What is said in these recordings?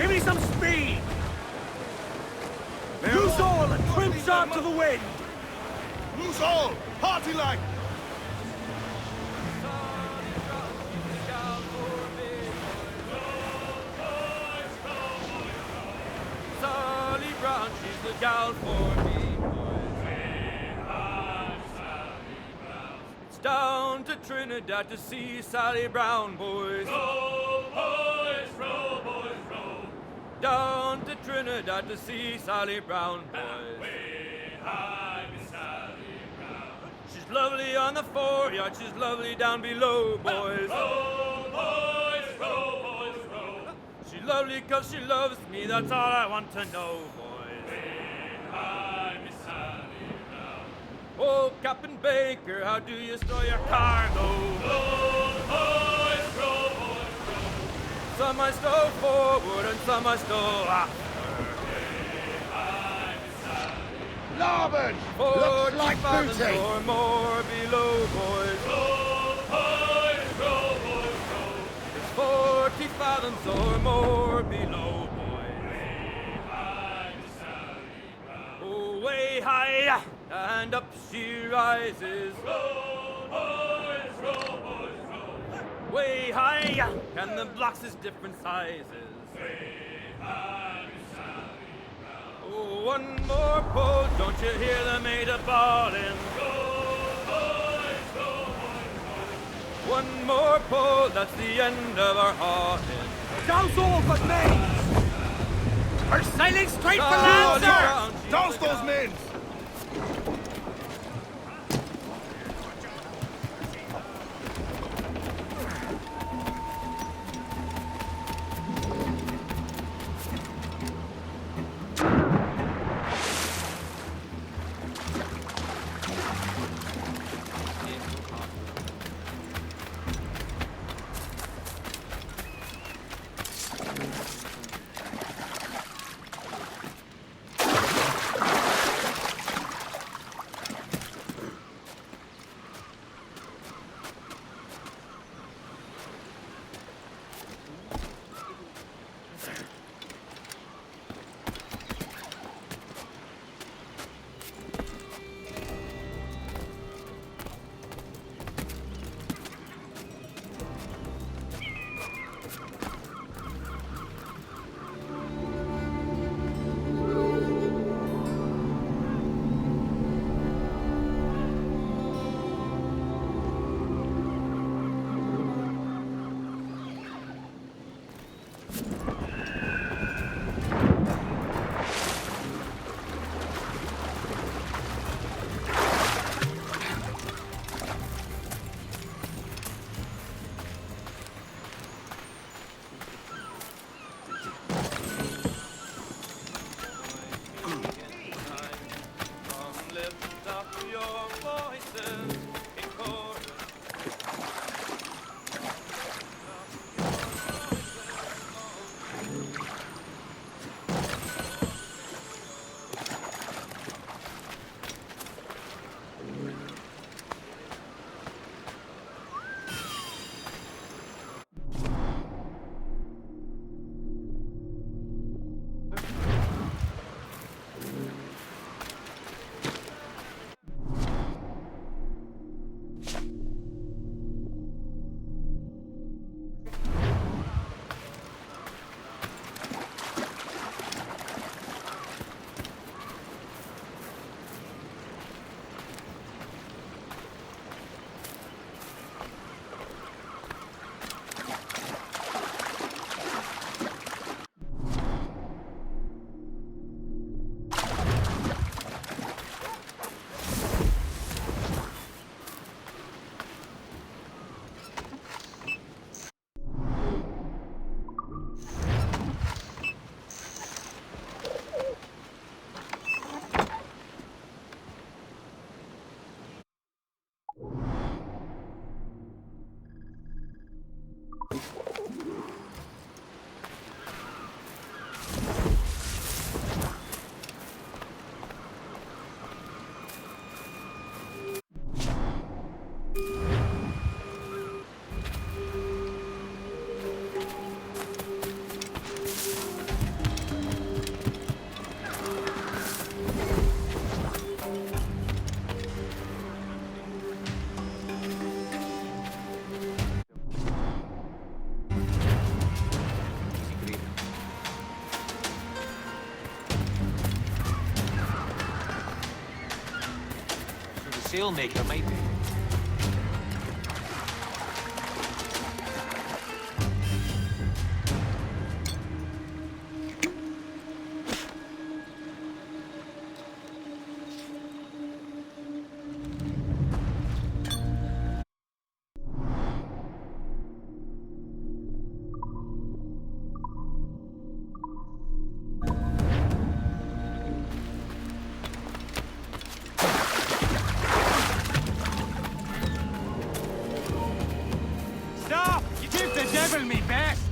Give me some speed! Loose all and trim sharp to the wind! Loose all! Party like! Sally Brown, she's the gal for me. It's down to Trinidad to see Sally Brown, boys. Row, boys, row, boys, row. Down to Trinidad to see Sally Brown, boys. Way high, Miss Sally Brown. She's lovely on the foreyard, she's lovely down below, boys. Row, boys, row, boys, row. She's lovely 'cause she loves me, that's all I want to know, boys. Way high, Miss Sally Brown. Oh, Captain Baker, how do you store your cargo? Row, boys, row, boys, row. Some I stow forward and some I stow aft. Larboard! Looks Looks like booty! or more below, boys. Row, boys, row, boys, row. It's 40 fathoms or more below, boys. Way high, Miss Sally Brown. Oh, way high, and up she rises. Row, boys, row, boys, row. Way high, and the blocks is different sizes. Way high, Miss Sally Brown. Oh, one more pull, don't you hear the mate a-bawling? Row, boys, row, boys, row. One more pull, that's the end of our hauling. Douse all but mains! We're sailing straight for Sally land, sir! Brown, she's Douse the those gal. men! Lift up your voices in chorus. oilmaker, maybe. Stop! You give the devil me best!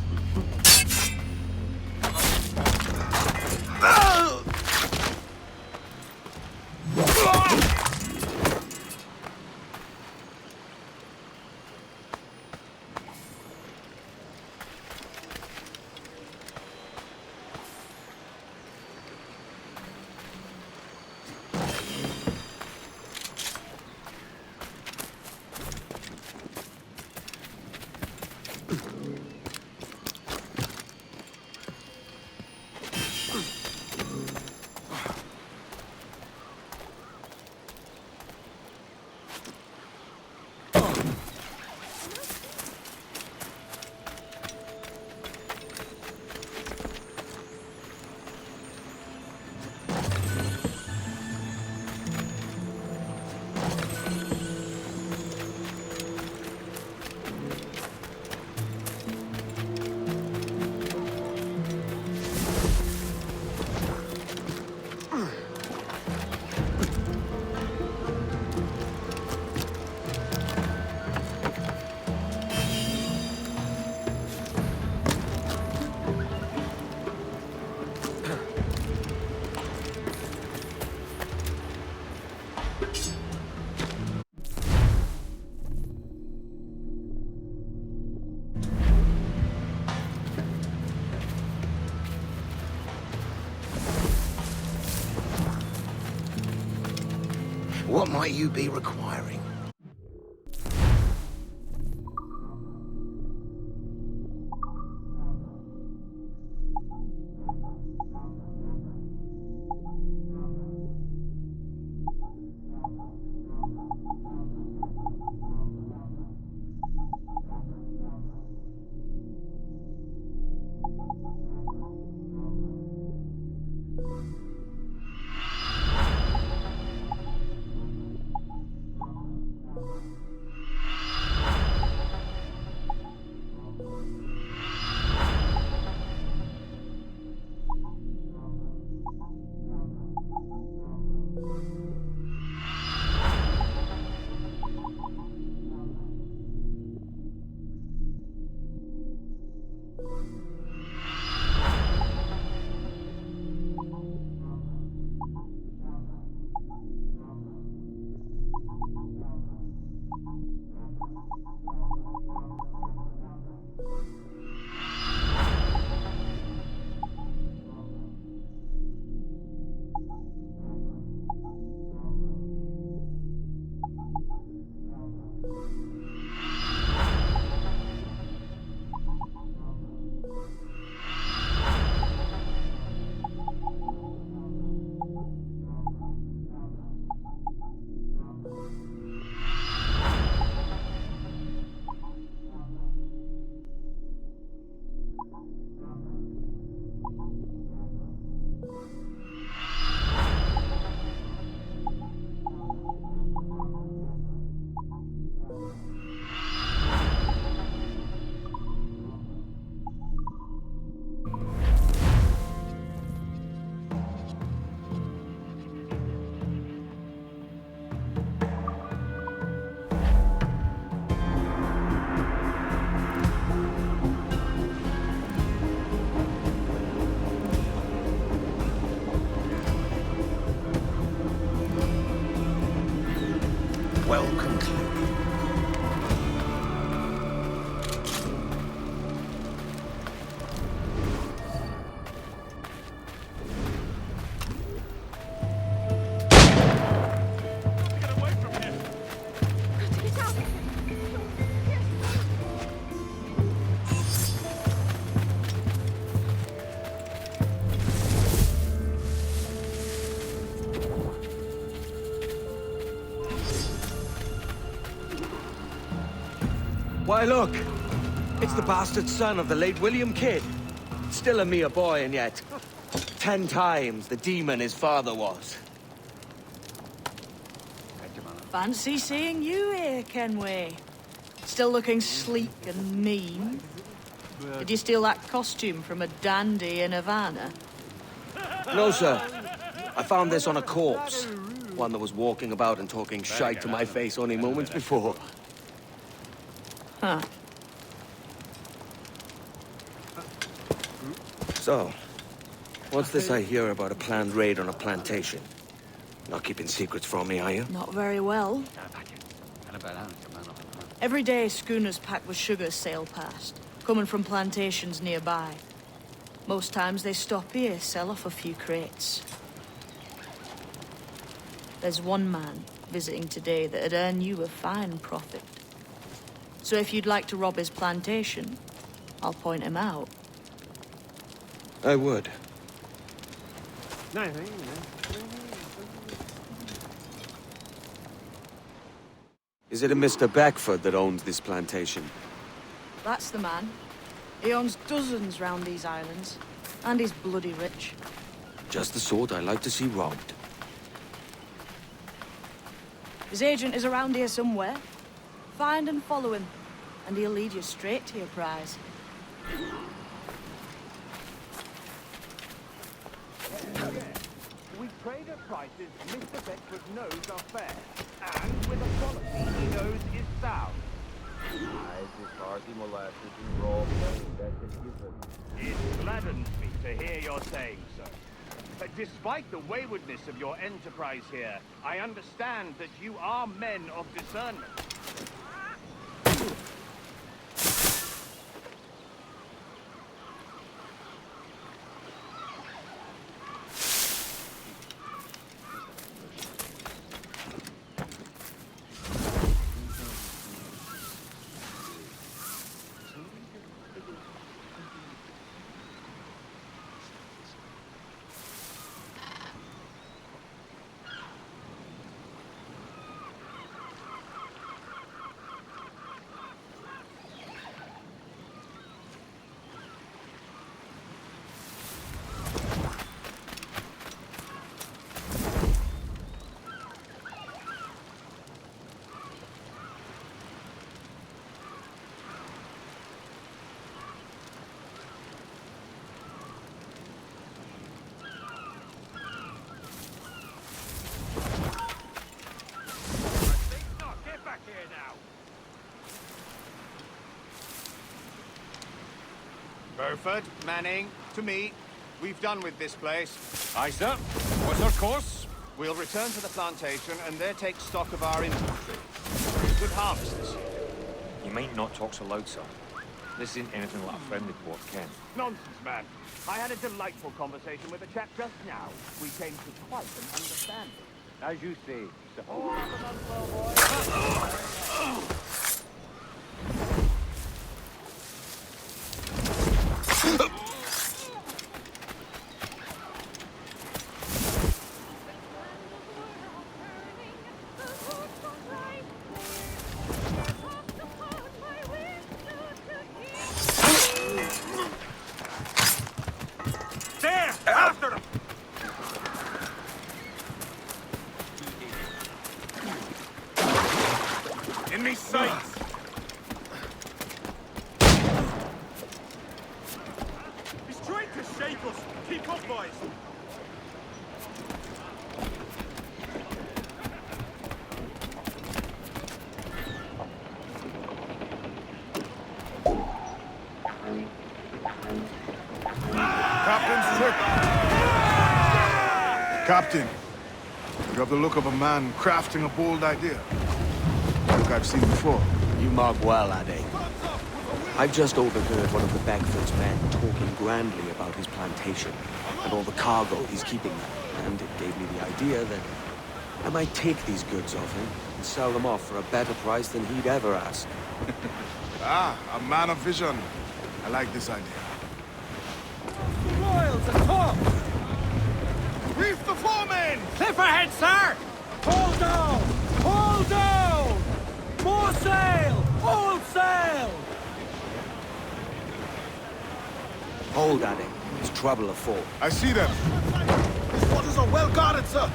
What might you be requiring? Why, look! It's the bastard son of the late William Kidd. Still a mere boy, and yet 10 times the demon his father was. Fancy seeing you here, Kenway. Still looking sleek and mean. Did you steal that costume from a dandy in Havana? No, sir. I found this on a corpse. One that was walking about and talking shite to my face only moments before. Huh. So, what's this I hear about a planned raid on a plantation? Not keeping secrets from me, are you? Not very well. Every day, schooners packed with sugar sail past, coming from plantations nearby. Most times they stop here, sell off a few crates. There's one man visiting today that'd earn you a fine profit. So if you'd like to rob his plantation, I'll point him out. I would. Is it a Mr. Beckford that owns this plantation? That's the man. He owns dozens round these islands, and he's bloody rich. Just the sort I like to see robbed. His agent is around here somewhere. Find and follow him, and he'll lead you straight to your prize. We trade at prices Mr. Beckford knows are fair, and with a quality he knows is sound. Molasses and raw milk, that's a given. It gladdens me to hear you're saying so. But despite the waywardness of your enterprise here, I understand that you are men of discernment. Burford, Manning, to me. We've done with this place. Aye, sir. What's our course? We'll return to the plantation and there take stock of our inventory. Good harvest this year. You might not talk so loud, sir. This isn't anything like a friendly port, Ken. Nonsense, man. I had a delightful conversation with a chap just now. We came to quite an understanding. As you see, sir. There! After him! In me sights! He's trying to shake us! Keep up, boys! Captain's trip. Captain, you have the look of a man crafting a bold idea. Look I've seen before. You mark well, Addy. I've just overheard one of the Beckford's men talking grandly about his plantation and all the cargo he's keeping there, and it gave me the idea that I might take these goods off him and sell them off for a better price than he'd ever ask. Ah, a man of vision. I like this idea. Royals and top! Reef the foreman! Cliff ahead, sir! Hold down! Hold down! More sail! All sail! Hold, Addy. There's trouble afoot. I see them. These waters are well guarded, sir.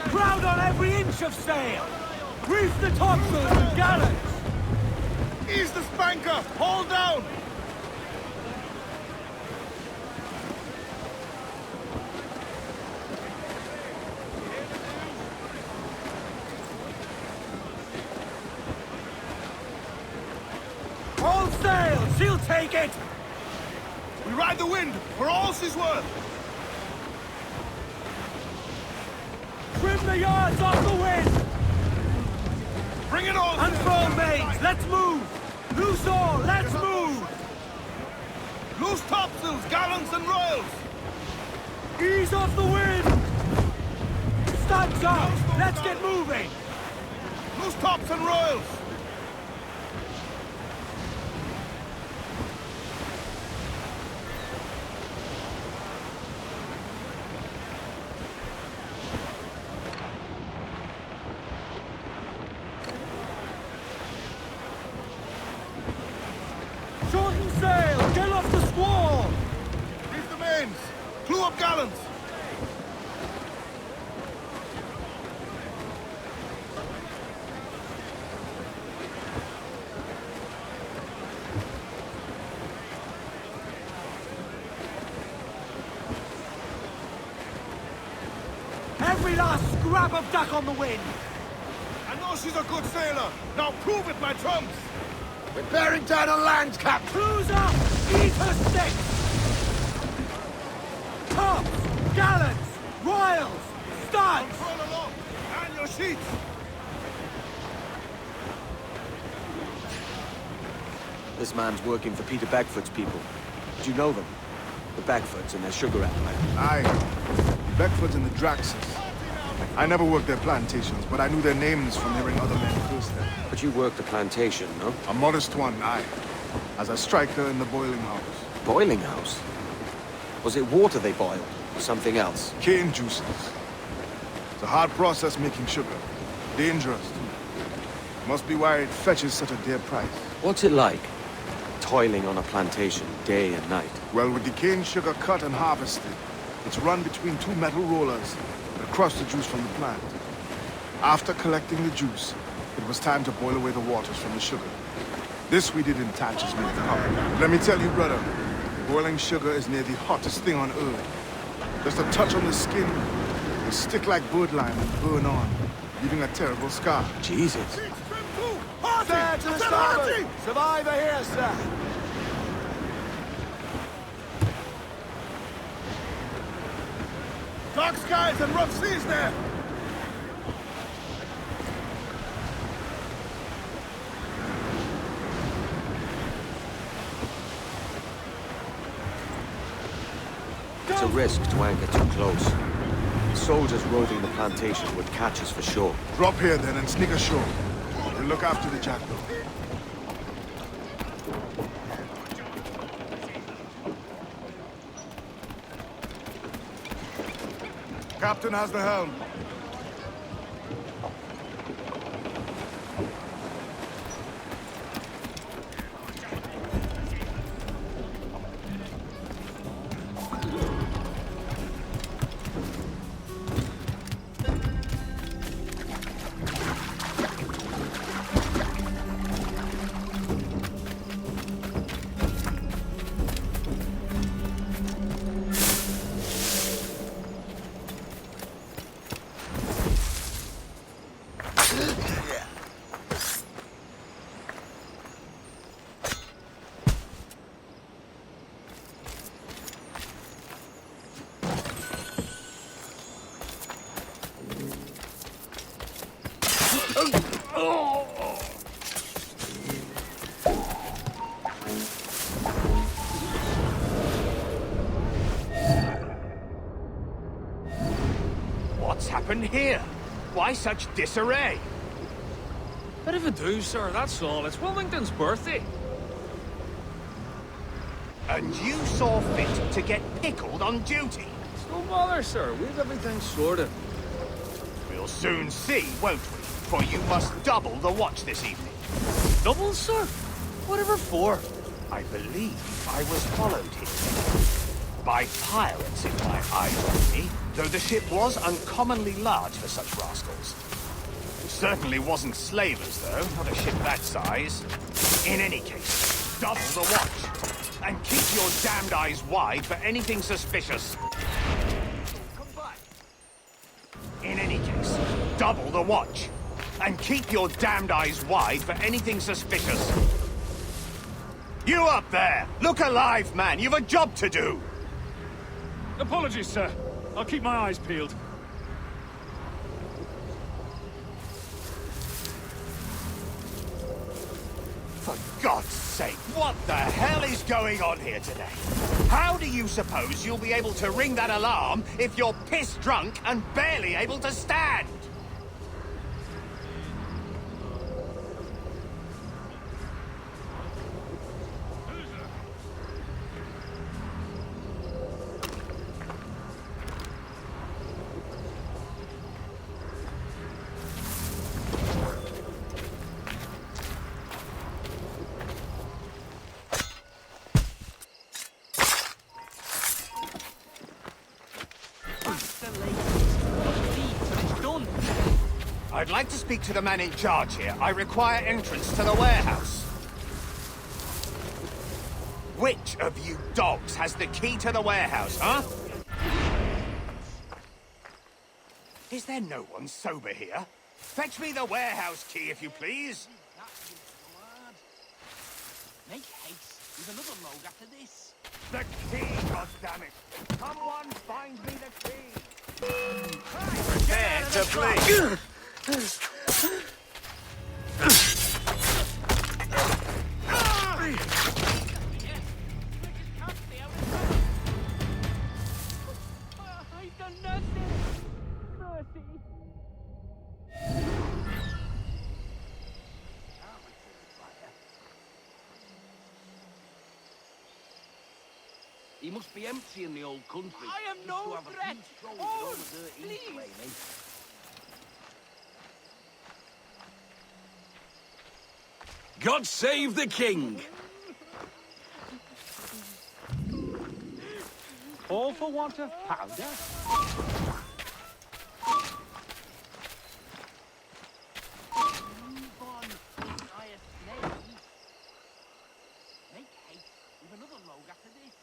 Crowd on every inch of sail! Reef the topsails and gallants! Ease the spanker! Hold down! All sail! She'll take it! We ride the wind for all she's worth! Trim the yards off the wind! Bring it all! Unfurl mains! Let's move! Loose all! Let's move! Loose topsails, gallants and royals! Ease off the wind! Studs up! Let's get moving! Loose tops and royals! Shorten sail! Get off the squall! Reef the mains! Clew up gallants! Every last scrap of duck on the wind! I know she's a good sailor! Now prove it, my trumps! We're bearing down on land, Cap. Crews up! Eat her sticks! Tops! Gallants! Royals! Studs! Control along! And your sheets! This man's working for Peter Beckford's people. Do you know them? The Beckfords and their sugar empire. Aye. The Beckfords and the Draxes. I never worked their plantations, but I knew their names from hearing other men curse them. But you worked the plantation, no? A modest one, aye. As a striker in the boiling house. Boiling house? Was it water they boiled? Or something else? Cane juices. It's a hard process making sugar. Dangerous, too. Must be why it fetches such a dear price. What's it like? Toiling on a plantation, day and night. Well, with the cane sugar cut and harvested, it's run between two metal rollers that crush the juice from the plant. After collecting the juice, it was time to boil away the waters from the sugar. This we did in Tatch's milk hub. Let me tell you, brother, boiling sugar is near the hottest thing on earth. Just a touch on the skin will stick like birdlime and burn on, leaving a terrible scar. Jesus. Sir, to the starboard! Survivor here, sir! Dark skies and rough seas there! It's a risk to anchor too close. The soldiers roving the plantation would catch us for sure. Drop here then and sneak ashore. We'll look after the jackdaw. Captain has the helm. What's happened here? Why such disarray? Bit of a do, sir, that's all. It's Wilmington's birthday. And you saw fit to get pickled on duty? No bother, sir. We've everything sorted. We'll soon see, won't we? For you must double the watch this evening. Double, sir? Whatever for? I believe I was followed here by pirates, if my eyes on me, though the ship was uncommonly large for such rascals. It certainly wasn't slavers, though, not a ship that size. In any case, double the watch, and keep your damned eyes wide for anything suspicious. Come back. In any case, double the watch, and keep your damned eyes wide for anything suspicious. You up there! Look alive, man! You've a job to do! Apologies, sir. I'll keep my eyes peeled. For God's sake, what the hell is going on here today? How do you suppose you'll be able to ring that alarm if you're pissed drunk and barely able to stand? I'd like to speak to the man in charge here. I require entrance to the warehouse. Which of you dogs has the key to the warehouse, huh? Is there no one sober here? Fetch me the warehouse key, if you please. Make haste. There's another load after this. The key, goddammit! Someone find me the key! Prepare to bleed! I've done nothing. Mercy. He must be empty in the old country. I am Just no to have a threat. few strolls Oh, with all the dirt he's please. claiming. God save the king! All for want of powder? Make haste. We've another load after this.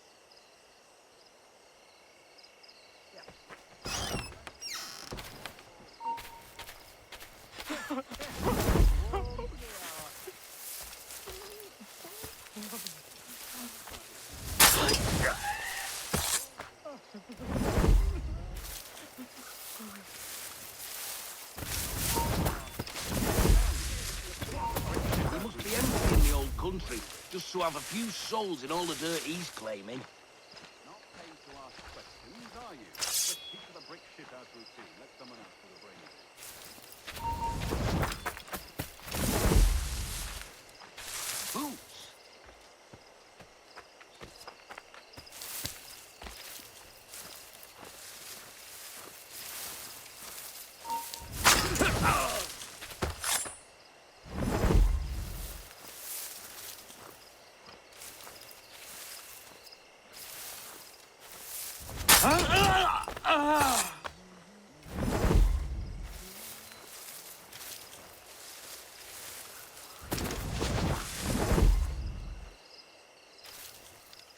He must be empty in the old country, just to have a few souls in all the dirt he's claiming. Not paid to ask questions, are you? Just keep to the brick shithouse routine. Let someone else do the brains. Boots?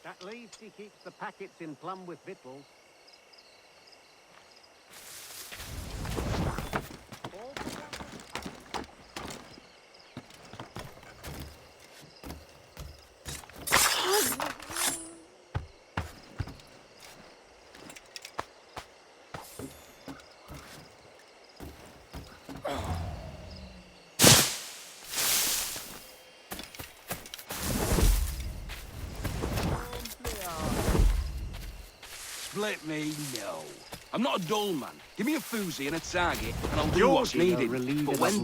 At least he keeps the packets in plumb with victuals. Split me, no. I'm not a dull man. Give me a foozy and a target, and I'll do what's needed. But when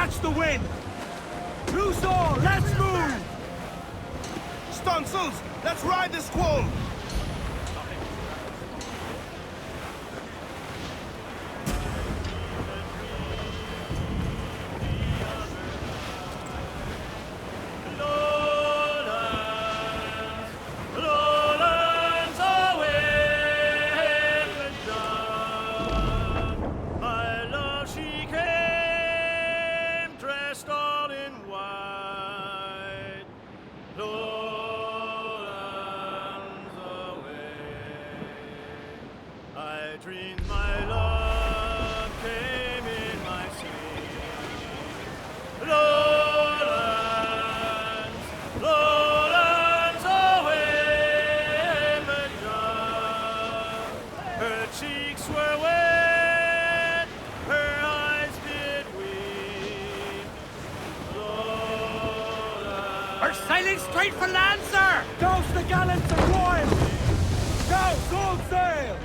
catch the wind! Loose all, let's move! Stunsels, let's ride the squall! Dreamed my love came in my sleep. Lowlands, lowlands away, Madame. Her cheeks were wet, her eyes did weep. Lowlands. We're sailing straight for land, sir! Douse the gallants and royals! Douse all sail!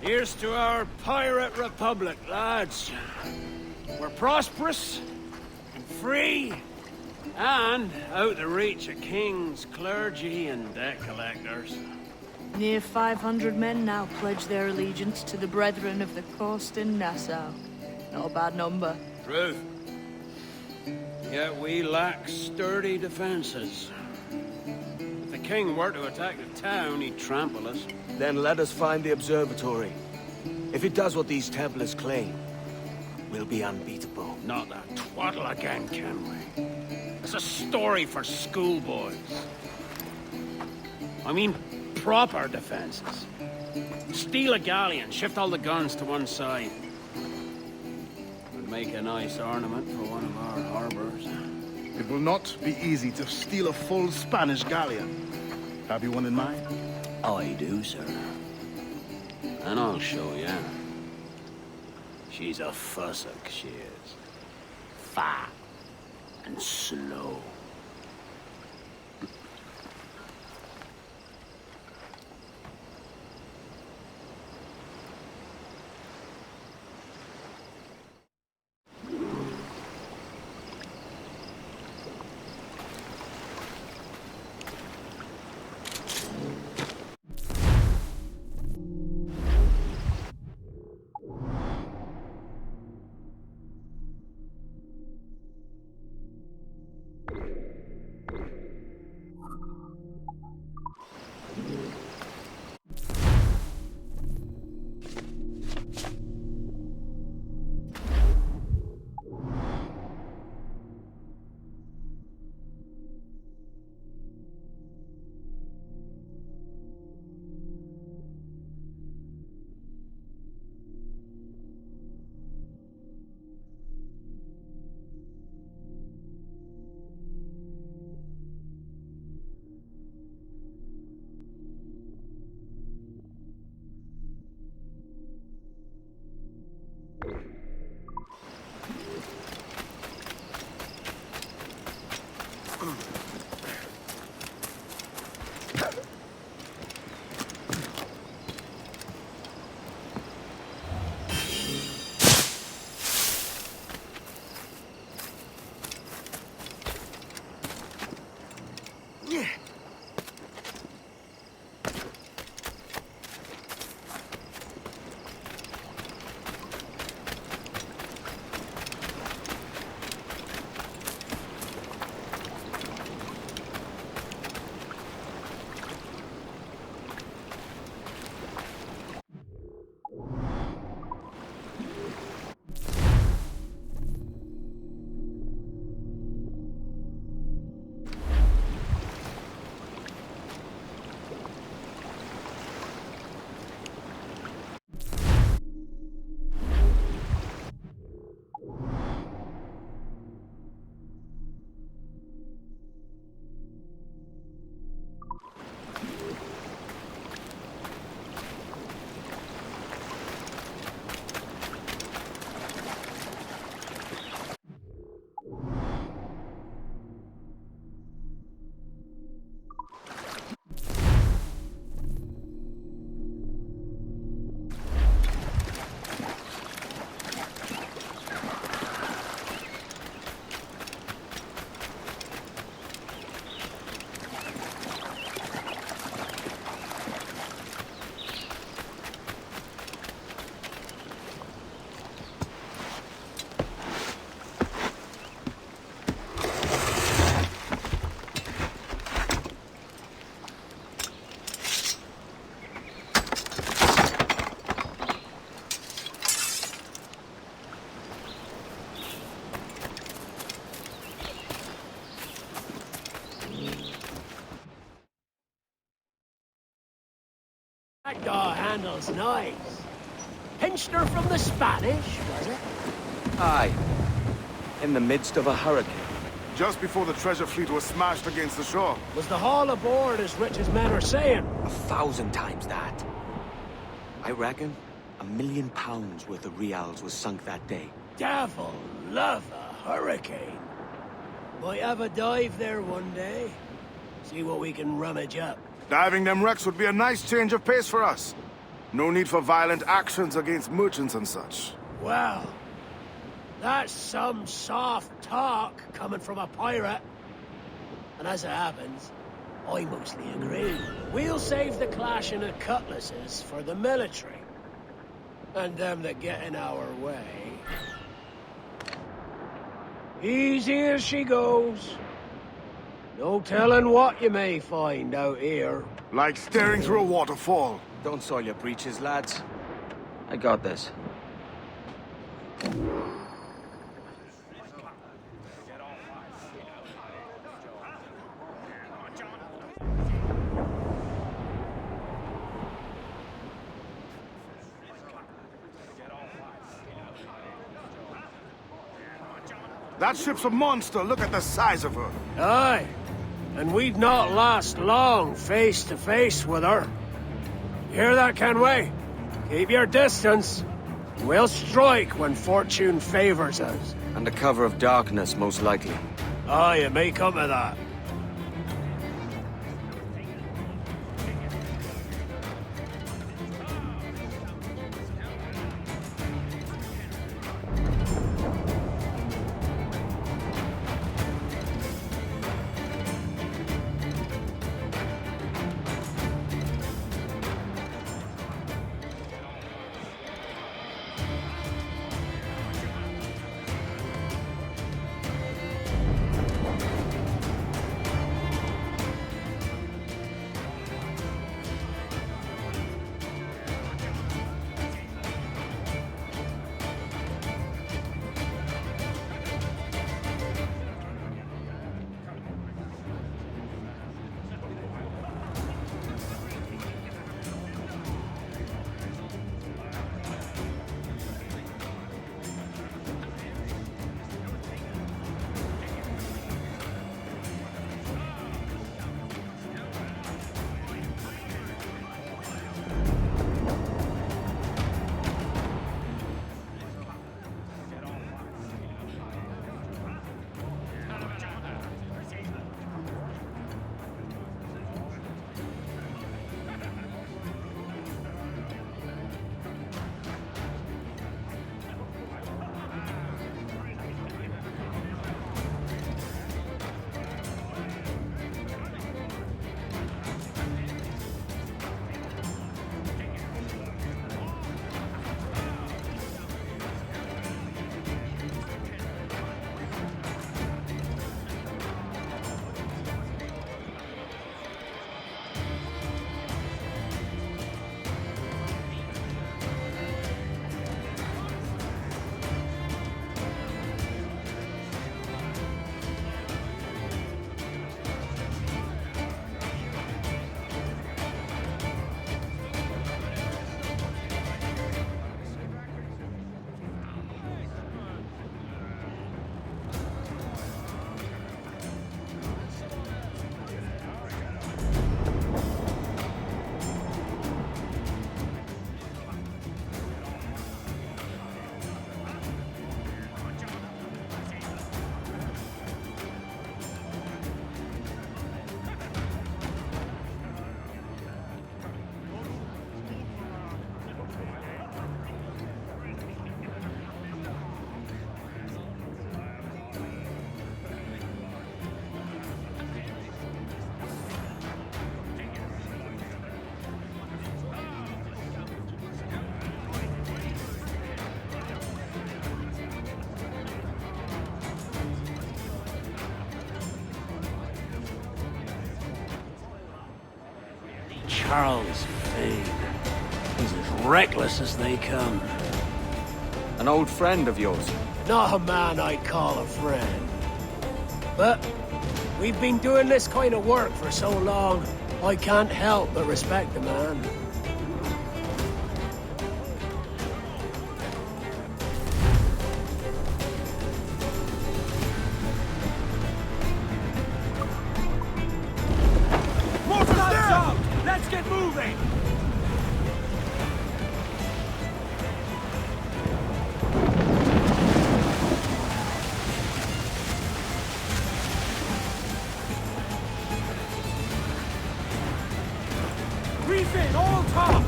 Here's to our pirate republic, lads. We're prosperous, and free, and out the reach of kings, clergy, and debt collectors. Near 500 men now pledge their allegiance to the Brethren of the Coast in Nassau. Not a bad number. True. Yet we lack sturdy defenses. If the king were to attack the town, he'd trample us. Then let us find the observatory. If it does what these Templars claim, we'll be unbeatable. Not that twaddle again, can we? It's a story for schoolboys. I mean, proper defenses. Steal a galleon, shift all the guns to one side. Would make a nice ornament for one of our harbors. It will not be easy to steal a full Spanish galleon. Have you one in mind? I do, sir. And I'll show you. She's a fussock, she is. Fat and slow. That dog handles nice. Pinched her from the Spanish, was it? Aye. In the midst of a hurricane. Just before the treasure fleet was smashed against the shore. Was the haul aboard as rich as men are saying? 1,000 times that. I reckon £1 million worth of reals was sunk that day. Devil love a hurricane. Might have a dive there one day. See what we can rummage up. Diving them wrecks would be a nice change of pace for us. No need for violent actions against merchants and such. Well, that's some soft talk coming from a pirate. And as it happens, I mostly agree. We'll save the clashing of cutlasses for the military. And them that get in our way. Easy as she goes. No telling what you may find out here. Like staring through a waterfall. Don't soil your breeches, lads. I got this. That ship's a monster. Look at the size of her. Aye. And we'd not last long face to face with her. You hear that, Kenway? Keep your distance. We'll strike when fortune favors us. Under cover of darkness, most likely. Aye, it may come to that. Charles Vane. He's as reckless as they come. An old friend of yours? Not a man I'd call a friend. But we've been doing this kind of work for so long, I can't help but respect the man. Let's get moving! Refit, all tops!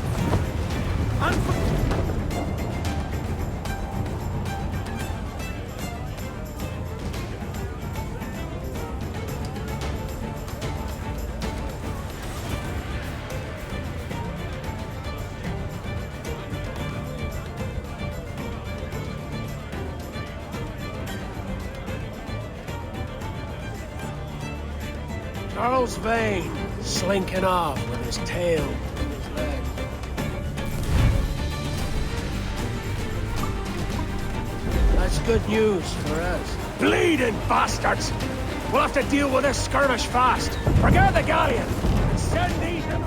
Charles Vane, slinking off with his tail between his legs. That's good news for us. Bleeding bastards! We'll have to deal with this skirmish fast. Forget the galleon, and send these in.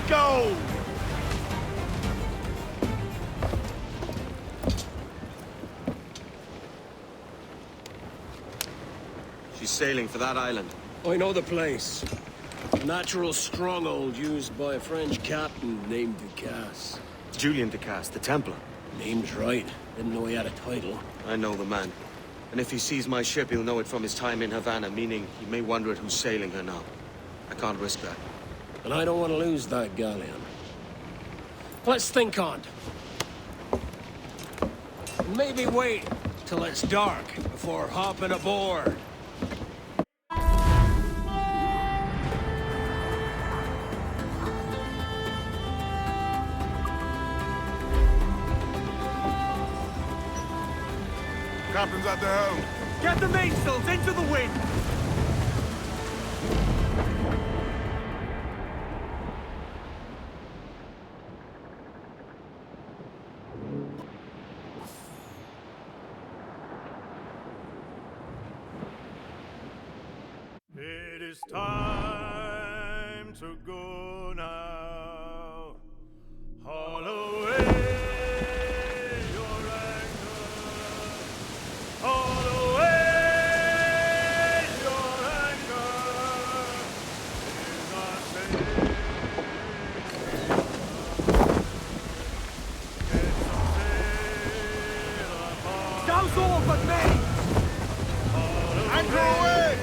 Go! She's sailing for that island. I know the place. A natural stronghold used by a French captain named Ducasse. Julian Ducasse, the Templar. Name's right. Didn't know he had a title. I know the man. And if he sees my ship, he'll know it from his time in Havana, meaning he may wonder at who's sailing her now. I can't risk that. And I don't want to lose that galleon. Let's think on it. Maybe wait till it's dark before hopping aboard. Captain's at the helm. Get the mainsails into the wind! It is time to go now. Haul away your anger. Haul away your anger. In our sail. Get some sail apart. Douse all but me! Anchor away!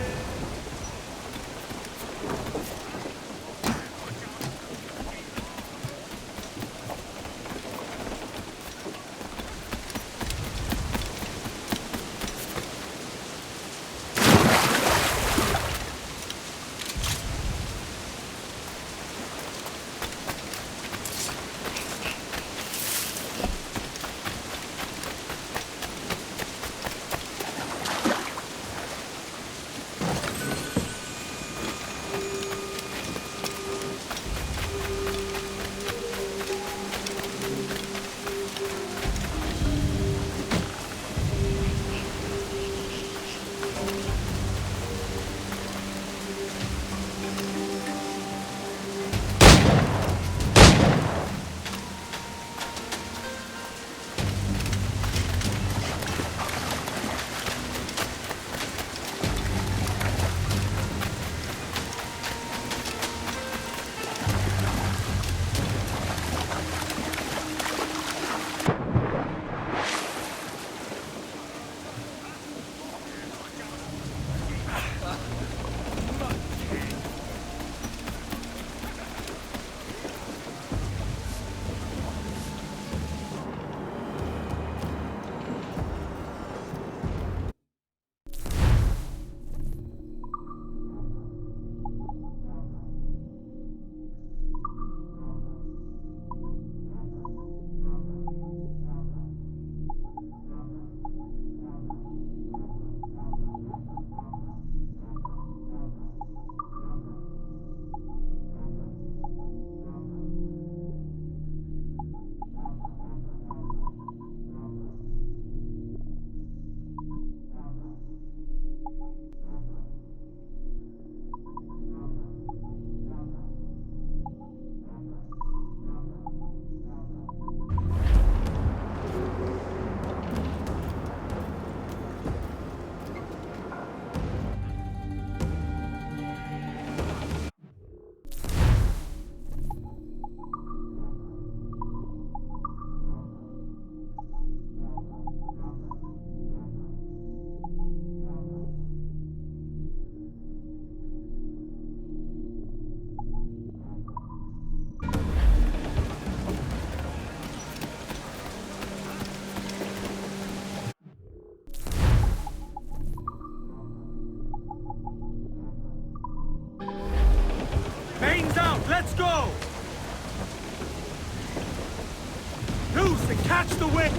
the wind!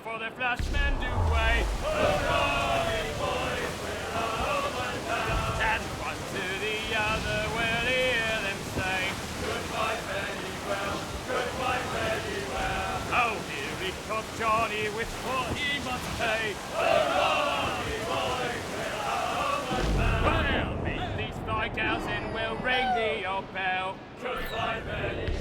For the flashmen do wait. Hurrah, boys, we're home and bound. And one to the other will hear them say, goodbye, very well, goodbye, very well. Oh, here he comes Johnny with what he must pay. Hurrah, boys, we're home and bound. Well, meet these fly gals and we'll ring the old bell. Goodbye, very well.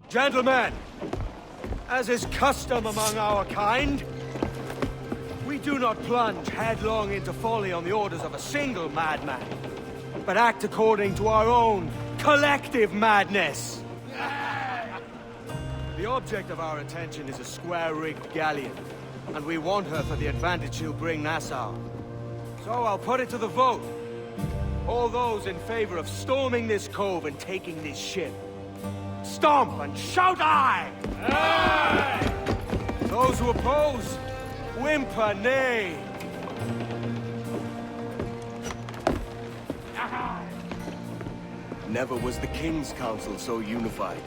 Gentlemen, as is custom among our kind, we do not plunge headlong into folly on the orders of a single madman, but act according to our own collective madness. The object of our attention is a square-rigged galleon, and we want her for the advantage she'll bring Nassau. So I'll put it to the vote. All those in favor of storming this cove and taking this ship, stomp and shout aye! Aye! Those who oppose, whimper nay. Never was the King's Council so unified.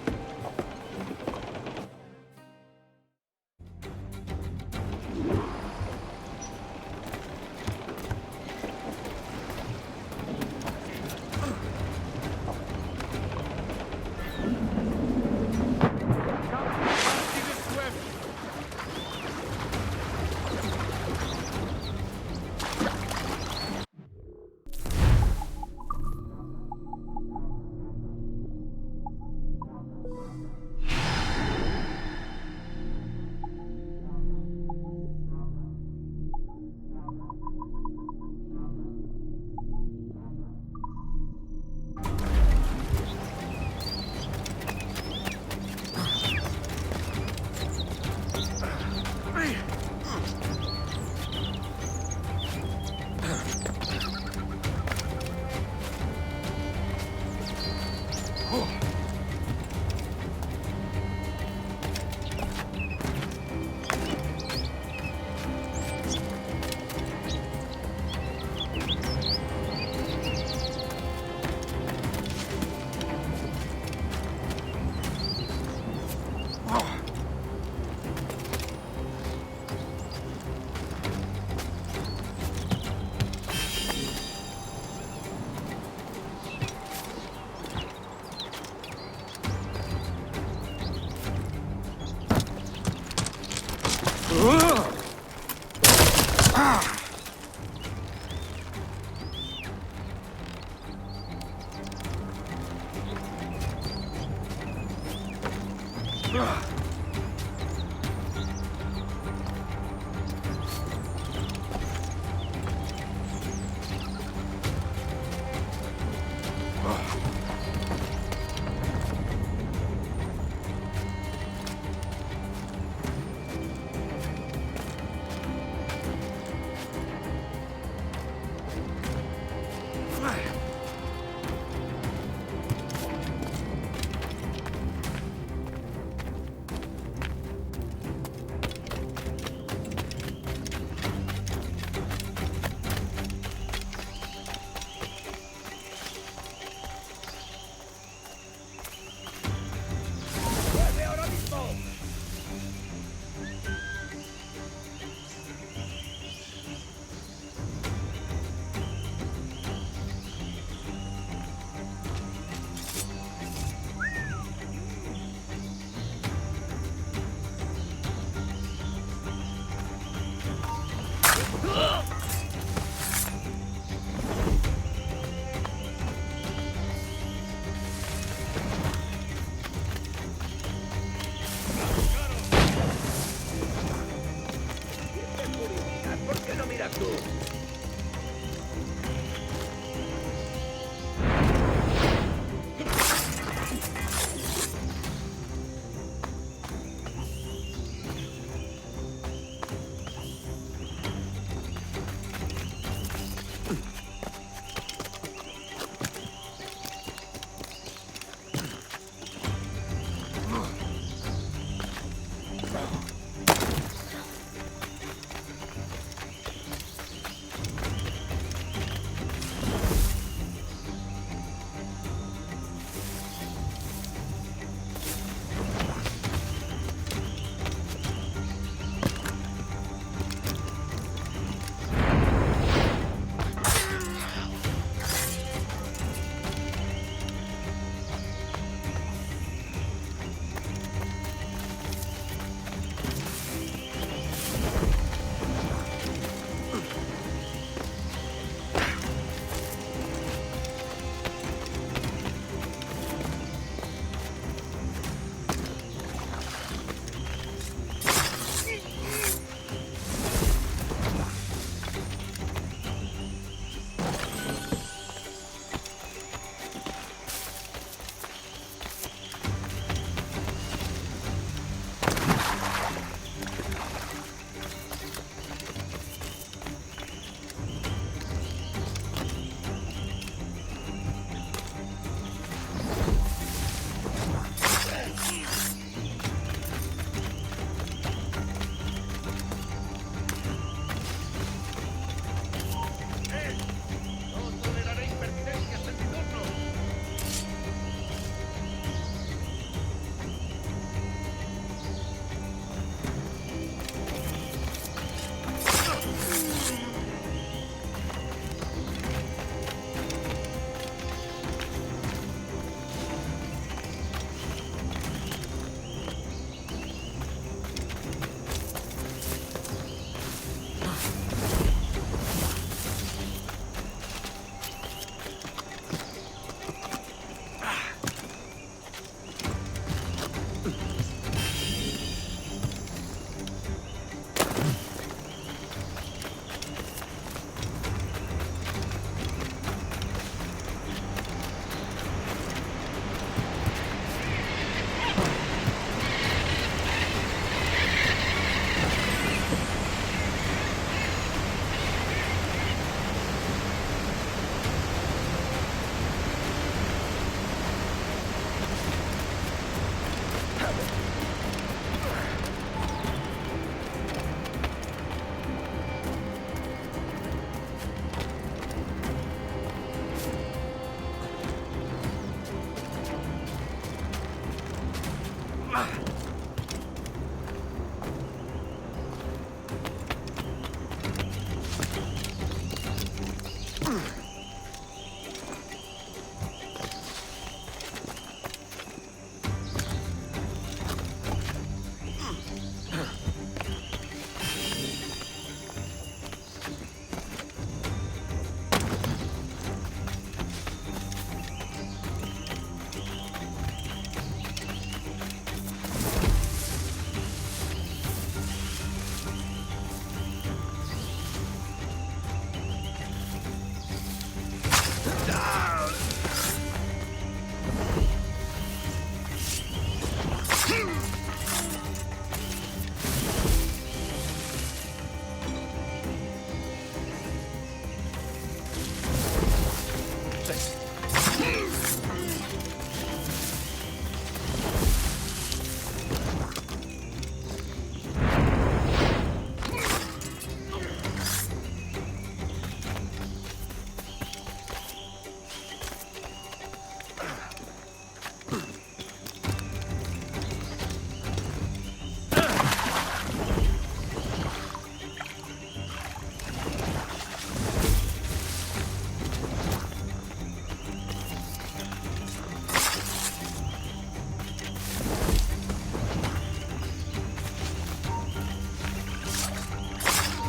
¿Por qué no miras tú?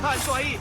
¡Alto ahí!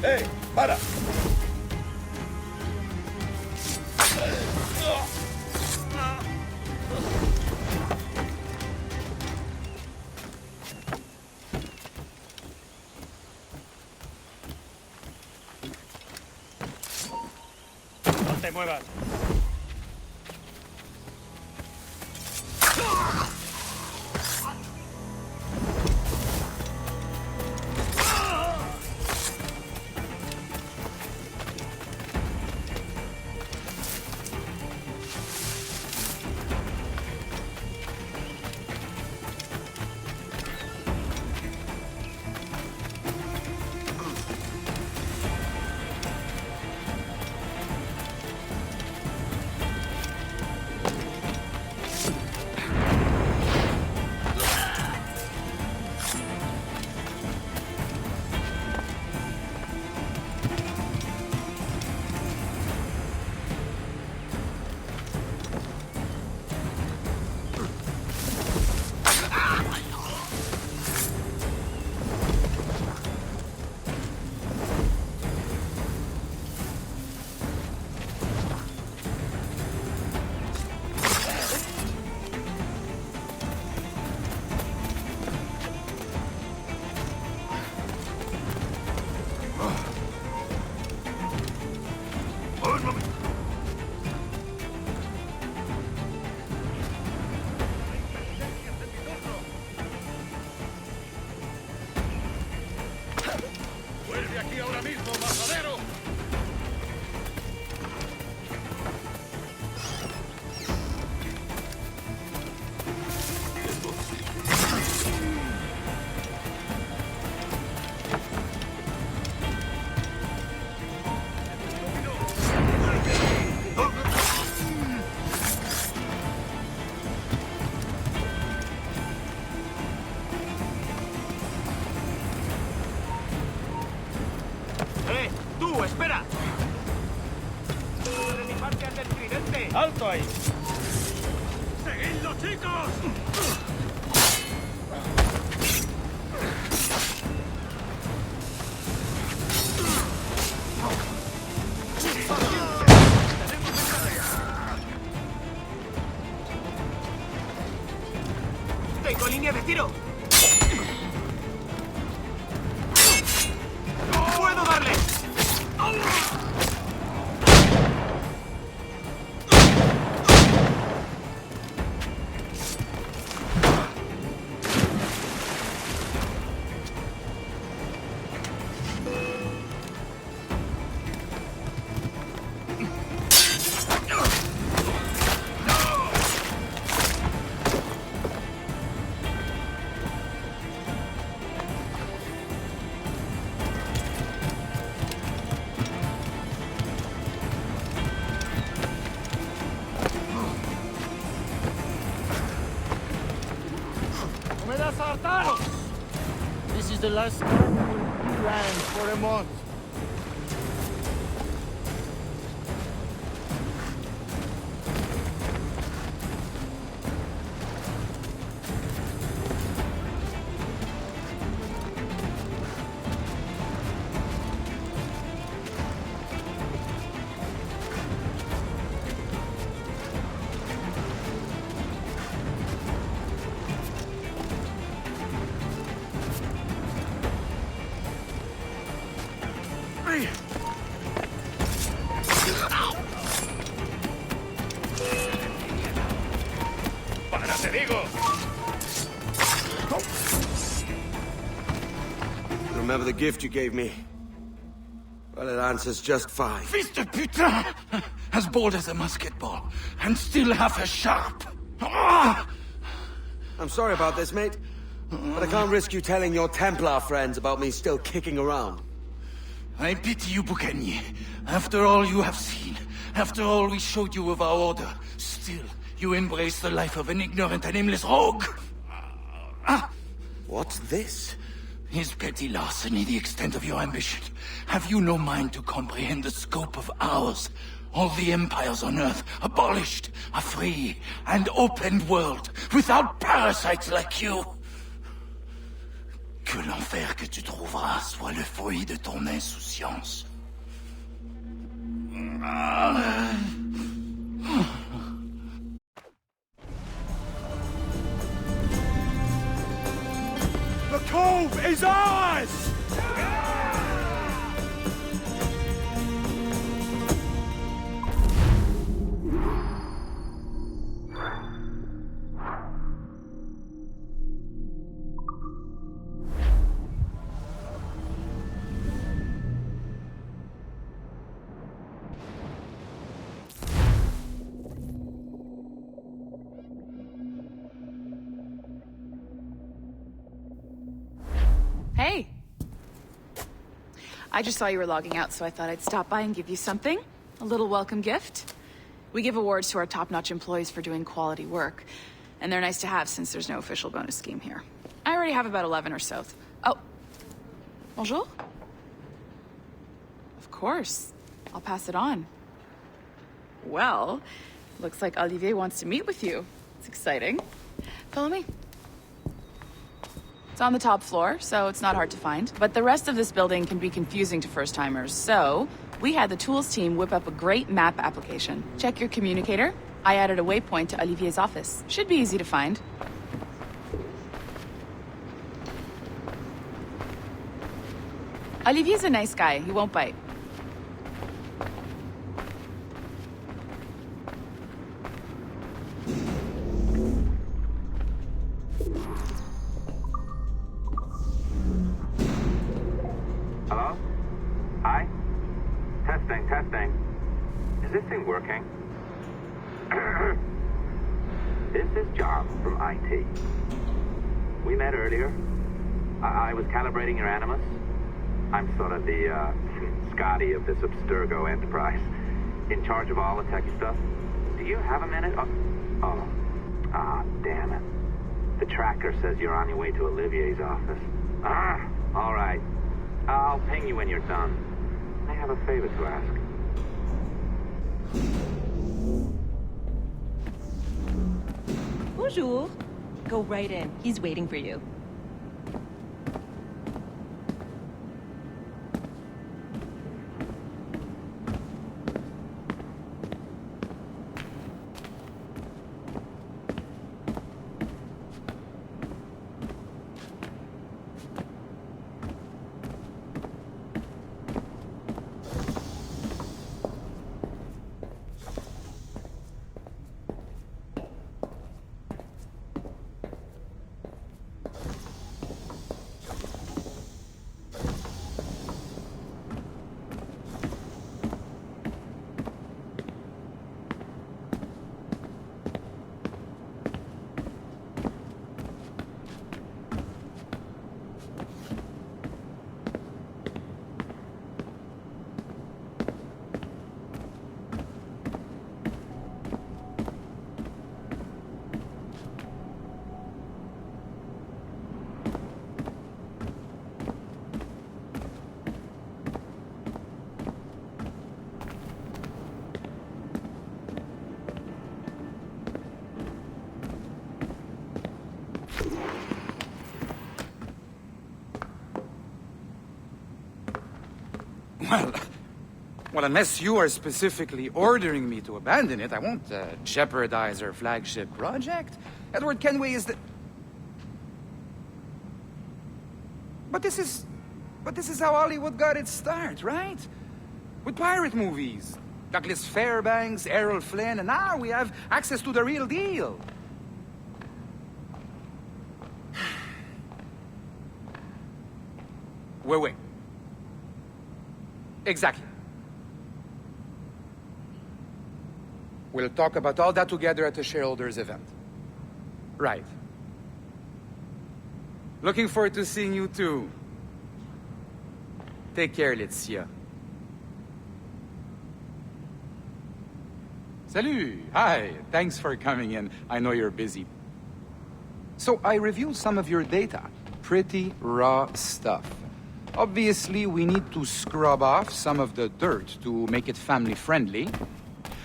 ¡Hey! ¡Para! No te muevas. ¡Vuelve aquí ahora mismo, majadero! ¡Tú, espera! ¡De mi parte al del tridente! ¡Alto ahí! ¡Seguidlo, chicos! ¡Tengo línea de tiro! ¡Puedo darle! This is the last time we'll be land for a month. te digo! Remember the gift you gave me? Well, it answers just fine. Fils de putain! As bold as a musket ball, and still half as sharp. Ah! I'm sorry about this, mate. But I can't risk you telling your Templar friends about me still kicking around. I pity you, Boucanier. After all you have seen, after all we showed you of our order, still you embrace the life of an ignorant and aimless rogue. What's this? Is petty larceny the extent of your ambition? Have you no mind to comprehend the scope of ours? All the empires on Earth abolished, a free and open world, without parasites like you. Que l'enfer que tu trouveras soit le fruit de ton insouciance. The cove is ours! Hey! I just saw you were logging out, so I thought I'd stop by and give you something. A little welcome gift. We give awards to our top-notch employees for doing quality work, and they're nice to have since there's no official bonus scheme here. I already have about 11 or so. Oh. Bonjour? Of course. I'll pass it on. Well, looks like Olivier wants to meet with you. It's exciting. Follow me. It's on the top floor, so it's not hard to find. But the rest of this building can be confusing to first-timers, so we had the tools team whip up a great map application. Check your communicator. I added a waypoint to Olivier's office. Should be easy to find. Olivier's a nice guy. He won't bite. Hello? Hi? Testing. Is this thing working? This is John from IT. We met earlier. I was calibrating your Animus. I'm sort of the, Scotty of this Abstergo enterprise. In charge of all the techie stuff. Do you have a minute? Damn it. The tracker says you're on your way to Olivier's office. All right. I'll ping you when you're done. I have a favor to ask. Bonjour. Go right in. He's waiting for you. Well, unless you are specifically ordering me to abandon it, I won't jeopardize our flagship project. Edward Kenway is the... But this is how Hollywood got its start, right? With pirate movies. Douglas Fairbanks, Errol Flynn, and now we have access to the real deal. Wait. Exactly. We'll talk about all that together at the shareholders event. Right. Looking forward to seeing you too. Take care, Laetitia. Salut! Hi! Thanks for coming in. I know you're busy. So I reviewed some of your data. Pretty raw stuff. Obviously, we need to scrub off some of the dirt to make it family-friendly.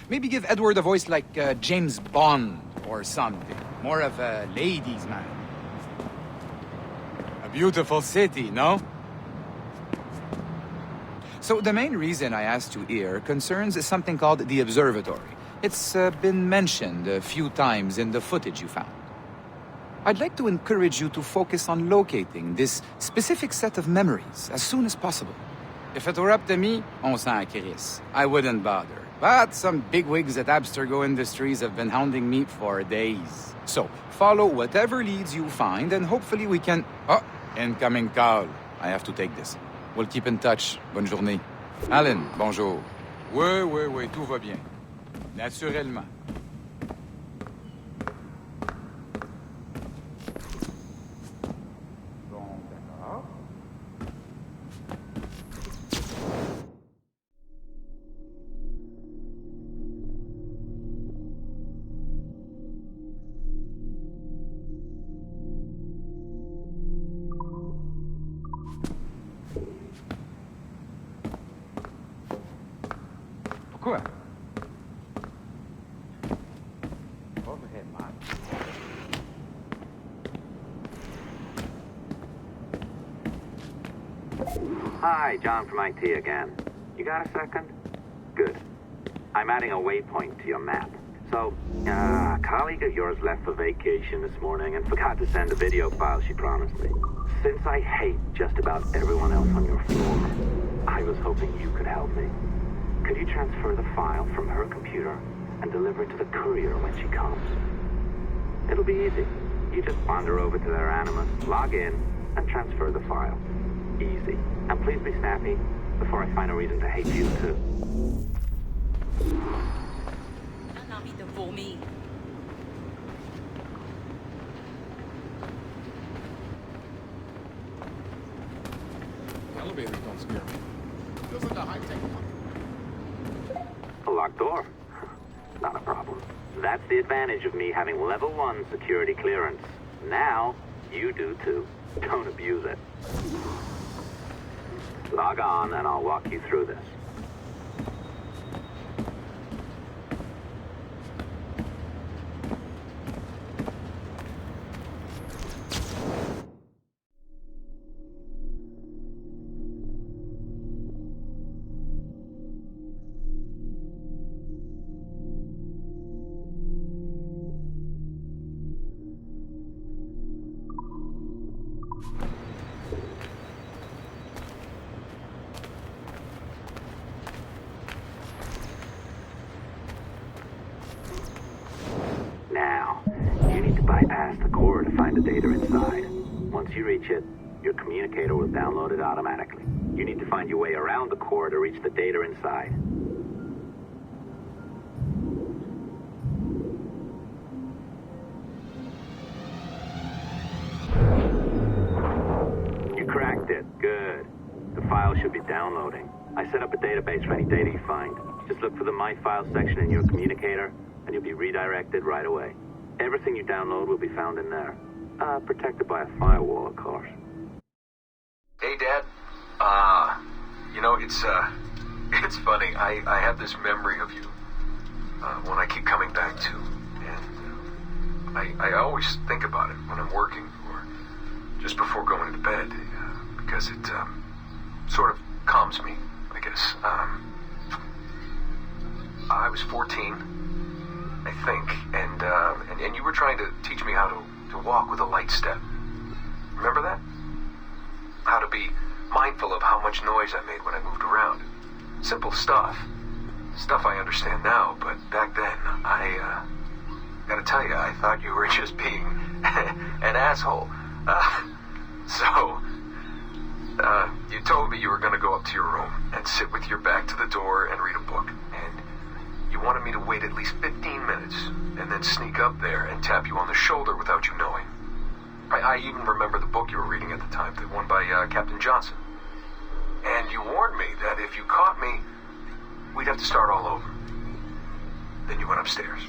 Maybe give Edward a voice like James Bond or something. More of a ladies' man. A beautiful city, no? So the main reason I asked you here concerns something called the Observatory. It's been mentioned a few times in the footage you found. I'd like to encourage you to focus on locating this specific set of memories as soon as possible. If it were up to me, on s'en crisse. I wouldn't bother. But some bigwigs at Abstergo Industries have been hounding me for days. So, follow whatever leads you find and hopefully we can... Oh, incoming call. I have to take this. We'll keep in touch. Bonne journée. Alan, bonjour. Oui, tout va bien. Naturellement. Bon, d'accord. Pourquoi? Hi, John from IT again. You got a second? Good. I'm adding a waypoint to your map. So, a colleague of yours left for vacation this morning and forgot to send a video file she promised me. Since I hate just about everyone else on your floor, I was hoping you could help me. Could you transfer the file from her computer and deliver it to the courier when she comes? It'll be easy. You just wander over to their Animus, log in, and transfer the file. Easy. And please be snappy before I find a reason to hate you too. Un envie de vomir. Elevators don't scare me. Feels like a high-tech... A locked door? Not a problem. That's the advantage of me having level 1 security clearance. Now, you do too. Don't abuse it. Log on and I'll walk you through this. Now, you need to bypass the core to find the data inside. Once you reach it, your communicator will download it automatically. You need to find your way around the core to reach the data inside. You cracked it. Good. The file should be downloading. I set up a database for any data you find. Just look for the My Files section in your communicator, and you'll be redirected right away. Everything you download will be found in there. Protected by a firewall, of course. Hey, Dad. You know, it's funny. I have this memory of you, one I keep coming back to. And I always think about it when I'm working or just before going to bed, because it sort of calms me, I guess. I was 14, I think, and you were trying to teach me how to walk with a light step. Remember that? How to be mindful of how much noise I made when I moved around. Simple stuff. Stuff I understand now, but back then, I gotta tell you, I thought you were just being an asshole. You told me you were going to go up to your room and sit with your back to the door and read a book. And you wanted me to wait at least 15 minutes and then sneak up there and tap you on the shoulder without you knowing. I even remember the book you were reading at the time, the one by Captain Johnson. And you warned me that if you caught me, we'd have to start all over. Then you went upstairs.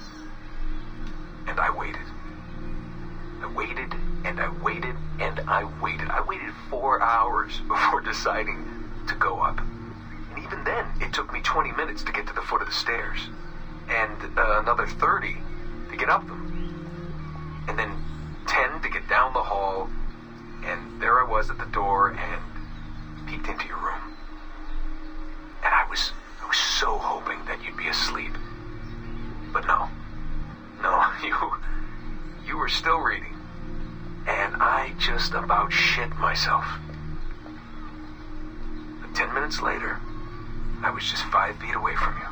And I waited. I waited, and I waited, and I waited. I waited 4 hours before deciding to go up. And even then, it took me 20 minutes to get to the foot of the stairs. And another 30 to get up them. And then 10 to get down the hall. And there I was at the door and peeked into your room. And I was so hoping that you'd be asleep. But no, you were still reading. And I just about shit myself. But 10 minutes later, I was just 5 feet away from you.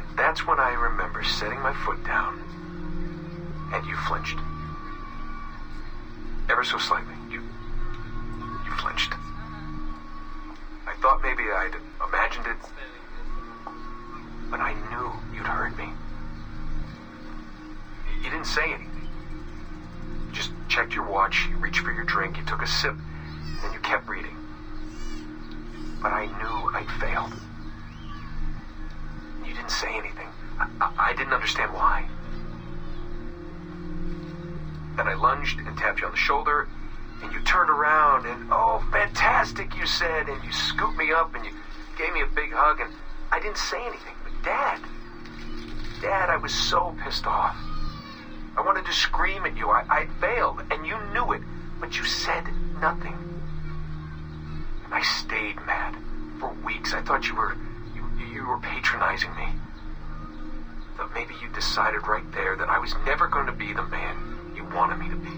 And that's when I remember setting my foot down, and you flinched. Ever so slightly, you flinched. I thought maybe I'd imagined it, but I knew you'd heard me. You didn't say anything. You just checked your watch, you reached for your drink, you took a sip, and then you kept reading. But I knew I'd failed. You didn't say anything. I didn't understand why. Then I lunged and tapped you on the shoulder, and you turned around, and oh, fantastic, you said, and you scooped me up, and you gave me a big hug, and I didn't say anything. But Dad, I was so pissed off. I wanted to scream at you. I'd failed, and you knew it, but you said nothing. And I stayed mad for weeks. I thought you were patronizing me. But maybe you decided right there that I was never going to be the man you wanted me to be.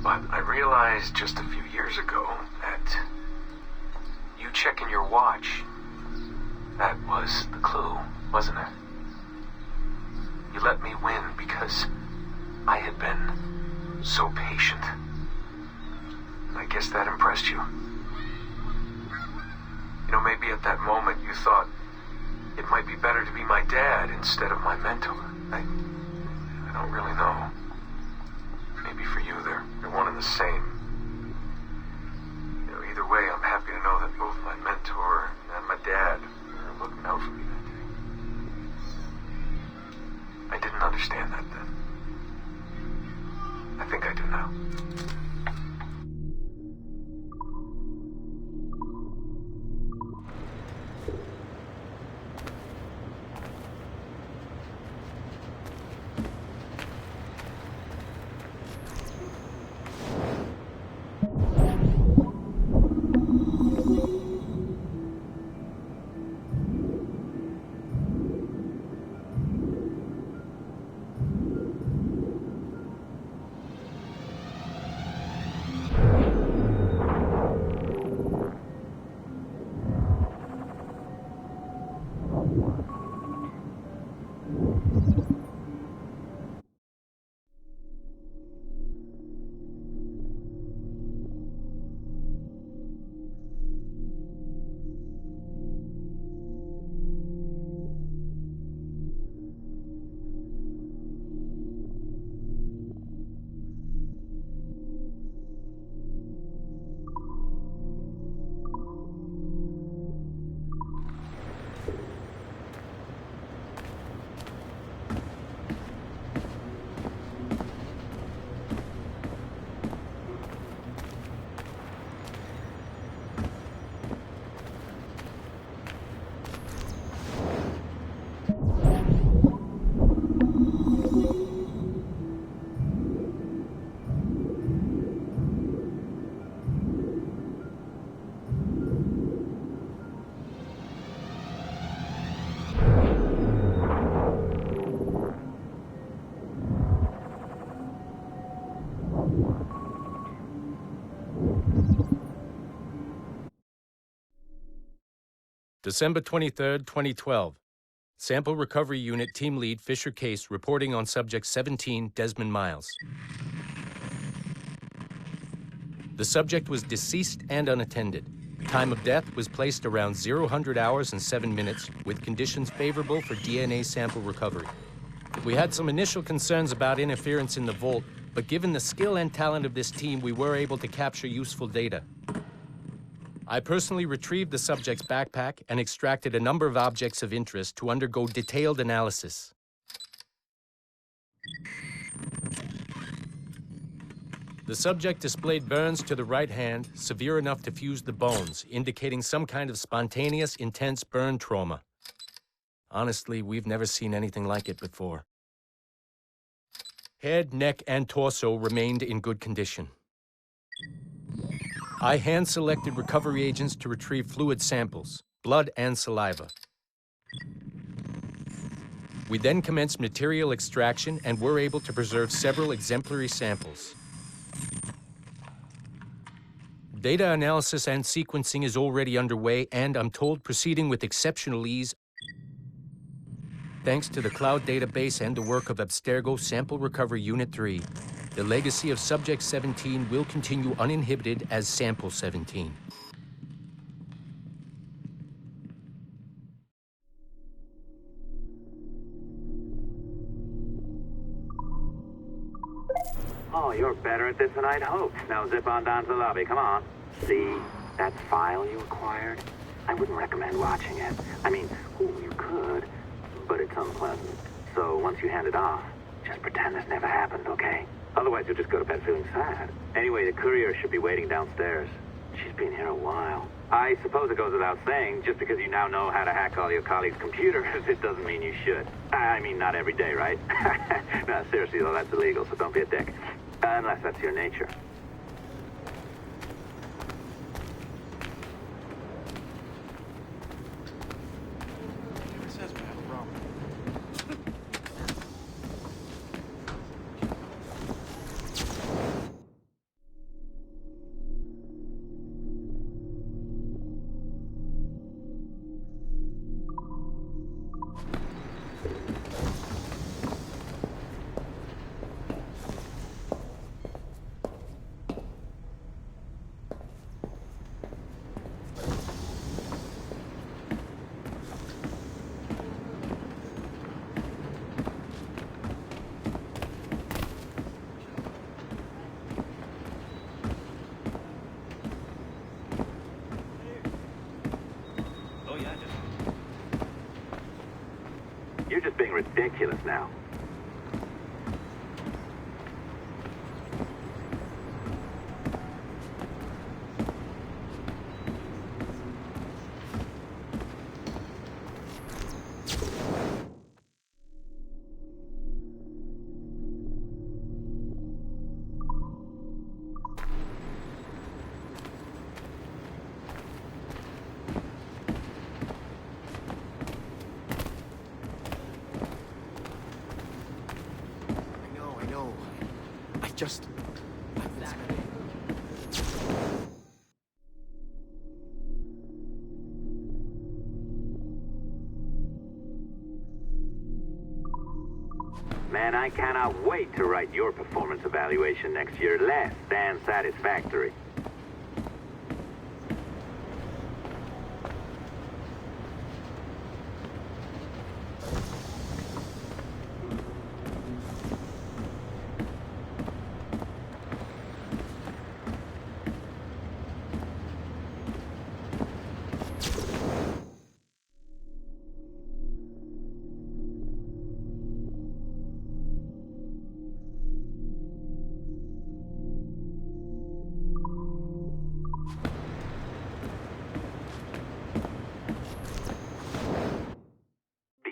But I realized just a few years ago that you checking your watch, that was the clue, wasn't it? You let me win because I had been so patient. And I guess that impressed you. You know, maybe at that moment you thought it might be better to be my dad instead of my mentor. I don't really know. Maybe for you they're one and the same. You know, either way, I'm happy to know that both my mentor and my dad are looking out for me that day. I didn't understand that then. I think I do now. December 23rd, 2012. Sample Recovery Unit Team Lead Fisher Case reporting on Subject 17, Desmond Miles. The subject was deceased and unattended. Time of death was placed around 00 hours and 7 minutes, with conditions favorable for DNA sample recovery. We had some initial concerns about interference in the vault, but given the skill and talent of this team, we were able to capture useful data. I personally retrieved the subject's backpack and extracted a number of objects of interest to undergo detailed analysis. The subject displayed burns to the right hand, severe enough to fuse the bones, indicating some kind of spontaneous, intense burn trauma. Honestly, we've never seen anything like it before. Head, neck, and torso remained in good condition. I hand-selected recovery agents to retrieve fluid samples, blood and saliva. We then commenced material extraction and were able to preserve several exemplary samples. Data analysis and sequencing is already underway, and I'm told proceeding with exceptional ease thanks to the cloud database and the work of Abstergo Sample Recovery Unit 3. The legacy of Subject 17 will continue uninhibited as Sample 17. Oh, you're better at this than I'd hoped. Now zip on down to the lobby, come on. See, that file you acquired? I wouldn't recommend watching it. I mean, you could, but it's unpleasant. So once you hand it off, just pretend this never happened, okay? Otherwise you'll just go to bed feeling sad. Anyway, the courier should be waiting downstairs. She's been here a while. I suppose it goes without saying, just because you now know how to hack all your colleagues' computers, it doesn't mean you should. I mean, not every day, right? No, seriously though, that's illegal, so don't be a dick. Unless that's your nature. You're just being ridiculous now. Just... Man, I cannot wait to write your performance evaluation next year. Less than satisfactory.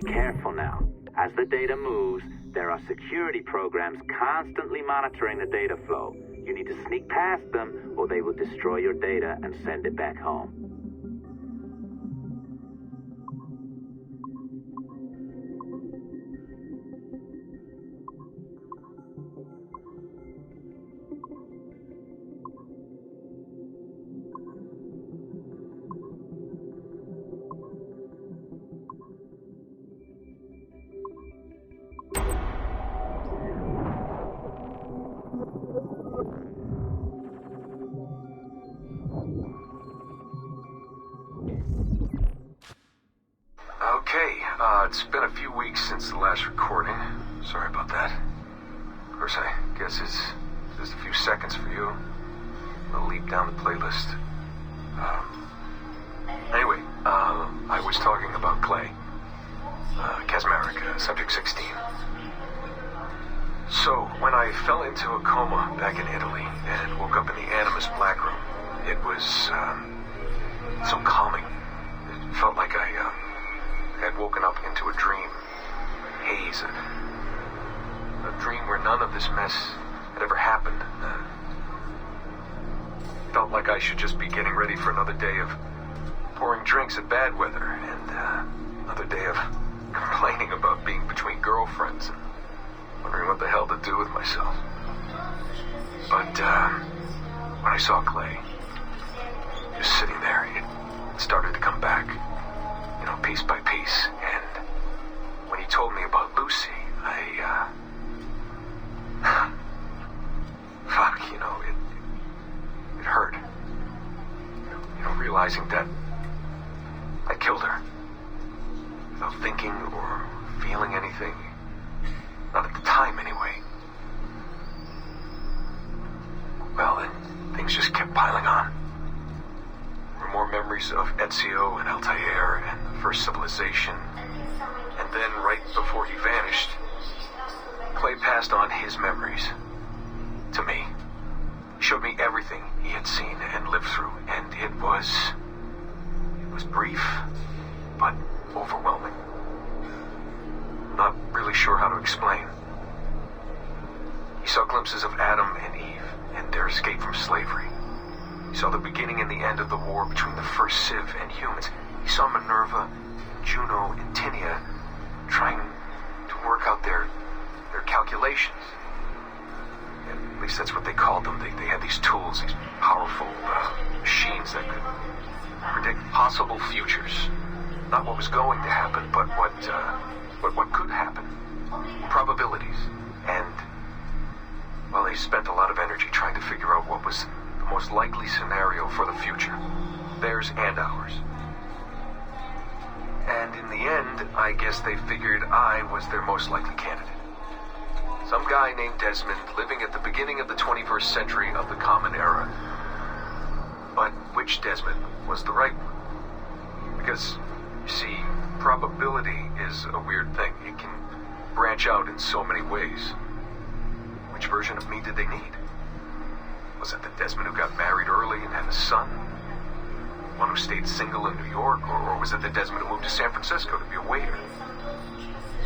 Careful now. As the data moves, there are security programs constantly monitoring the data flow. You need to sneak past them, or they will destroy your data and send it back home. It's been a few weeks since the last recording. Sorry about that. Of course, I guess it's just a few seconds for you. I'll leap down the playlist. Anyway, I was talking about Clay. Casmeric, Subject 16. So, when I fell into a coma back in Italy and woke up in the Animus Black Room, it was, so calming. It felt like I had woken up into a dream. Haze. A dream where none of this mess had ever happened. Felt like I should just be getting ready for another day of pouring drinks at bad weather and another day of complaining about being between girlfriends and wondering what the hell to do with myself. But when I saw Clay just sitting there, it started to come back, you know, piece by piece. And when he told me about Lucy, fuck, you know, it hurt. You know, realizing that I killed her without thinking or feeling anything. Not at the time, anyway. Well, then things just kept piling on. There were more memories of Ezio and Altair and the first civilization. And then, right before he vanished, Clay passed on his memories to me. He showed me everything he had seen and lived through, and it was brief, but overwhelming. Not really sure how to explain. He saw glimpses of Adam and Eve and their escape from slavery. He saw the beginning and the end of the war between the first Civ and humans. He saw Minerva, Juno, and Tinia trying to work out their calculations. At least that's what they called them. They had these tools, these powerful machines that could predict possible futures. Not what was going to happen, but what could happen. Probabilities. And, well, they spent a lot of energy trying to figure out what was the most likely scenario for the future. Theirs and ours. And in the end, I guess they figured I was their most likely candidate. Some guy named Desmond living at the beginning of the 21st century of the Common Era. But which Desmond was the right one? Because, you see, probability is a weird thing. It can branch out in so many ways. Which version of me did they need? Was it the Desmond who got married early and had a son? One who stayed single in New York? Or was it the Desmond who moved to San Francisco to be a waiter?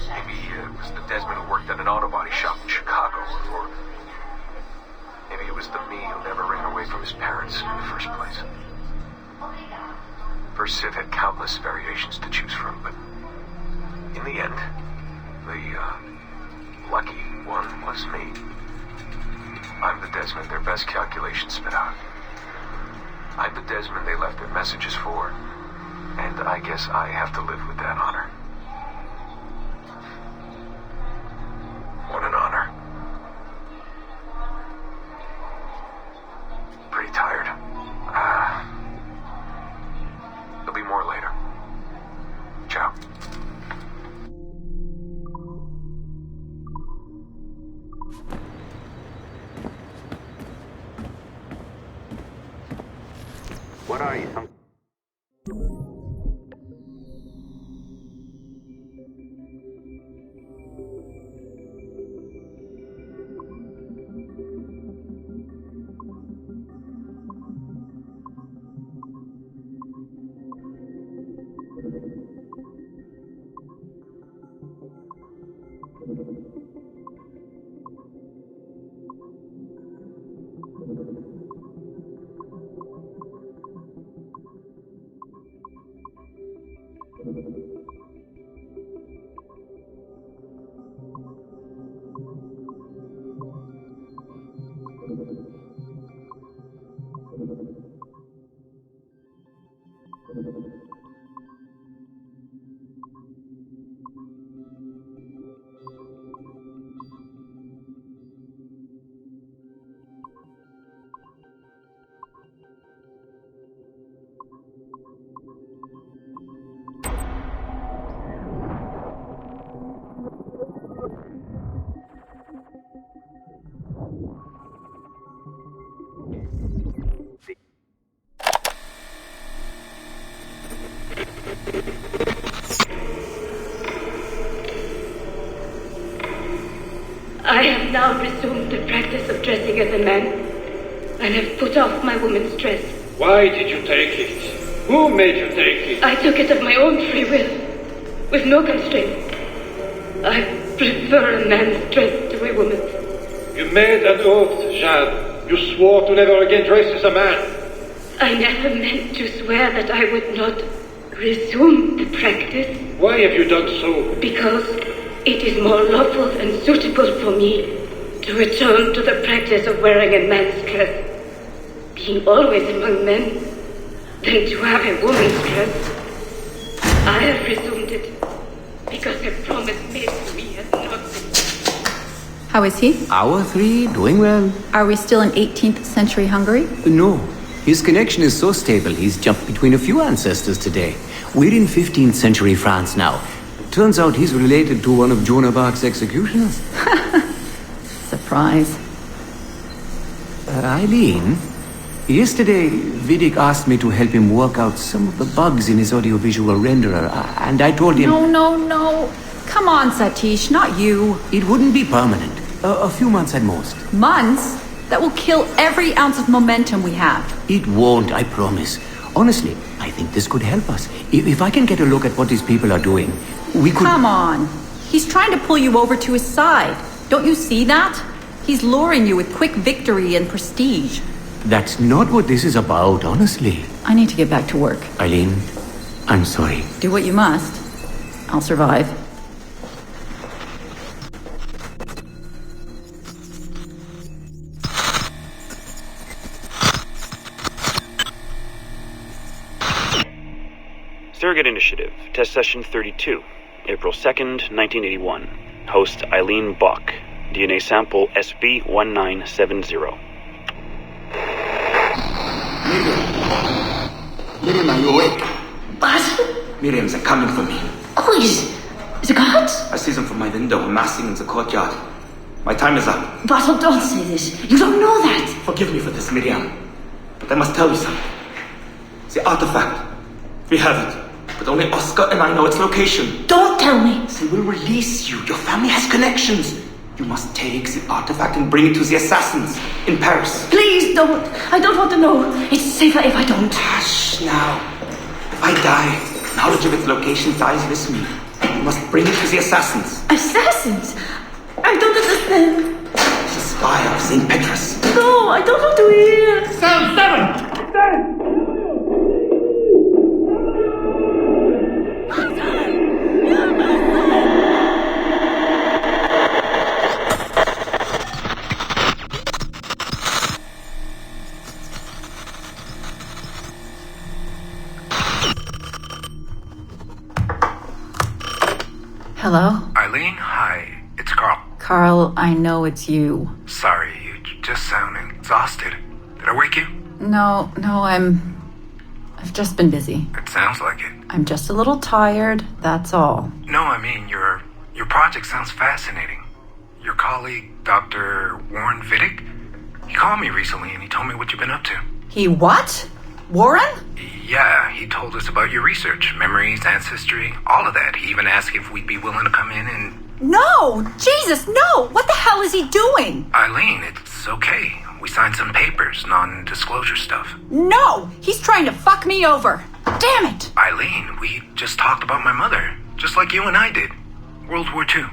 Maybe it was the Desmond who worked at an auto body shop in Chicago, or maybe it was the me who never ran away from his parents in the first place. First Civ had countless variations to choose from, but in the end, the lucky one was me. I'm the Desmond their best calculations spit out. I'm the Desmond they left their messages for, and I guess I have to live with that honor. What an honor. Pretty tired. There'll be more later. Ciao. What are you, some... I have now resumed the practice of dressing as a man, and have put off my woman's dress. Why did you take it? Who made you take it? I took it of my own free will, with no constraint. I prefer a man's dress to a woman's. You made an oath, Jeanne. You swore to never again dress as a man. I never meant to swear that I would not resume the practice. Why have you done so? Because it is more lawful and suitable for me to return to the practice of wearing a man's dress, being always among men, than to have a woman's dress. I have resumed it because a promise made to me has not been. How is he? Our three, doing well. Are we still in 18th century Hungary? No. His connection is so stable, he's jumped between a few ancestors today. We're in 15th century France now. Turns out he's related to one of Joan of Arc's executioners. Surprise. Eileen, yesterday Vidic asked me to help him work out some of the bugs in his audiovisual renderer, and I told him... No. Come on, Satish, not you. It wouldn't be permanent. A few months at most. Months? That will kill every ounce of momentum we have. It won't, I promise. Honestly, I think this could help us. If I can get a look at what these people are doing, we could... Come on. He's trying to pull you over to his side. Don't you see that? He's luring you with quick victory and prestige. That's not what this is about, honestly. I need to get back to work. Eileen, I'm sorry. Do what you must. I'll survive. Surrogate Initiative, Test Session 32, April 2nd, 1981. Host Eileen Bach, DNA sample SB1970. Miriam, are you awake? What? Miriam, they're coming for me. Who is the guards? I see them from my window, amassing in the courtyard. My time is up. Bartle, don't say this. You don't know that. Forgive me for this, Miriam. But I must tell you something. The artifact. We have it. But only Oscar and I know its location. Don't tell me. They will release you. Your family has connections. You must take the artifact and bring it to the assassins in Paris. Please don't. I don't want to know. It's safer if I don't. Hush now. If I die, knowledge of its location dies with me. You must bring it to the assassins. Assassins? I don't understand. The spire of St. Petrus. No, I don't want to hear. Cell 7! Stand! Hello? Eileen, hi. It's Carl. Carl, I know it's you. Sorry, you just sound exhausted. Did I wake you? No, I've just been busy. It sounds like it. I'm just a little tired, that's all. No, I mean, your project sounds fascinating. Your colleague, Dr. Warren Vidic, he called me recently and he told me what you've been up to. He what? Warren? Yeah, he told us about your research, memories, ancestry, all of that. He even asked if we'd be willing to come in and... No! Jesus, no! What the hell is he doing? Eileen, it's okay. We signed some papers, non-disclosure stuff. No! He's trying to fuck me over. Damn it! Eileen, we just talked about my mother, just like you and I did. World War II.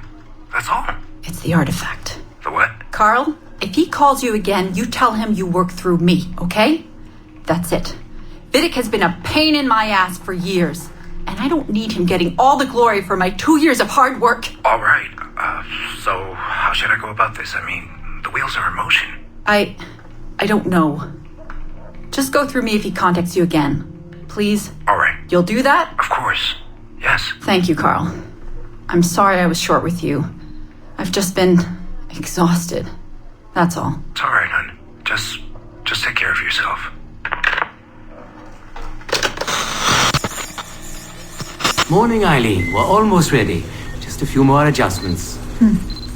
That's all. It's the artifact. The what? Carl, if he calls you again, you tell him you work through me, okay? That's it. Vidic has been a pain in my ass for years, and I don't need him getting all the glory for my 2 years of hard work. All right. So how should I go about this? I mean, the wheels are in motion. I don't know. Just go through me if he contacts you again. Please? All right. You'll do that? Of course. Yes. Thank you, Carl. I'm sorry I was short with you. I've just been exhausted. That's all. It's all right, hon. Just take care of yourself. Morning, Eileen. We're almost ready. Just a few more adjustments.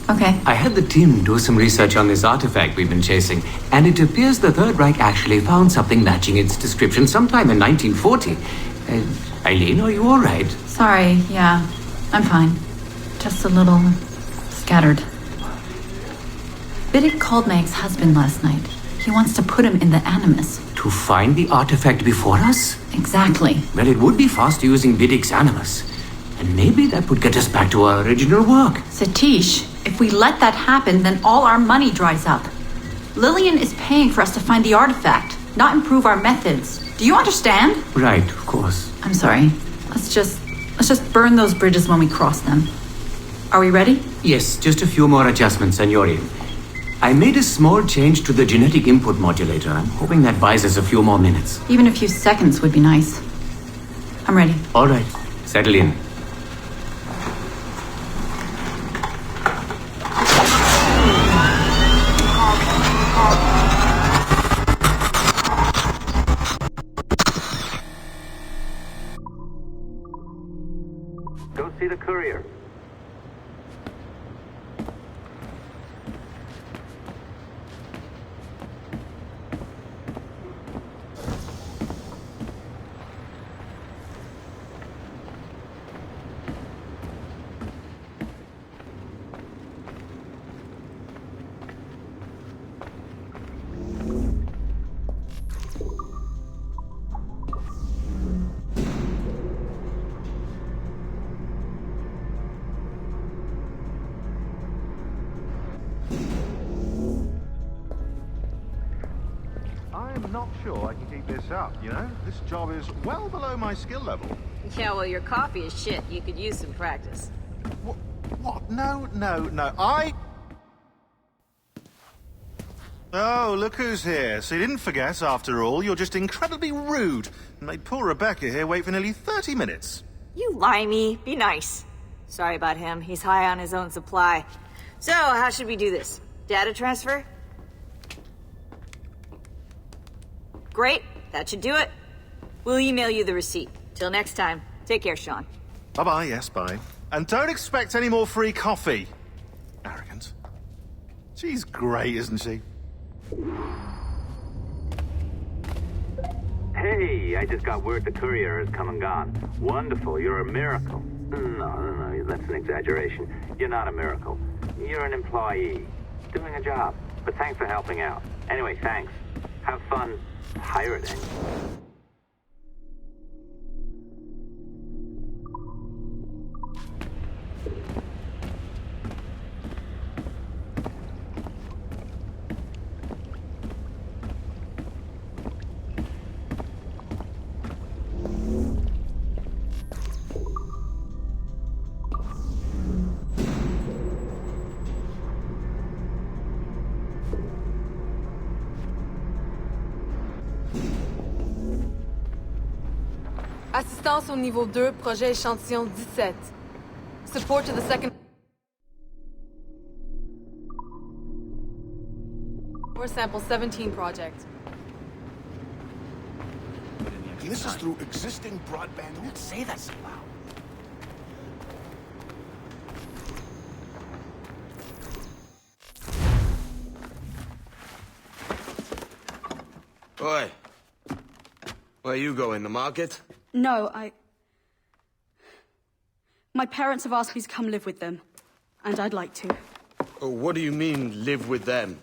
Okay. I had the team do some research on this artifact we've been chasing, and it appears the Third Reich actually found something matching its description sometime in 1940. Eileen, are you all right? Sorry, yeah. I'm fine. Just a little scattered. Vidic called my ex-husband last night. He wants to put him in the Animus. To find the artifact before us? Exactly. Well, it would be faster using Vidic's Animus. And maybe that would get us back to our original work. Satish, if we let that happen, then all our money dries up. Lillian is paying for us to find the artifact, not improve our methods. Do you understand? Right, of course. I'm sorry. Let's just burn those bridges when we cross them. Are we ready? Yes, just a few more adjustments, Senorian. I made a small change to the genetic input modulator. I'm hoping that buys us a few more minutes. Even a few seconds would be nice. I'm ready. All right, settle in. Go see the courier. I'm not sure I can keep this up, you know? This job is well below my skill level. Yeah, well, your coffee is shit. You could use some practice. What? No. Oh, look who's here. So you didn't forget, after all. You're just incredibly rude and made poor Rebecca here wait for nearly 30 minutes. You limey. Be nice. Sorry about him. He's high on his own supply. So, how should we do this? Data transfer? Great. That should do it. We'll email you the receipt. Till next time. Take care, Sean. Bye-bye, yes, bye. And don't expect any more free coffee. Arrogant. She's great, isn't she? Hey, I just got word the courier has come and gone. Wonderful, you're a miracle. No, that's an exaggeration. You're not a miracle. You're an employee, doing a job. But thanks for helping out. Anyway, thanks. Have fun pirating. Assistance au niveau 2, projet échantillon 17. Support to the second... Core sample 17 project. This is through existing broadband. Don't say that so loud. Oi. Where you going, the market? No, my parents have asked me to come live with them, and I'd like to. Oh, what do you mean, live with them?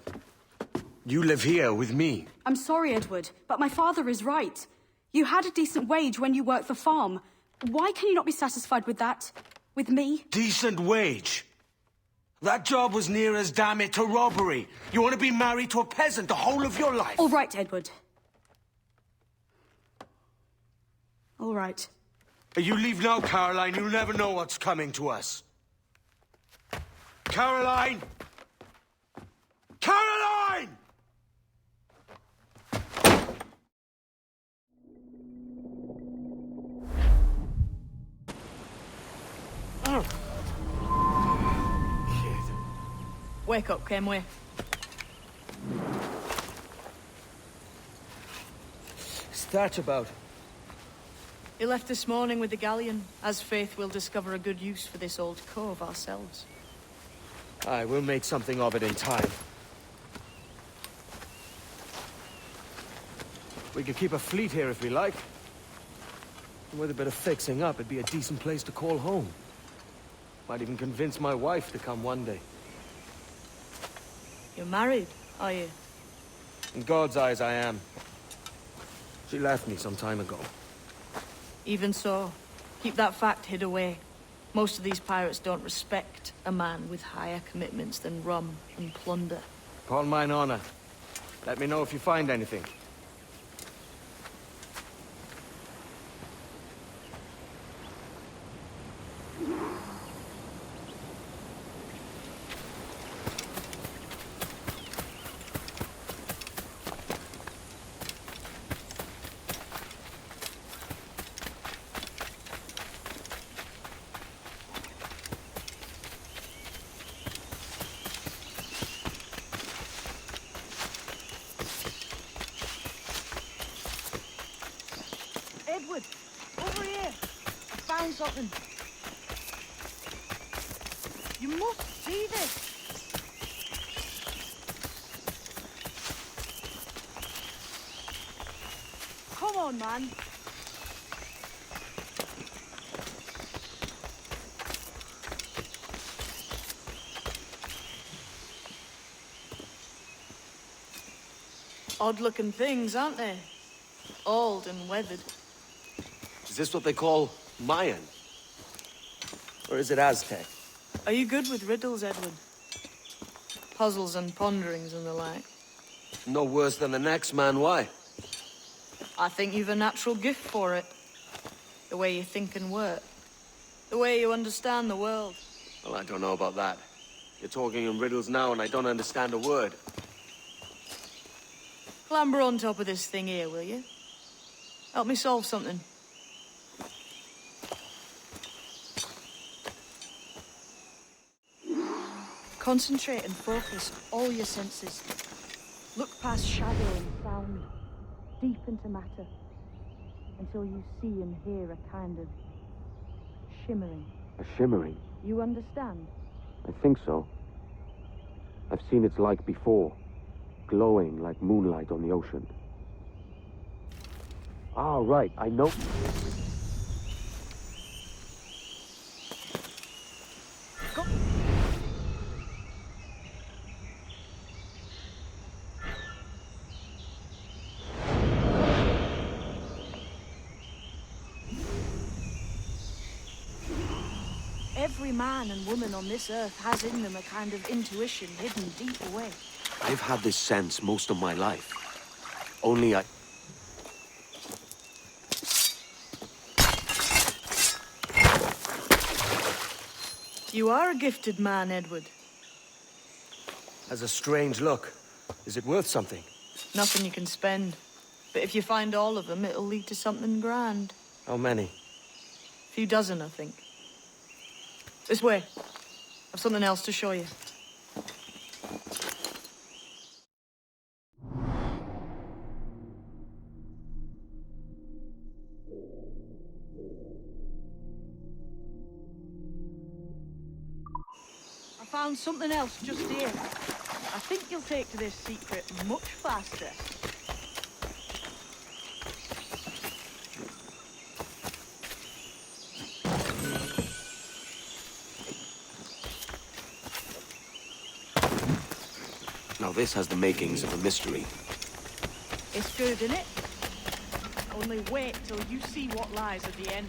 You live here with me. I'm sorry, Edward, but my father is right. You had a decent wage when you worked the farm. Why can you not be satisfied with that? With me? Decent wage? That job was near as damn it to robbery. You want to be married to a peasant the whole of your life? All right, Edward. All right. You leave now, Caroline. You'll never know what's coming to us. Caroline! Caroline! Oh. Wake up, Kenway. What's that about? He left this morning with the galleon, as faith will discover a good use for this old cove ourselves. Aye, we'll make something of it in time. We could keep a fleet here if we like. And with a bit of fixing up, it'd be a decent place to call home. Might even convince my wife to come one day. You're married, are you? In God's eyes, I am. She left me some time ago. Even so, keep that fact hid away. Most of these pirates don't respect a man with higher commitments than rum and plunder. Upon mine honor. Let me know if you find anything. Edward, over here. I found something. You must see this. Come on, man. Odd-looking things, aren't they? Old and weathered. Is this what they call Mayan? Or is it Aztec? Are you good with riddles, Edward? Puzzles and ponderings and the like? No worse than the next man, why? I think you've a natural gift for it. The way you think and work. The way you understand the world. Well, I don't know about that. You're talking in riddles now and I don't understand a word. Clamber on top of this thing here, will you? Help me solve something. Concentrate and focus all your senses. Look past shadow and sound, deep into matter, until you see and hear a kind of shimmering. A shimmering? You understand? I think so. I've seen its like before. Glowing like moonlight on the ocean. Ah, right, I know. Go. Every man and woman on this earth has in them a kind of intuition hidden deep away. I've had this sense most of my life. Only I... You are a gifted man, Edward. Has a strange look. Is it worth something? Nothing you can spend. But if you find all of them, it'll lead to something grand. How many? A few dozen, I think. This way. I've something else to show you. I found something else just here. I think you'll take to this secret much faster. Now this has the makings of a mystery. It's good, isn't it? Only wait till you see what lies at the end.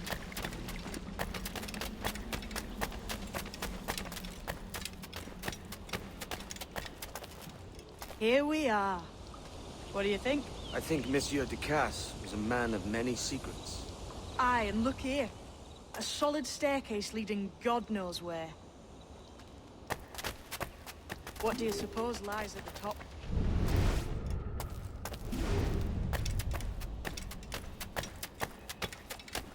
Here we are. What do you think? I think Monsieur Ducasse was a man of many secrets. Aye, and look here. A solid staircase leading God knows where. What do you suppose lies at the top?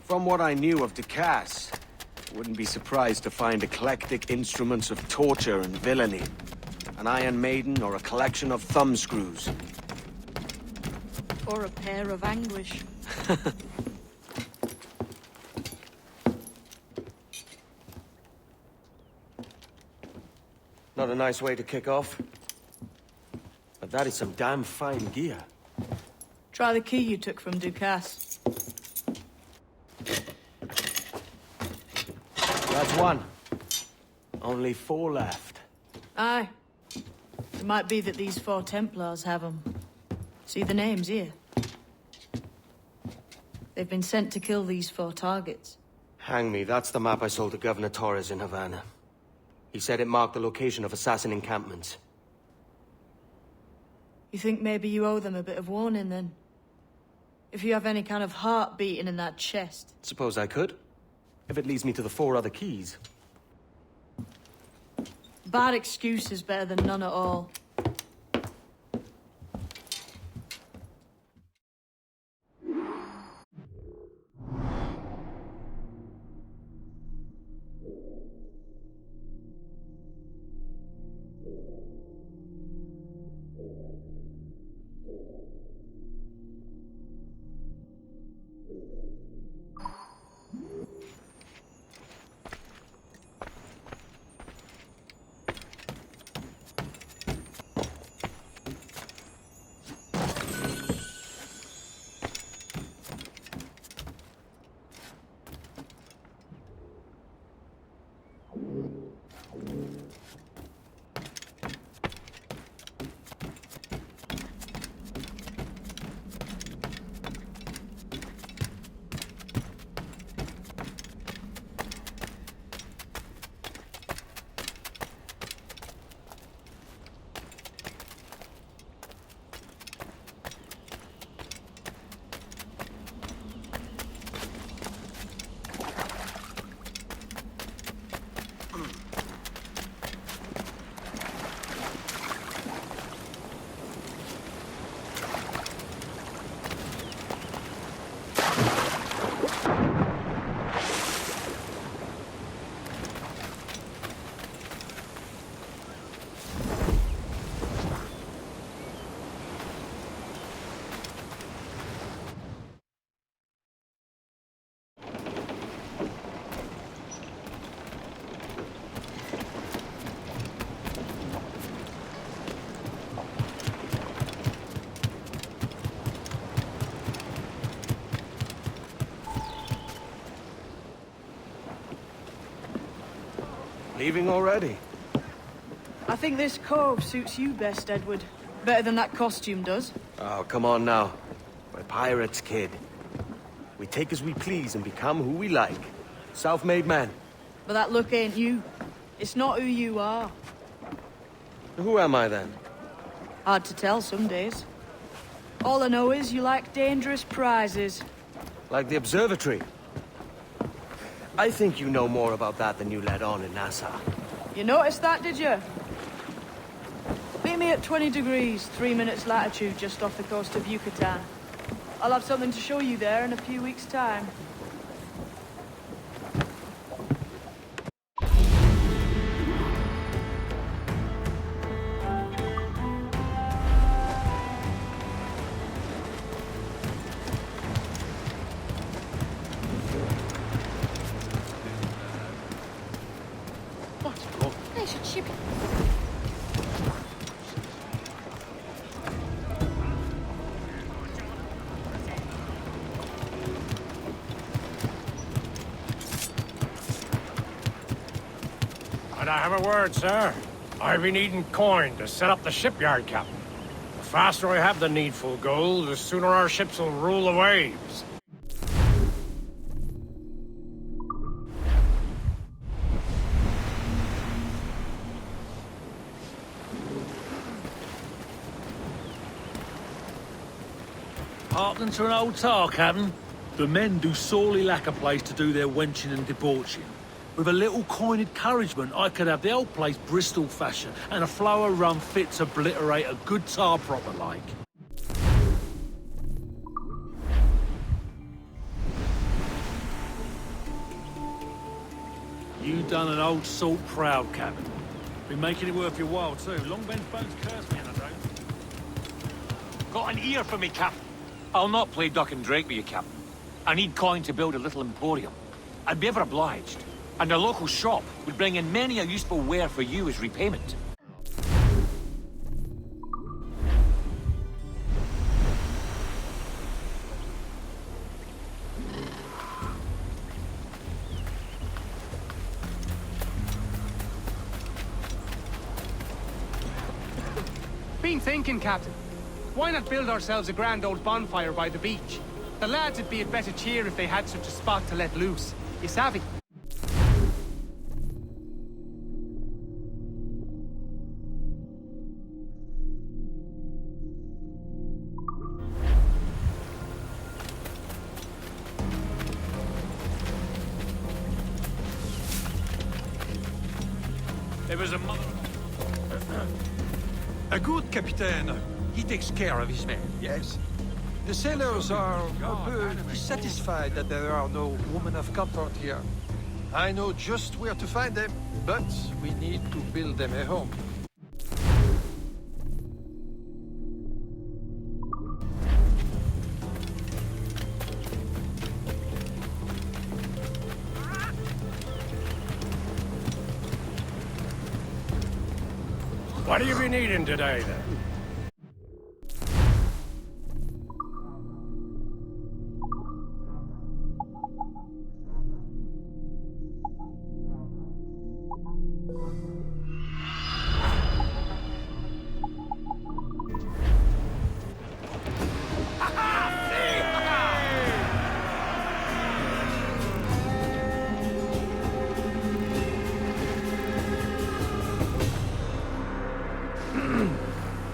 From what I knew of Ducasse, I wouldn't be surprised to find eclectic instruments of torture and villainy. An Iron Maiden or a collection of thumbscrews. Or a pair of anguish. Not a nice way to kick off. But that is some damn fine gear. Try the key you took from Ducasse. That's one. Only 4 left. Aye. It might be that these 4 Templars have them. See the names here? They've been sent to kill these 4 targets. Hang me, that's the map I sold to Governor Torres in Havana. He said it marked the location of assassin encampments. You think maybe you owe them a bit of warning, then? If you have any kind of heart beating in that chest. Suppose I could? If it leads me to the 4 other keys. Bad excuse is better than none at all. Leaving already? I think this cove suits you best, Edward. Better than that costume does. Oh, come on now. We're pirates, kid. We take as we please and become who we like. Self-made men. But that look ain't you. It's not who you are. Who am I, then? Hard to tell some days. All I know is you like dangerous prizes. Like the observatory. I think you know more about that than you let on in Nassau. You noticed that, did you? Meet me at 20 degrees, 3 minutes latitude just off the coast of Yucatan. I'll have something to show you there in a few weeks' time. Could I have a word, sir? I've been needing coin to set up the shipyard, Captain. The faster I have the needful gold, the sooner our ships will rule the waves. Hearkening to an old tar, Captain. The men do sorely lack a place to do their wenching and debauching. With a little coin encouragement, I could have the old place Bristol fashion, and a flow of rum fit to obliterate a good tar proper like. You done an old salt proud, Captain. Been making it worth your while, too. Long Ben's bones curse me, and I don't. Got an ear for me, Captain. I'll not play duck and drake with you, Captain. I need coin to build a little emporium. I'd be ever obliged. And a local shop would bring in many a useful ware for you as repayment. been thinking, Captain. Why not build ourselves a grand old bonfire by the beach? The lads would be in better cheer if they had such a spot to let loose. You savvy? There was a mother... A good captain. He takes care of his men, yes? The sailors are a bit dissatisfied that there are no women of comfort here. I know just where to find them, but we need to build them a home. What do you be needing today, then?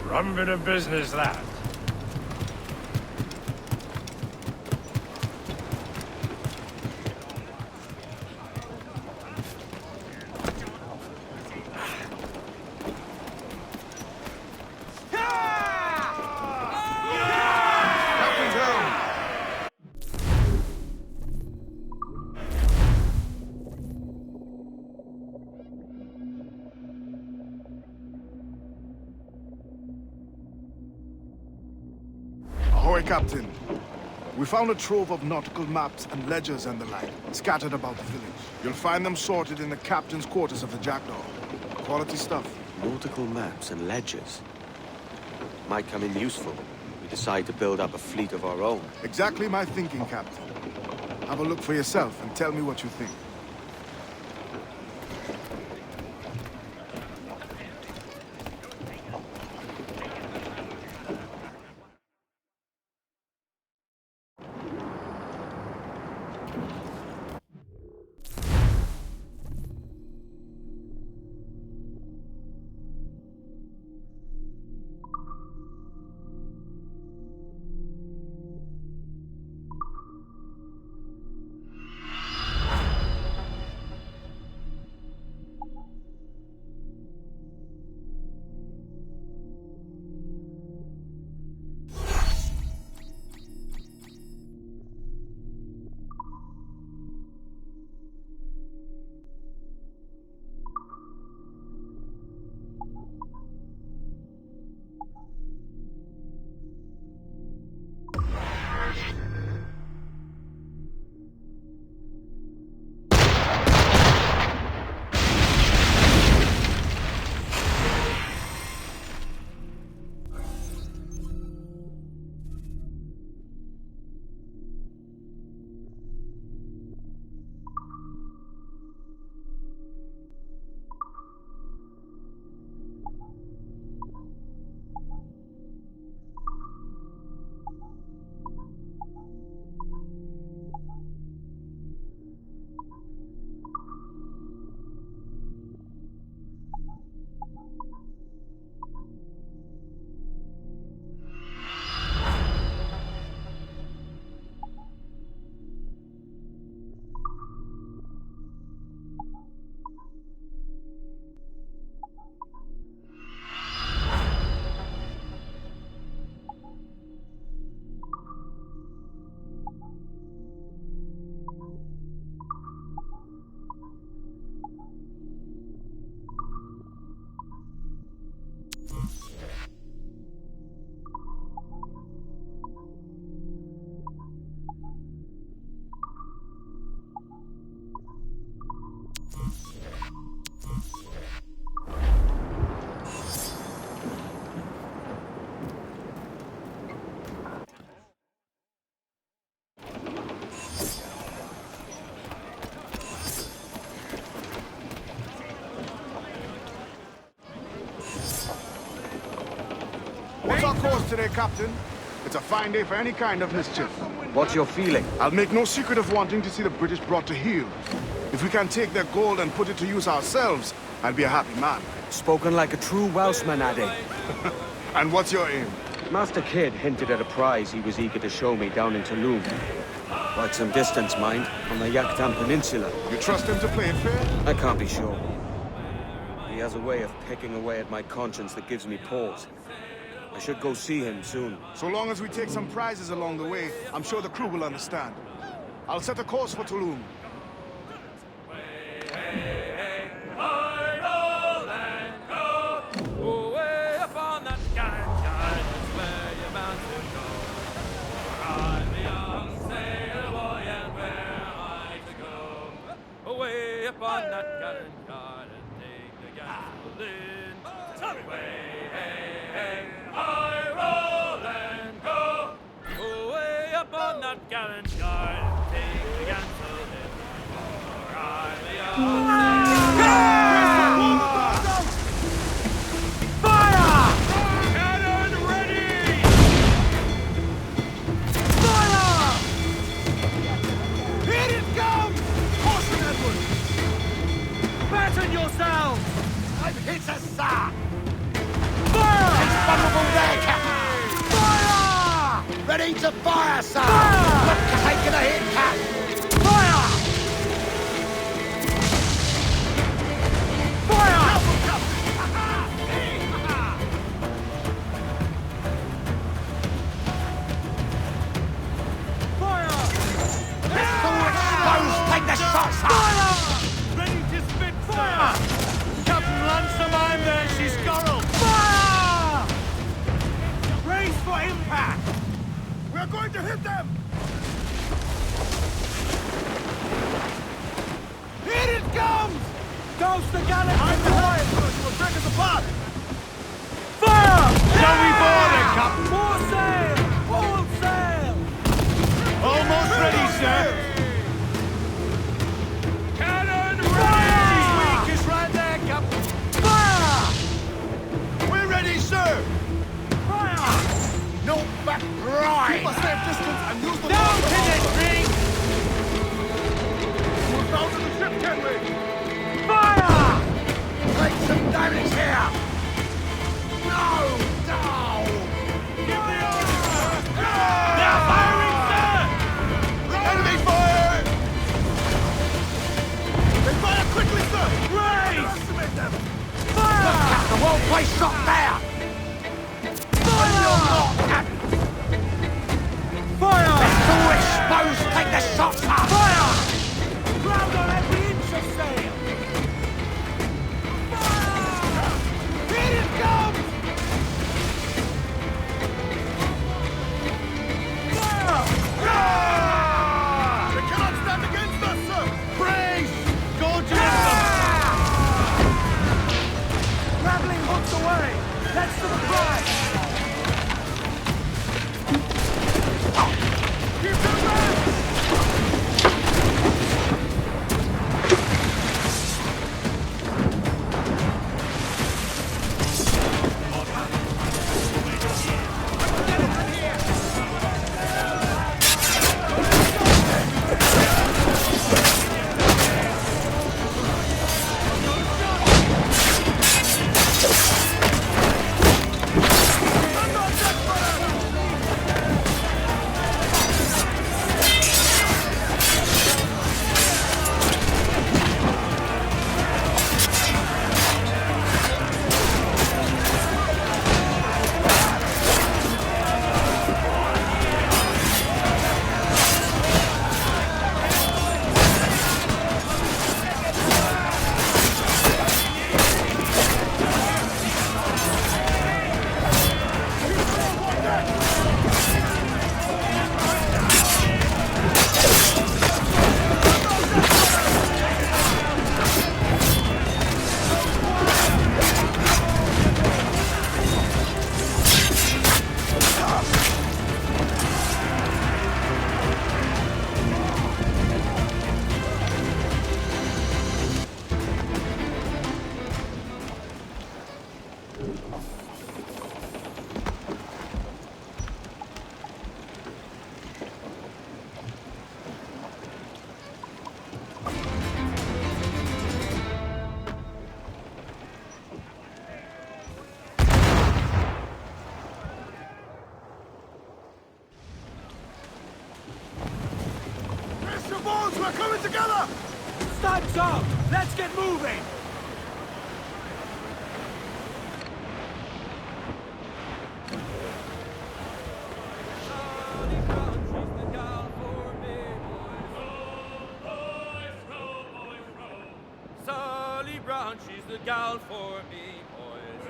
Rum bit of business, that. Ahoy, Captain. We found a trove of nautical maps and ledgers and the like, scattered about the village. You'll find them sorted in the captain's quarters of the Jackdaw. Quality stuff. Nautical maps and ledgers. Might come in useful. We decide to build up a fleet of our own. Exactly my thinking, Captain. Have a look for yourself and tell me what you think. What's our course today, Captain? It's a fine day for any kind of mischief. What's your feeling? I'll make no secret of wanting to see the British brought to heel. If we can take their gold and put it to use ourselves, I'll be a happy man. Spoken like a true Welshman, Addy. And what's your aim? Master Kidd hinted at a prize he was eager to show me down in Tulum. Quite some distance, mind, on the Yaktan Peninsula. You trust him to play it fair? I can't be sure. He has a way of pecking away at my conscience that gives me pause. I should go see him soon. So long as we take some prizes along the way, I'm sure the crew will understand. I'll set a course for Tulum. Away upon that garden yard and take the gasoline. Away, hey, hey, I roll and go. Away upon that garden yard and take the gasoline. Fire! Cannon ready! Fire! Here it comes! Caution, Edward! Batten yourselves! I've hit a sack! Fire! It's vulnerable there, Captain! Fire! Ready to fire, sir! Fire! Not taking a hit, Cap! Fire! Fire! Fire! Pistol exposed! Take the shots, sir! Fire! Ready to spit, fire! Captain Ransom, I'm there, she's scorreled! Fire! Brace for impact! We're going to hit them! Here it comes! Douse the gallant! I'm behind! We'll break us apart! Fire! Shall we board it, Captain? More sail! All sail! Almost ready, sir! Cannon ready! She's weak, is right there, Captain! Fire! We're ready, sir! Fire! No back right! Keep a safe distance and use the down to the ring! Move down to the ship, can we? Fire! Take some damage here! No! No! Give me order, sir! They're firing, sir! Enemy fire! They fire quickly, sir! Raise! Underestimate them! Fire! Look, Captain, well-placed shot there! Fire! Fire! Pistol exposed! Take the shots, sir! Fire! Ground on every inch of sail! Fire! Here it comes! Fire! They cannot stand against us, sir! Brace! Go to them! Grappling hooks away! That's to the prize! Keep them back! together! Time's up! Let's get moving! Sally Brown, she's the gal for me, boys.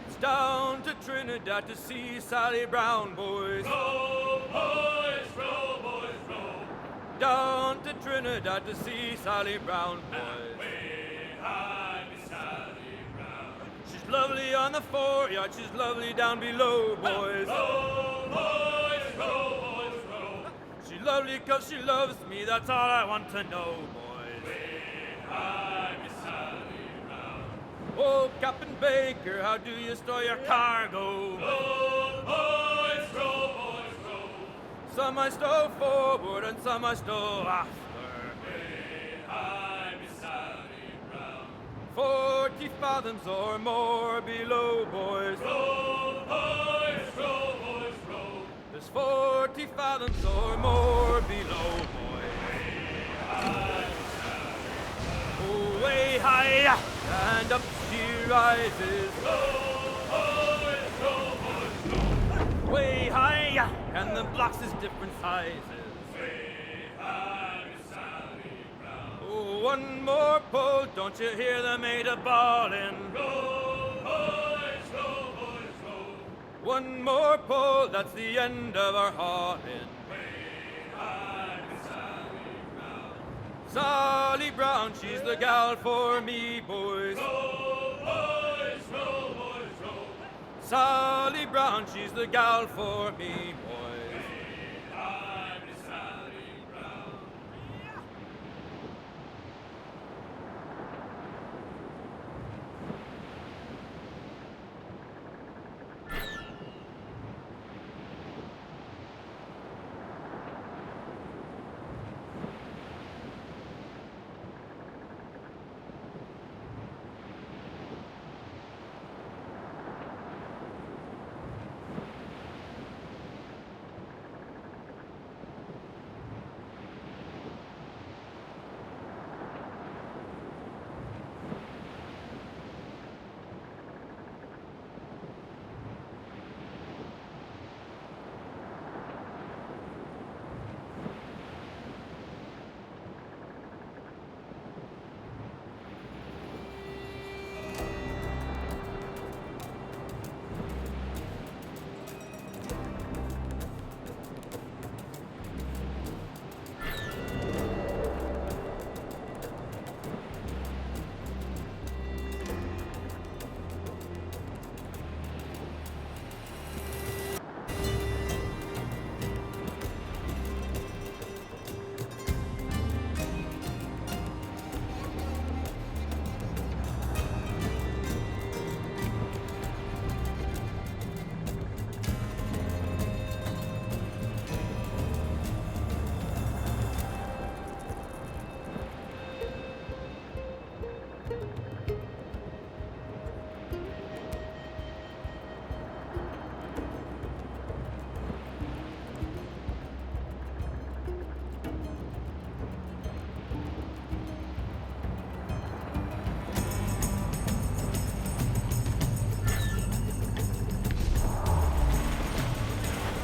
It's down to Trinidad to see Sally Brown, boys. Row, boys, row, boys, row. Down to Trinidad to see Sally Brown, boys. She's lovely on the foreyard, she's lovely down below, boys. Row, boys, row, boys, row. She's lovely 'cause she loves me, that's all I want to know, boys. Oh, Captain Baker, how do you store your cargo? Row, boys, row, boys, row. Some I stow forward and some I stow after. 40 fathoms or more below, boys. Row, boys, row, boys, row. There's 40 fathoms or more below, boys. Oh, way high, and up she rises. Row, boys, row, boys, row. Way high, and the blocks is different sizes. Oh, one more pull, don't you hear the mate a-bawling? Row, boys, row, boys, row. One more pull, that's the end of our hauling. Sally Brown, she's the gal for me, boys. Row, boys, row, boys, row. Sally Brown, she's the gal for me, boys.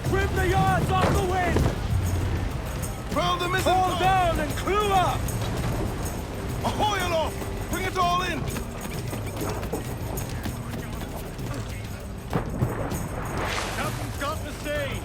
Trim the yards off the wind! Furl the mizzen Fall down and clew up! Ahoy aloft! Bring it all in! Captain's got the sea!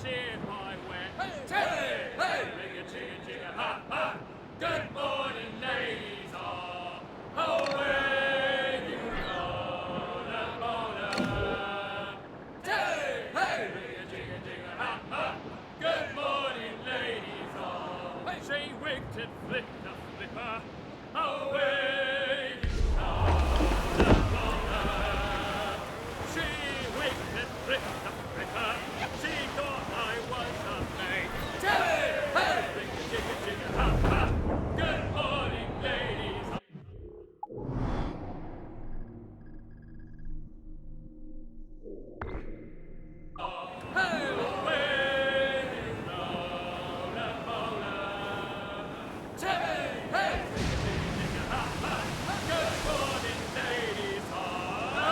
ship I went. Hey, hey, ring a ching ching a ha ha. Good morning, ladies all. Away you go, la bona. Hey, hey, ring a ching a ha ha. Good morning, ladies all. Hey, she winked and flicked the flipper. Away you go, la bona. She winked and flicked the flipper. She thought I was a maid. Hey, hey, ring a ching a ha ha. Good morning, ladies. Hey, away you go, la bona. Hey, hey, ring a ha ha. Good morning, ladies. All.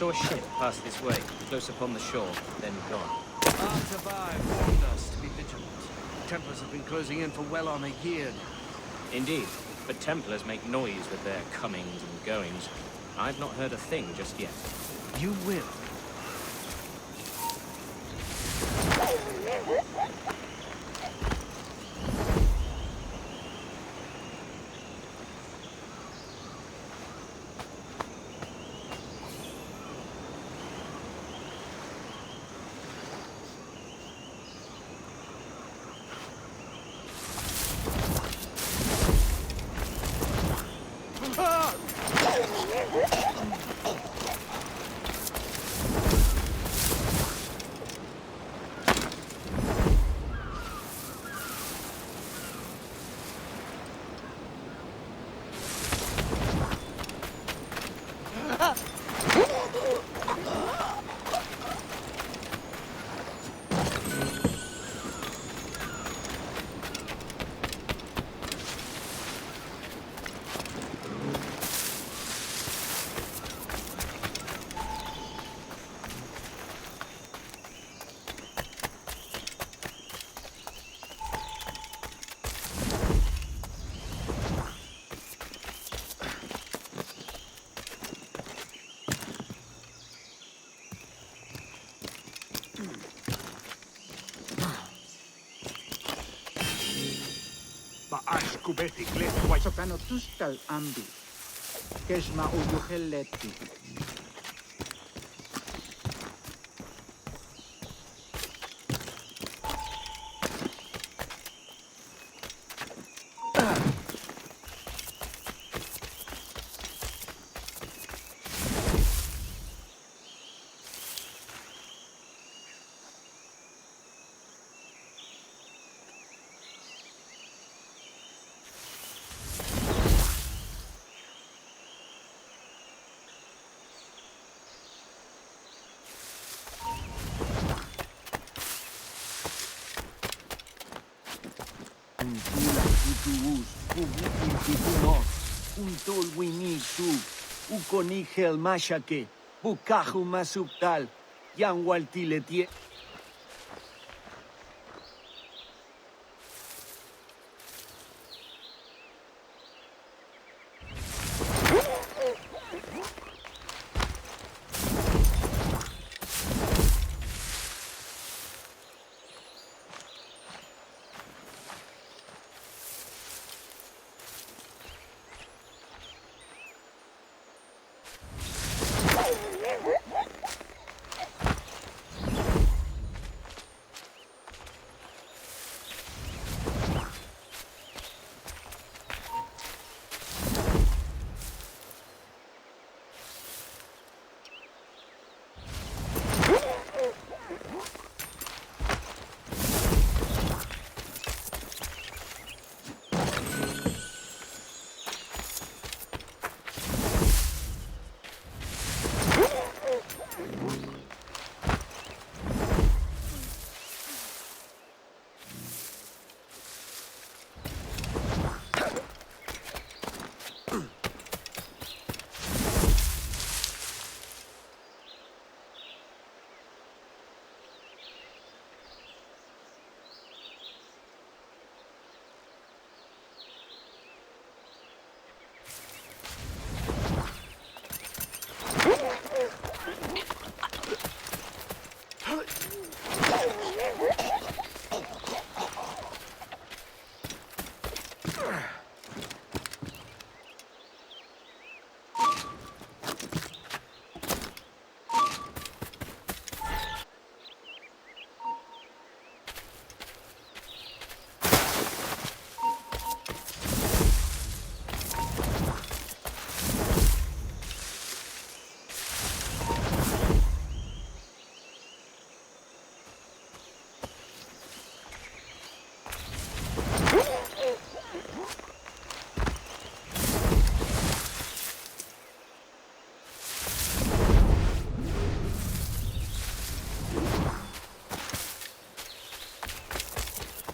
saw a ship pass this way, close upon the shore, then gone. Artabai warned us to be vigilant. Templars have been closing in for well on a year now. Indeed, but Templars make noise with their comings and goings. I've not heard a thing just yet. You will. Kubeti klet wai sokano tustal ambi. Keshma uyuheleti. Untol wini su, ukonigel mashake, bukahu masuktal, yang waltiletie.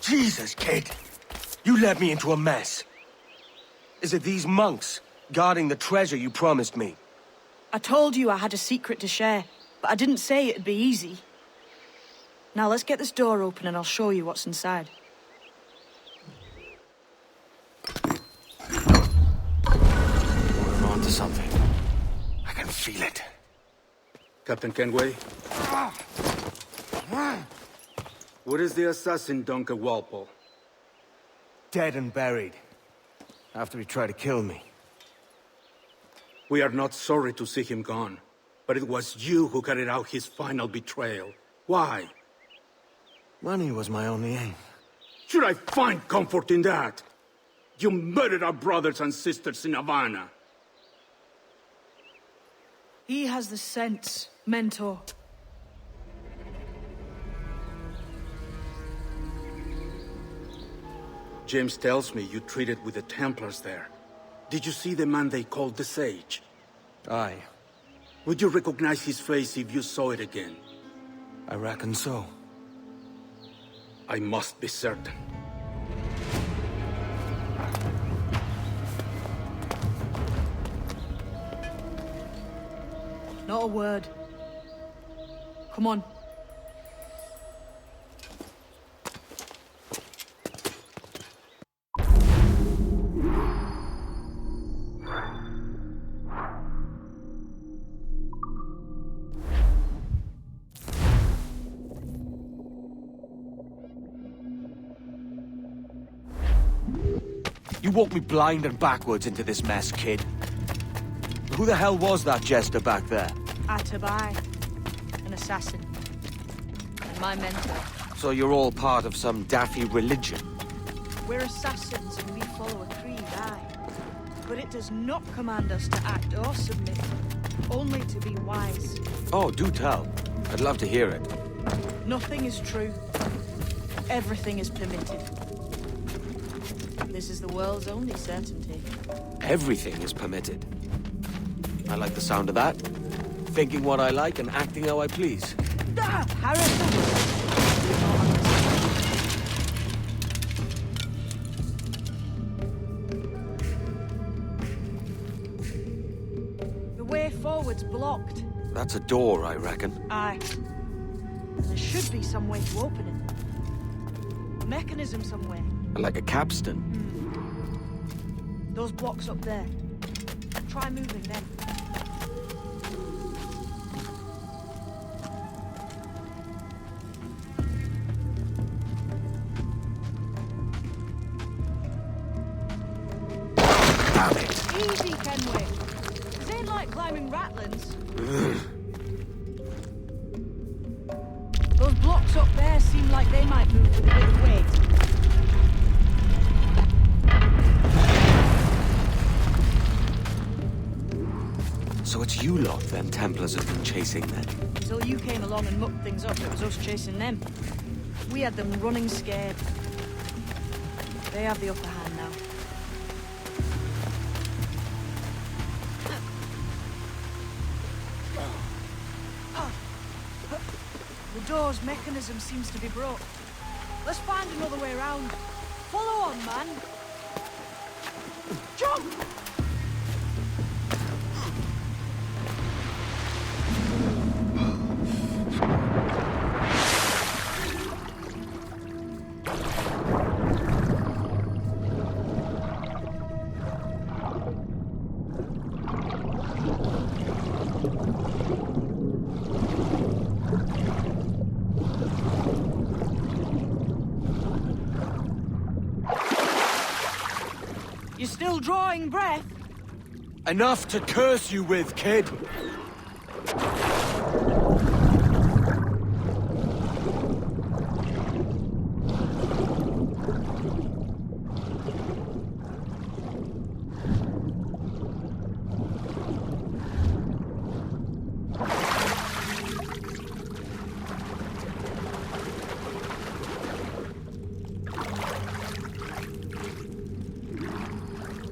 Jesus, kid! You led me into a mess. Is it these monks guarding the treasure you promised me? I told you I had a secret to share, but I didn't say it'd be easy. Now let's get this door open and I'll show you what's inside. We're on to something. I can feel it. Captain Kenway? Where is the assassin, Duncan Walpole? Dead and buried. After he tried to kill me. We are not sorry to see him gone, but it was you who carried out his final betrayal. Why? Money was my only aim. Should I find comfort in that? You murdered our brothers and sisters in Havana. He has the sense, Mentor. James tells me you treated with the Templars there. Did you see the man they called the Sage? Aye. Would you recognize his face if you saw it again? I reckon so. I must be certain. Not a word. Come on. You walked me blind and backwards into this mess, kid. Who the hell was that jester back there? Atabai, an assassin. And my mentor. So you're all part of some daffy religion? We're assassins and we follow a creed, aye. But it does not command us to act or submit. Only to be wise. Oh, do tell. I'd love to hear it. Nothing is true. Everything is permitted. This is the world's only certainty. Everything is permitted. I like the sound of that. Thinking what I like and acting how I please. Ah, Harrison! The way forward's blocked. That's a door, I reckon. Aye. There should be some way to open it. A mechanism somewhere. Like a capstan. Those blocks up there. Try moving them. Damn it! Easy, Kenway. This ain't like climbing ratlins. Those blocks up there seem like they might move with a bit of weight. So it's you lot them Templars have been chasing then? Until you came along and mucked things up, it was us chasing them. We had them running scared. They have the upper hand now. The door's mechanism seems to be broke. Let's find another way around. Follow on, man. Jump! You're still drawing breath? Enough to curse you with, kid!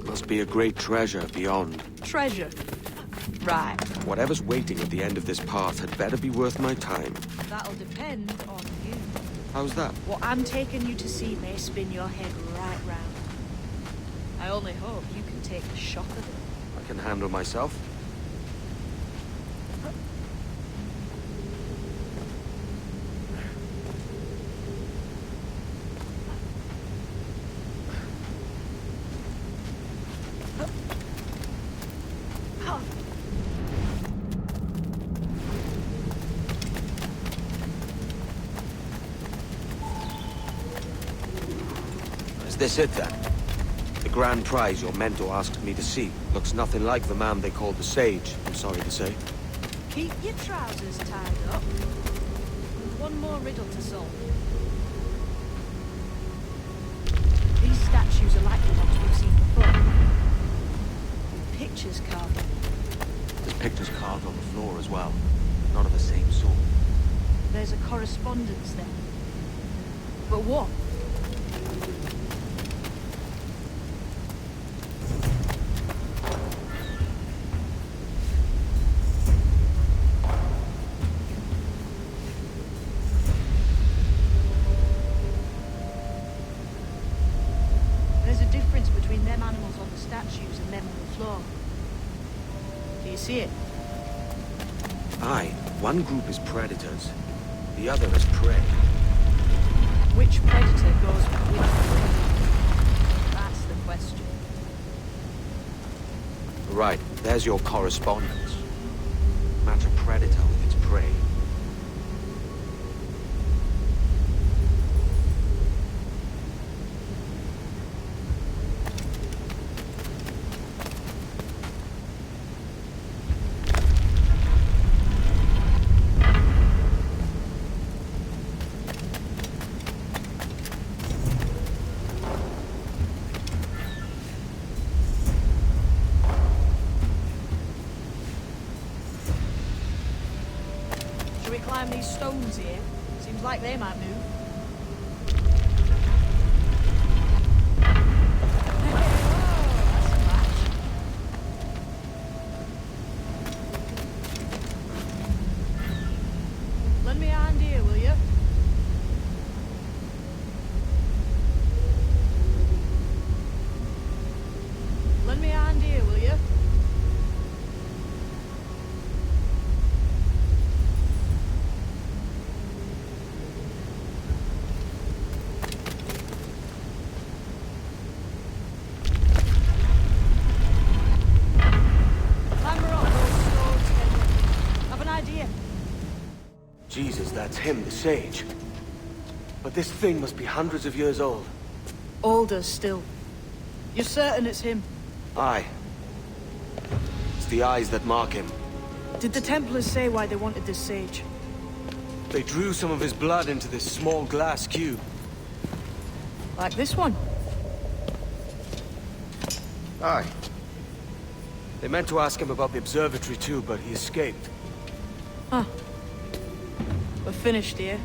Must be a great treasure beyond. Treasure. Right. Whatever's waiting at the end of this path had better be worth my time. That'll depend on you. How's that? What I'm taking you to see may spin your head right round. I only hope you can take the shock of it. I can handle myself. Is this it, then? The grand prize your mentor asked me to see looks nothing like the man they called the Sage, I'm sorry to say. Keep your trousers tied up. There's one more riddle to solve. These statues are like the ones we've seen before. With pictures carved on them. There's pictures carved on the floor as well. None of the same sort. There's a correspondence there. But what? There's a difference between them animals on the statues and them on the floor. Do you see it? Aye, one group is predators, the other is prey. Which predator goes with which prey? That's the question. Right, there's your correspondence. Match a predator with its prey. Should we climb these stones here? Seems like they might move. Lend me a hand here, will you? Lend me a hand here, will you? Climber up those stones, Henry. Have an idea. Jesus, that's him, the Sage. But this thing must be hundreds of years old. Older still. You're certain it's him? Aye. It's the eyes that mark him. Did the Templars say why they wanted this sage? They drew some of his blood into this small glass cube. Like this one? Aye. They meant to ask him about the observatory too, but he escaped. Huh. We're finished here.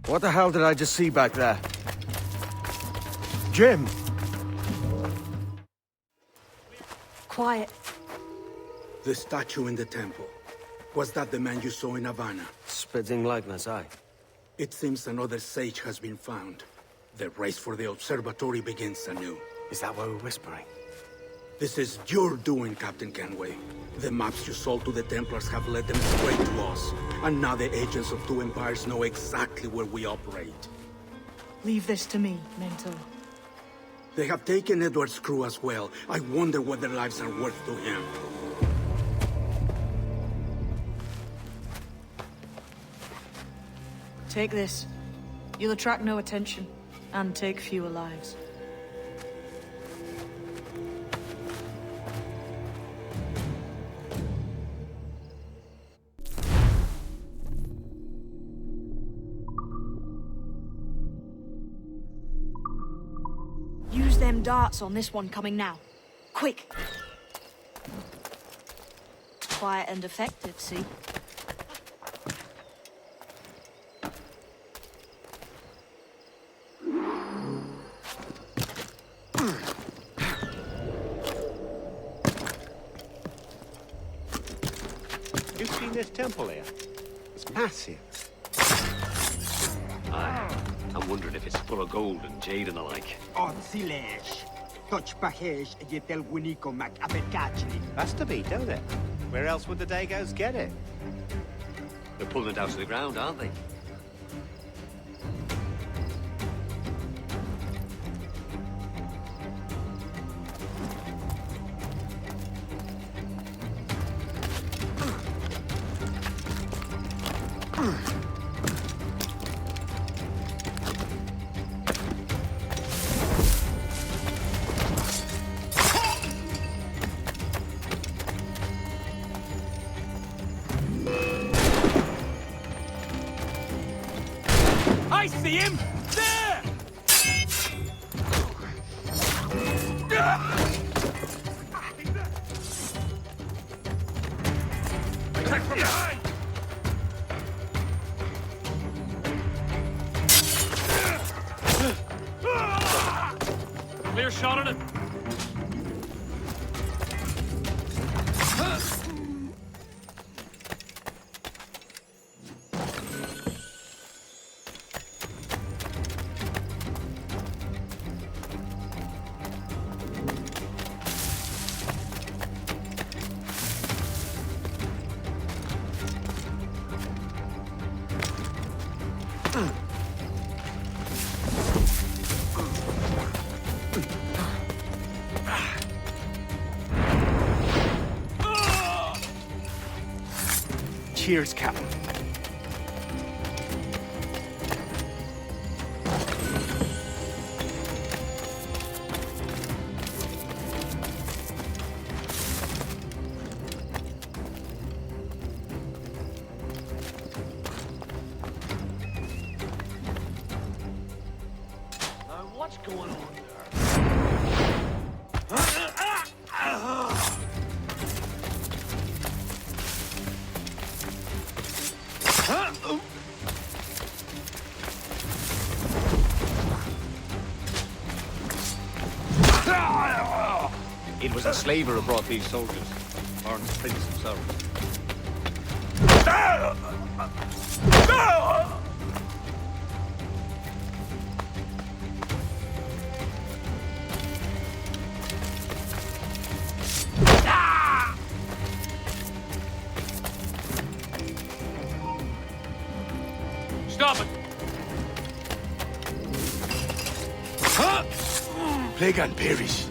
What the hell did I just see back there? Jim! Quiet. The statue in the temple. Was that the man you saw in Havana? Spitting likeness, aye. It seems another sage has been found. The race for the observatory begins anew. Is that why we're whispering? This is your doing, Captain Kenway. The maps you sold to the Templars have led them straight to us. And now the agents of two empires know exactly where we operate. Leave this to me, Mentor. They have taken Edward's crew as well. I wonder what their lives are worth to him. Take this. You'll attract no attention, and take fewer lives. Use them darts on this one coming now. Quick! Quiet and effective, see? You've seen this temple here? It's massive. Aye. I'm wondering if it's full of gold and jade and the like. Silesh. Touch package yetel winiko mac abekachni. Has to be, don't it? Where else would the Dagos get it? They're pulling it out of the ground, aren't they? I see him! There! Attack from behind! Clear shot on it. Cheers, Captain. What's going on there? It was a slaver who brought these soldiers. Orange Prince himself. Stop it! Plague and perish.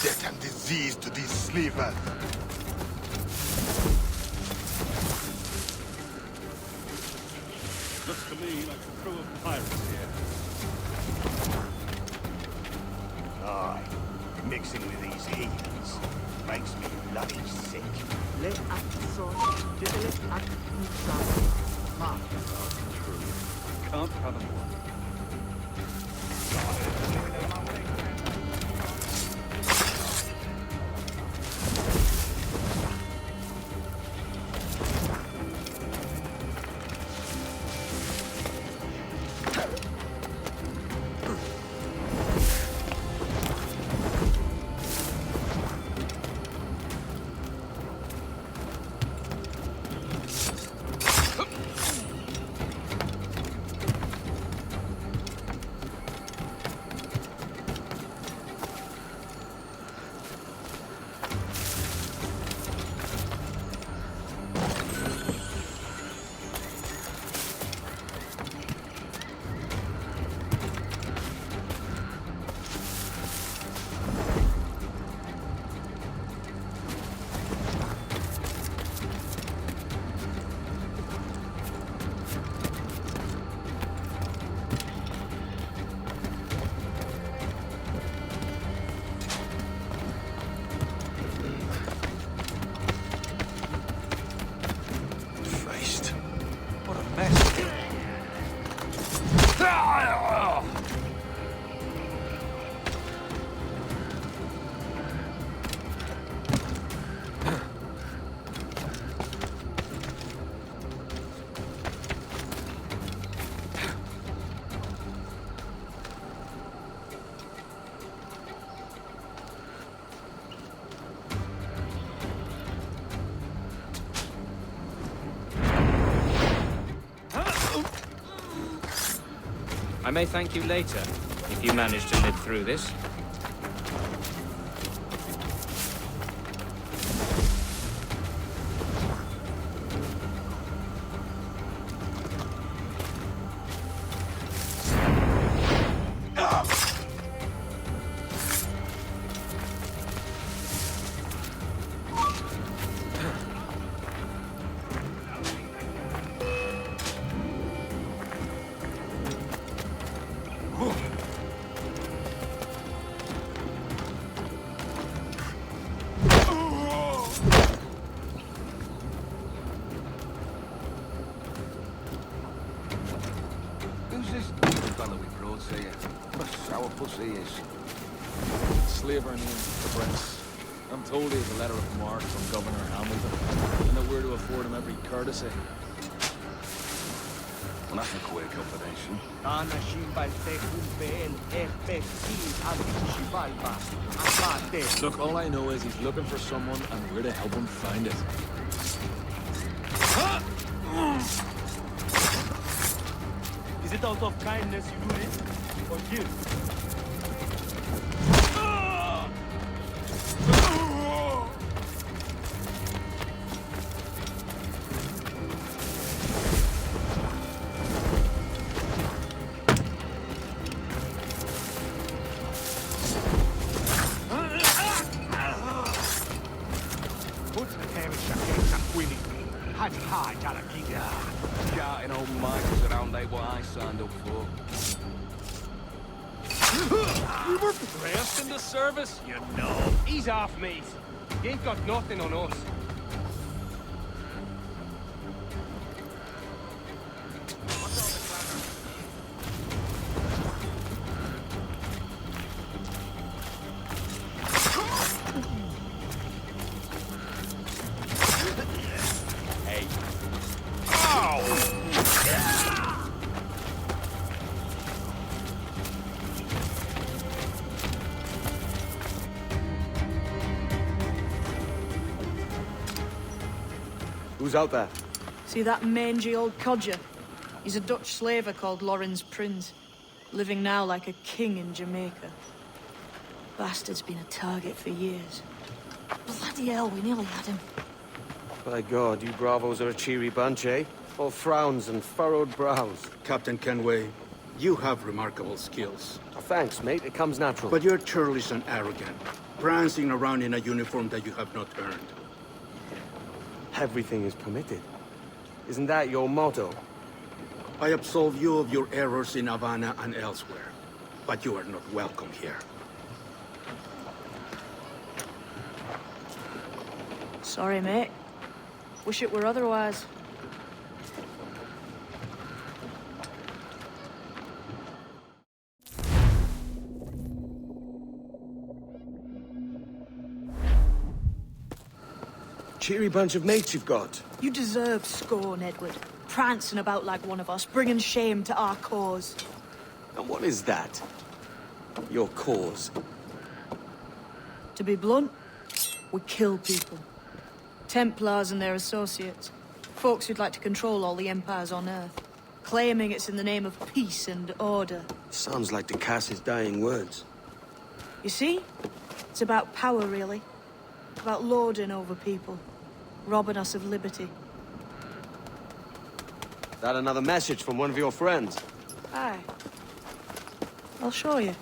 Death and disease to these slavers. Looks to me like a crew of pirates here. Aye, mixing with these heathens makes me bloody sick. Let act son, let act son. Mark, true. Can't fathom one. I may thank you later, if you manage to live through this. Who's this fellow with broad here? What a sourpuss he is. Slaver named the Prince. I'm told he has a letter of marque from Governor Hamilton, and that we're to afford him every courtesy. Well, that's a queer combination. Look, all I know is he's looking for someone, and we're to help him find it. Is it out of kindness you do this? Or guilt? Shouting old Michaels around ain't what I signed up for. We were pressed into service, you know. Ease off, mate. You ain't got nothing on us. Who's out there? See that mangy old codger? He's a Dutch slaver called Lorenz Prins, living now like a king in Jamaica. Bastard's been a target for years. Bloody hell, we nearly had him. By God, you bravos are a cheery bunch, eh? All frowns and furrowed brows. Captain Kenway, you have remarkable skills. Oh, thanks, mate. It comes natural. But you're churlish and arrogant, prancing around in a uniform that you have not earned. Everything is permitted. Isn't that your motto? I absolve you of your errors in Havana and elsewhere, but you are not welcome here. Sorry, mate. Wish it were otherwise. Cheery bunch of mates you've got. You deserve scorn, Edward. Prancing about like one of us, bringing shame to our cause. And what is that? Your cause? To be blunt, we kill people. Templars and their associates. Folks who'd like to control all the empires on Earth. Claiming it's in the name of peace and order. Sounds like Ducas's dying words. You see? It's about power, really. About lording over people. Robbing us of liberty. That another message from one of your friends? Aye. I'll show you.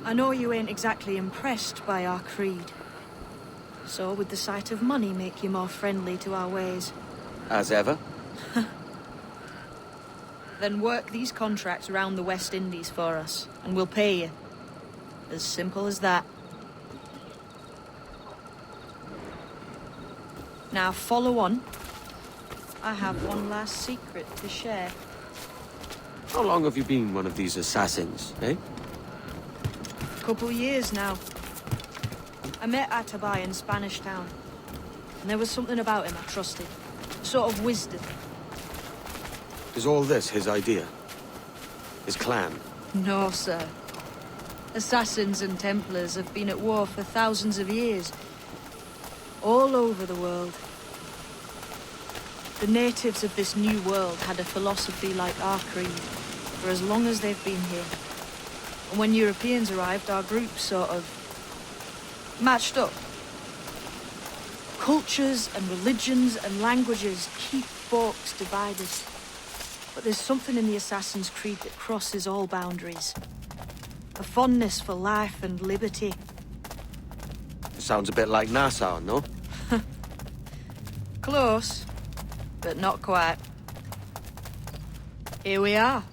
I know you ain't exactly impressed by our creed. So would the sight of money make you more friendly to our ways? As ever. Then work these contracts around the West Indies for us, and we'll pay you. As simple as that. Now follow on. I have one last secret to share. How long have you been one of these assassins, eh? Couple years now. I met Atabai in Spanish Town. And there was something about him I trusted. A sort of wisdom. Is all this his idea? His clan? No, sir. Assassins and Templars have been at war for thousands of years. All over the world. The natives of this new world had a philosophy like our creed for as long as they've been here. And when Europeans arrived, our groups sort of matched up. Cultures and religions and languages keep folks divided. But there's something in the Assassin's Creed that crosses all boundaries. A fondness for life and liberty. Sounds a bit like Nassau, no? Close, but not quite. Here we are.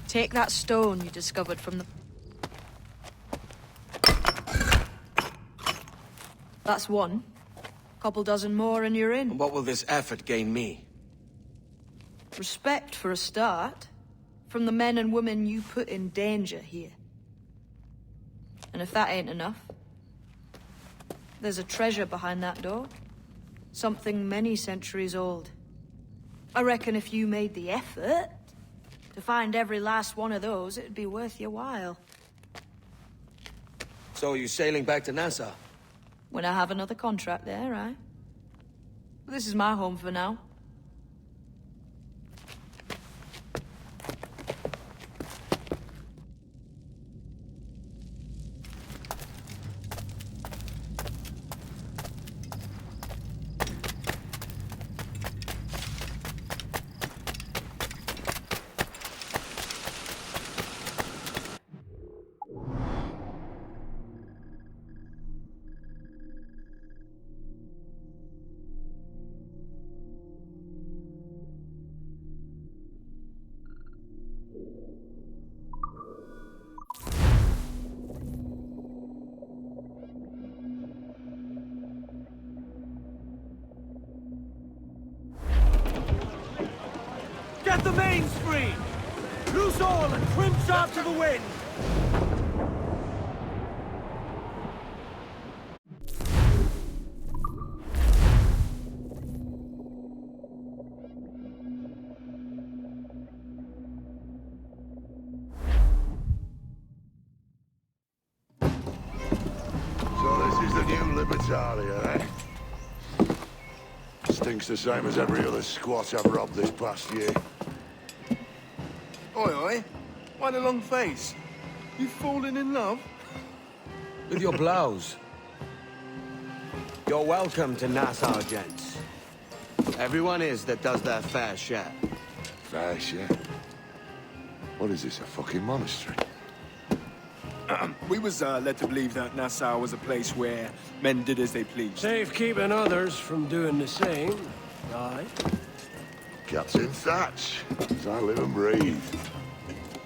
Take that stone you discovered from the... That's one. Couple dozen more and you're in. And what will this effort gain me? Respect for a start. From the men and women you put in danger here. And if that ain't enough, there's a treasure behind that door. Something many centuries old. I reckon if you made the effort to find every last one of those, it'd be worth your while. So are you sailing back to Nassau? When I have another contract there, right? This is my home for now. Get the mains free! Loose all and trim sharp to the wind! So this is the new Libertalia, eh? Stinks the same as every other squat I've robbed this past year. Oi, oi. Why the long face? You fallen in love? With your blouse. You're welcome to Nassau, gents. Everyone is that does their fair share. Fair share? What is this, a fucking monastery? We was led to believe that Nassau was a place where men did as they pleased. Safe keeping others from doing the same. Aye. Captain Thatch, as I live and breathe.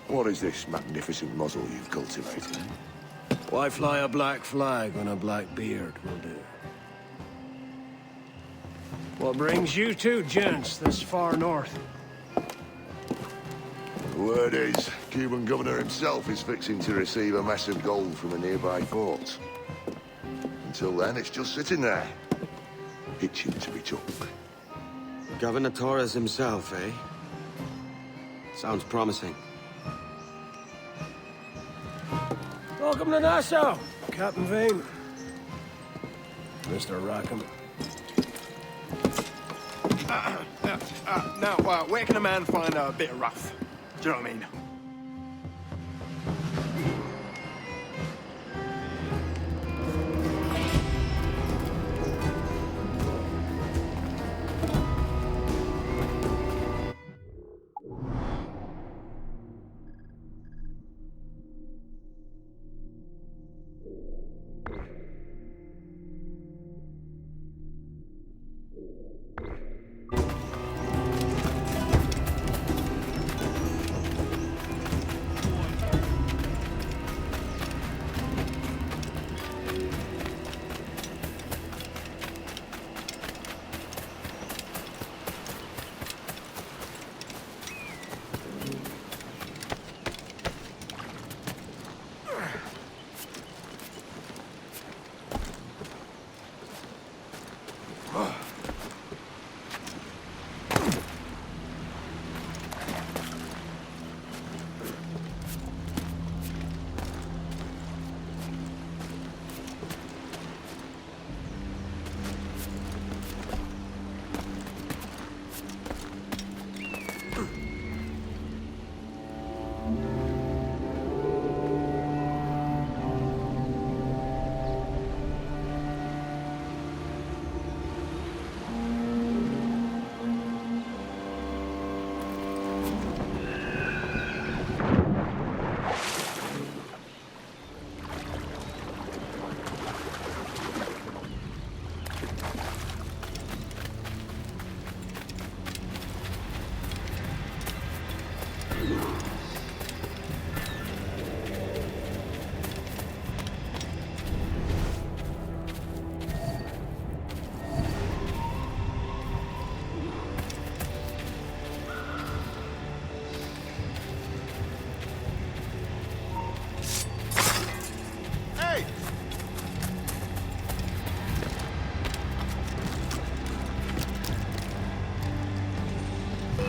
What is this magnificent muzzle you've cultivated? Why fly a black flag when a black beard will do? What brings you two gents this far north? The word is, Cuban governor himself is fixing to receive a mess of gold from a nearby fort. Until then, it's just sitting there, itching to be took. Governor Torres himself, eh? Sounds promising. Welcome to Nassau, Captain Vane. Mr. Rackham. Now, where can a man find a bit of rough? Do you know what I mean?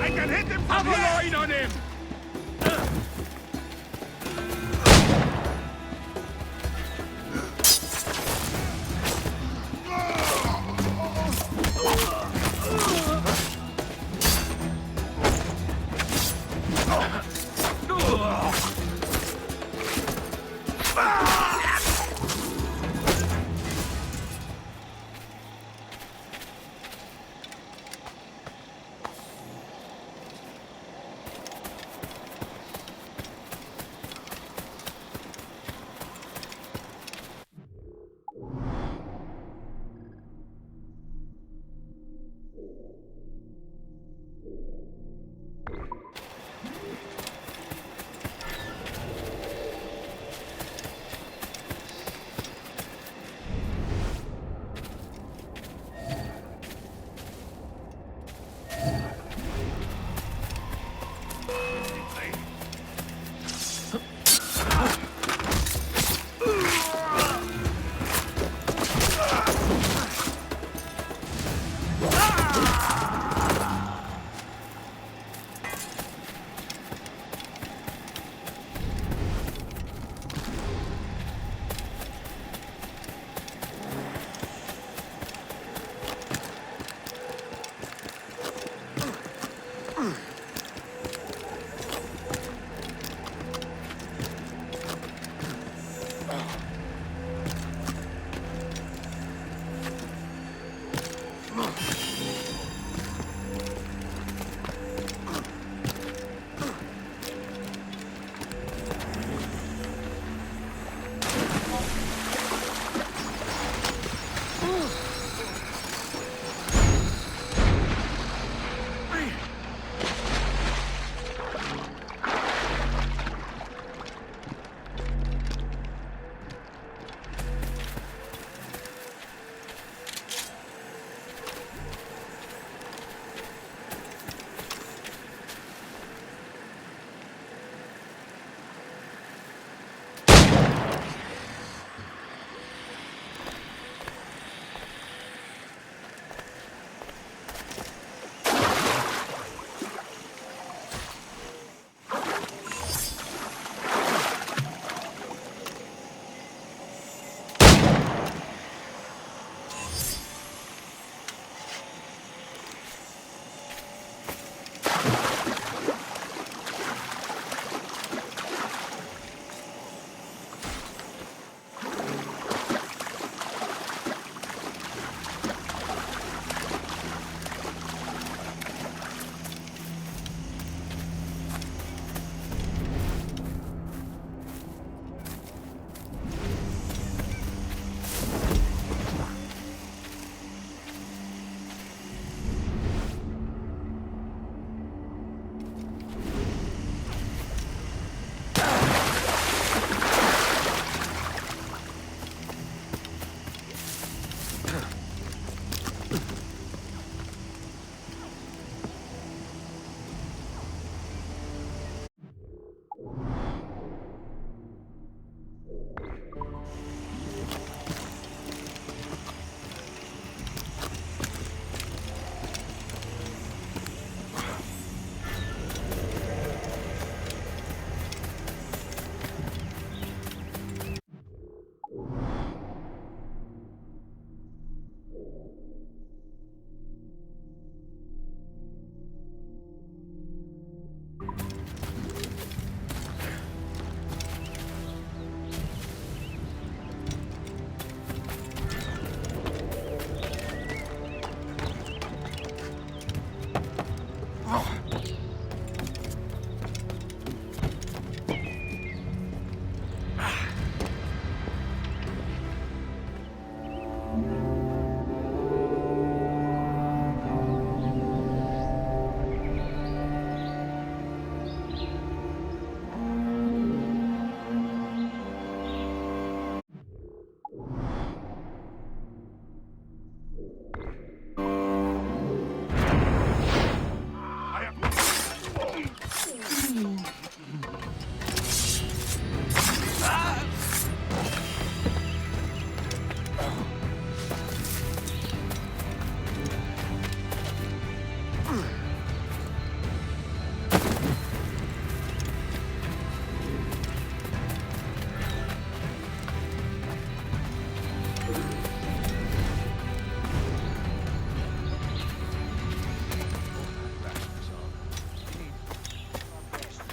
I can hit him from here! Have a line on him!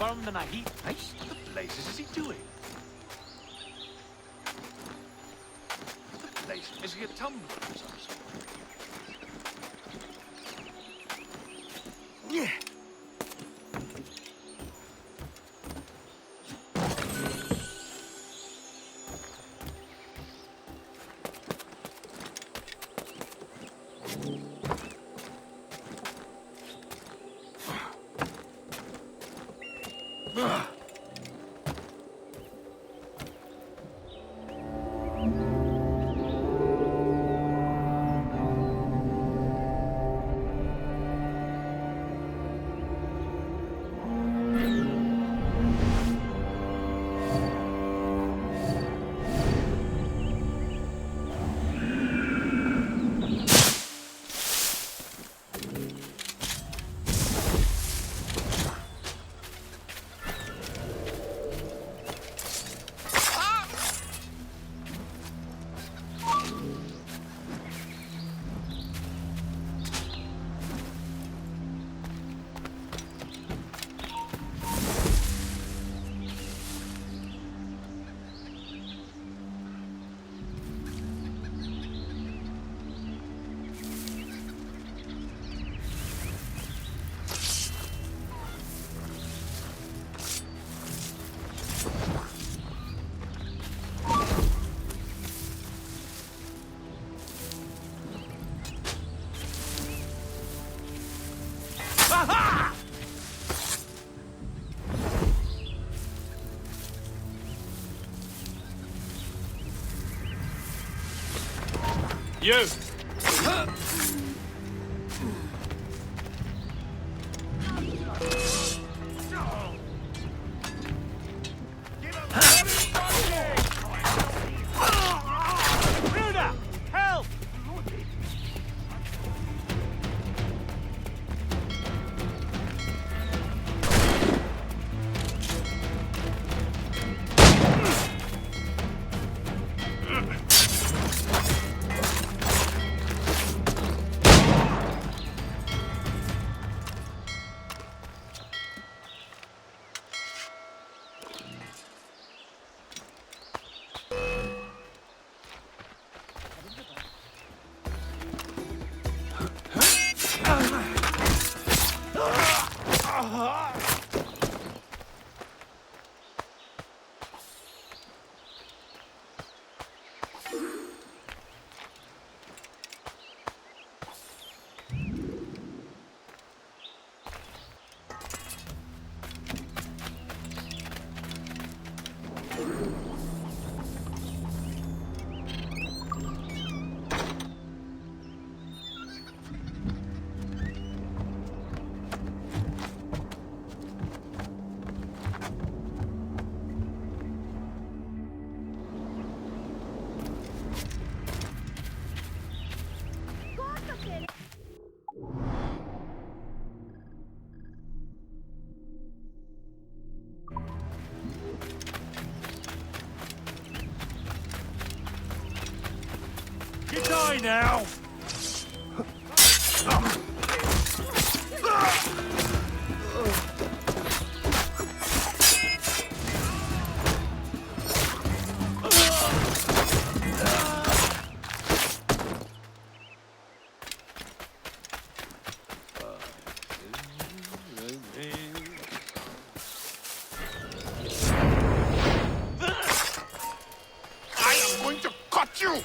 warm than a heat. Nice. What the blazes is he doing? What the blazes? Is he a tumbler or some sort? Yeah. You! Ruda! Help! You die now! I am going to cut you!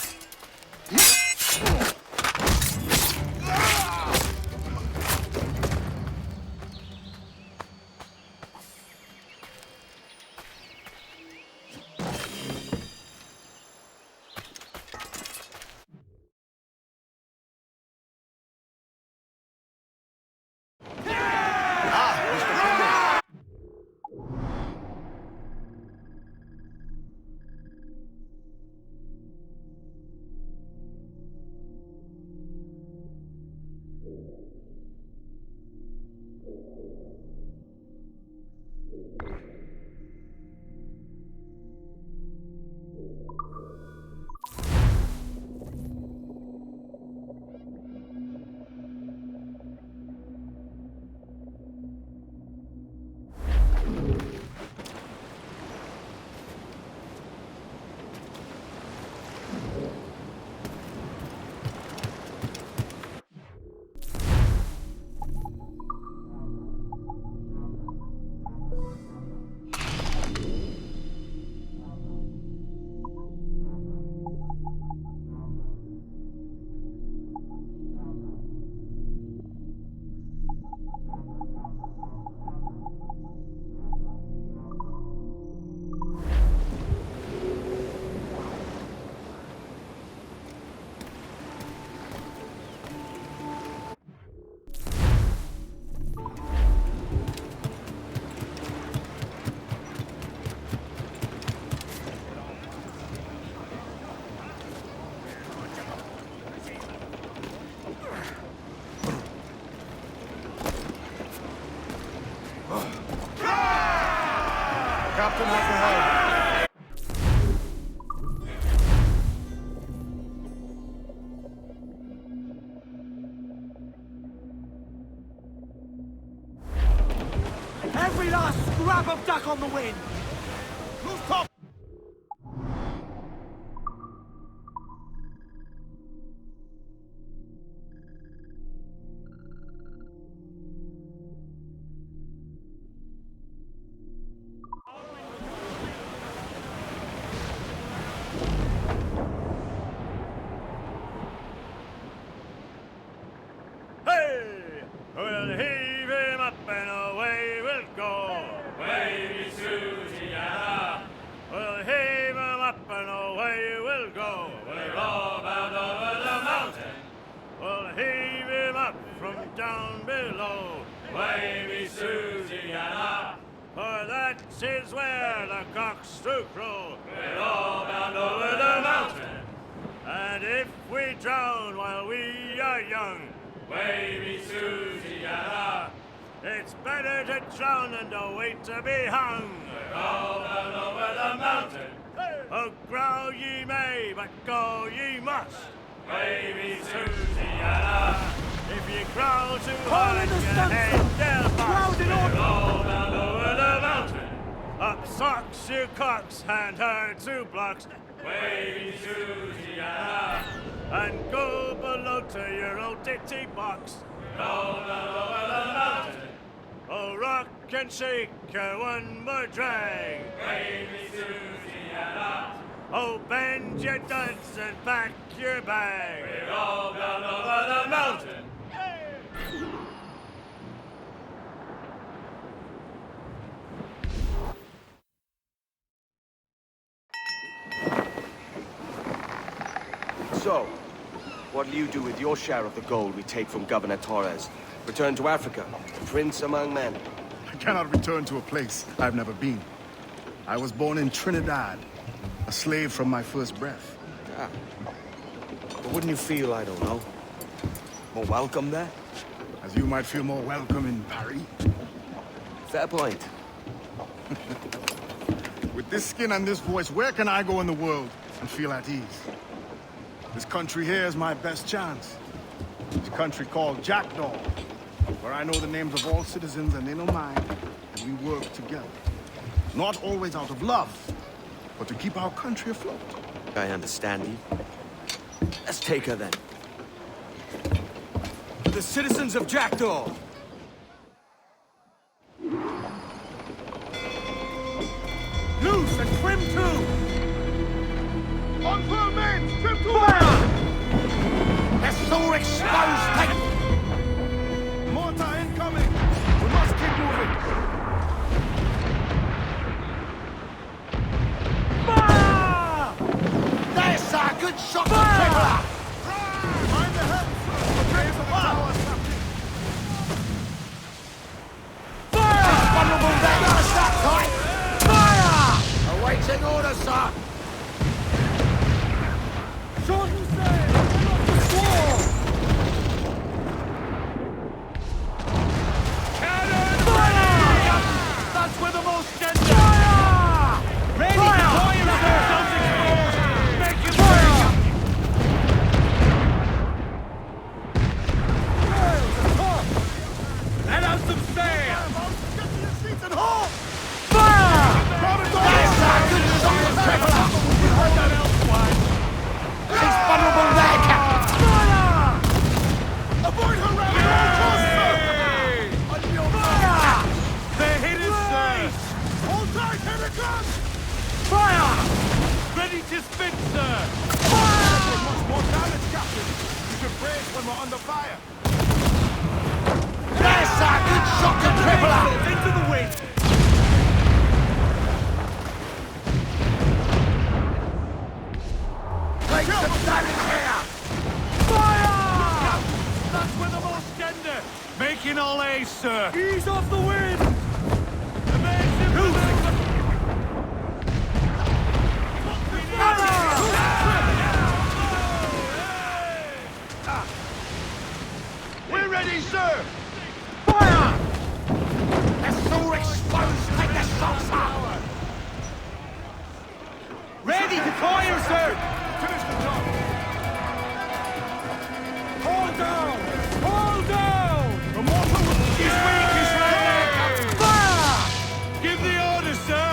Captain has the helm. Every last scrap of duck on the wind! Loose top! Hey! We'll heave him up and away we'll go. Wavy Susiana, We'll heave him up and away we'll go. we're all bound over the mountain. We'll heave him up from down below. Wavy Susiana, For that is where the cocks do crow. we're all bound over the mountain. And if we drown while we are young, Wavy Susiana, it's better to drown than to wait to be hung. we're all bound over the mountain. Oh, growl ye may, but go ye must. Wavy Susiana, If ye growl too Call hard, in the your stunts, head they'll Crowd bust. in we're order! all bound over the mountain. Up socks, you cocks, and her 2 blocks, Wavy Susiana, and go below to your old ditty box. we're all bound over the mountain. Oh, rock and shake, one more drag. Wavy Susiana, Oh, bend your duds and pack your bag. we're all bound over the mountain. So, what'll you do with your share of the gold we take from Governor Torres? Return to Africa, prince among men. I cannot return to a place I've never been. I was born in Trinidad, a slave from my first breath. Ah. But wouldn't you feel, I don't know, more welcome there? As you might feel more welcome in Paris. Fair point. With this skin and this voice, where can I go in the world and feel at ease? This country here is my best chance. It's a country called Jackdaw, where I know the names of all citizens and they know mine, and we work together. Not always out of love, but to keep our country afloat. I understand you. Let's take her then. To the citizens of Jackdaw! Loose and trim too! On firm men! Trim to Fire! They're so exposed! Take... Mortar incoming! We must keep moving! Fire! There's a good shot to tripler! Mind the helm! The trains of the towers, Captain! Fire! Vulnerable there! Gotta stop tight! Fire! Awaiting orders, sir! Shorten sail! Off the squall! Cannon! Fire! That's where the most dead. Fire! Ready! Fire! Deploy yourselves exposed! Make it Fire! work! Sails and top! Let out some sail! Get to your seats and hold! Fire! There's a good shot to tripler! We've heard that elsewhere! She's vulnerable there, Captain! Fire! Avoid her ram at all costs, sir! On your Fire! They're hidden, sir! Hold tight, here it comes! Fire! Ready to spin, sir! Take much more damage, Captain. You should brace when we're under fire. There's a good shot to tripler! Into the wind! Take some damage here! Fire! That's where the most tender! Making all A's, sir! Ease off the wind! We're ready, sir! Fire! They're so exposed! Take the shots out! ready to fire, sir! Finish the job! Hold down! Hold down! The mortar will... He's weak, he's ready! Fire! Give the orders, sir!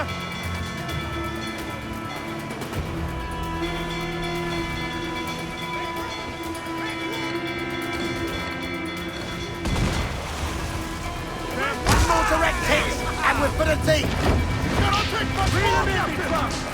One more direct hit, and we've put a deep! Cannot take much more, Captain!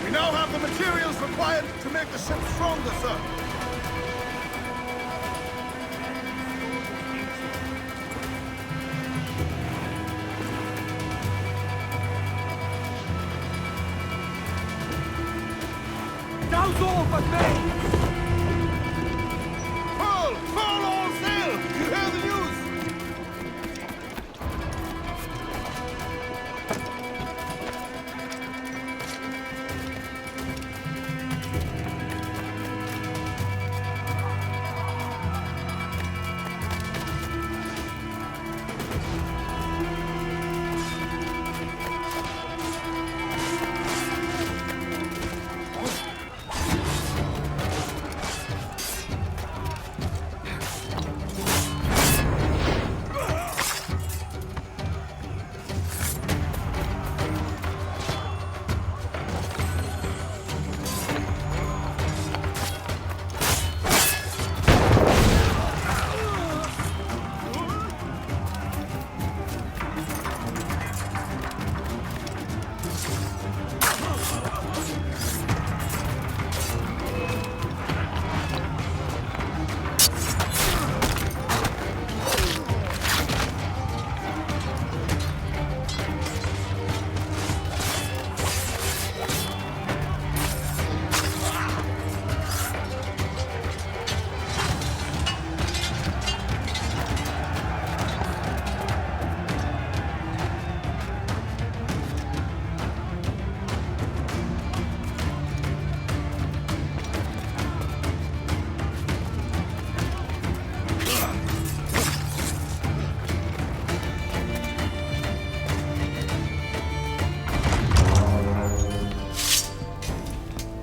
We now have the materials required to make the ship stronger, sir. Now's all but me! Pull! Pull all sail! You hear the news?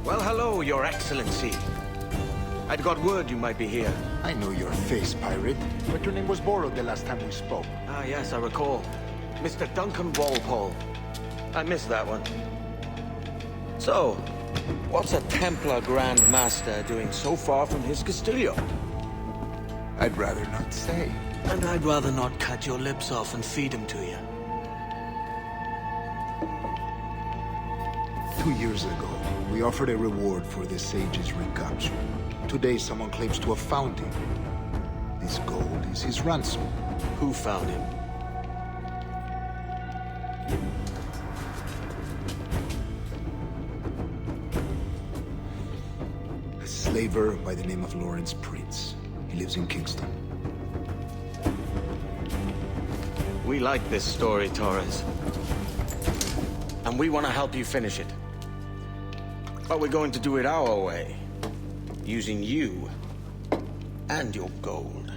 Well, hello, Your Excellency. I'd got word you might be here. I know your face, pirate, but your name was borrowed the last time we spoke. Ah, yes, I recall. Mr. Duncan Walpole. I missed that one. So, what's a Templar Grand Master doing so far from his Castillo? I'd rather not say. And I'd rather not cut your lips off and feed him to you. 2 years ago, we offered a reward for the sage's recapture. Today, someone claims to have found him. This gold is his ransom. Who found him? A slaver by the name of Lawrence Prince. He lives in Kingston. We like this story, Torres. And we want to help you finish it. But we're going to do it our way. Using you and your gold.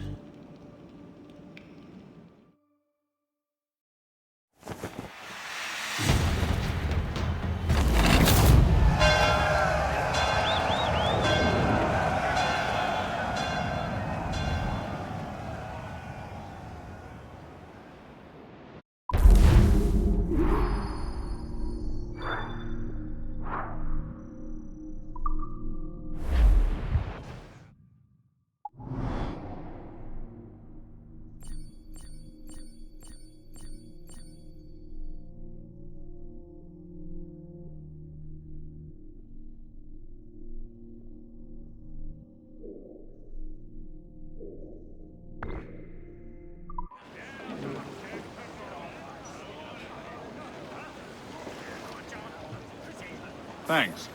Thanks.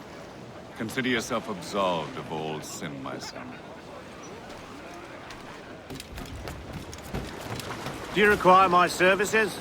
Consider yourself absolved of all sin, my son. Do you require my services?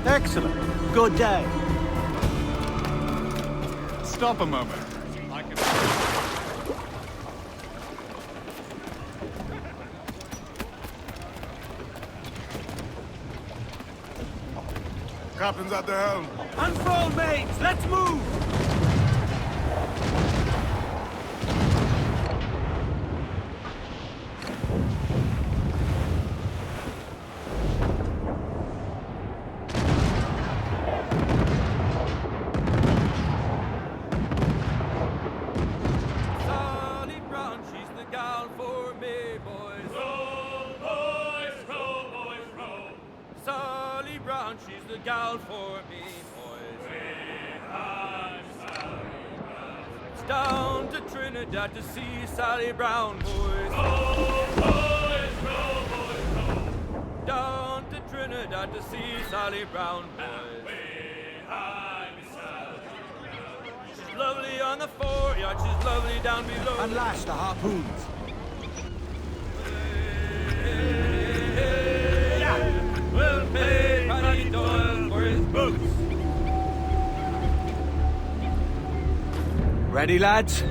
Excellent. Good day. Stop a moment. I can... Captain's at the helm. Unfurl, mates! Let's move! Sally Brown, she's the gal for me, boys. Row, boys, row, boys, row. Sally Brown, she's the gal for me, boys. It's down to Trinidad to see Sally Brown, boys. Row, boys, row, boys, row. Down to Trinidad to see Sally Brown, boys. She's lovely on the foreyard, she's lovely down below. And lash the harpoons. We'll pay Paddy Doyle for his boots. Ready, lads?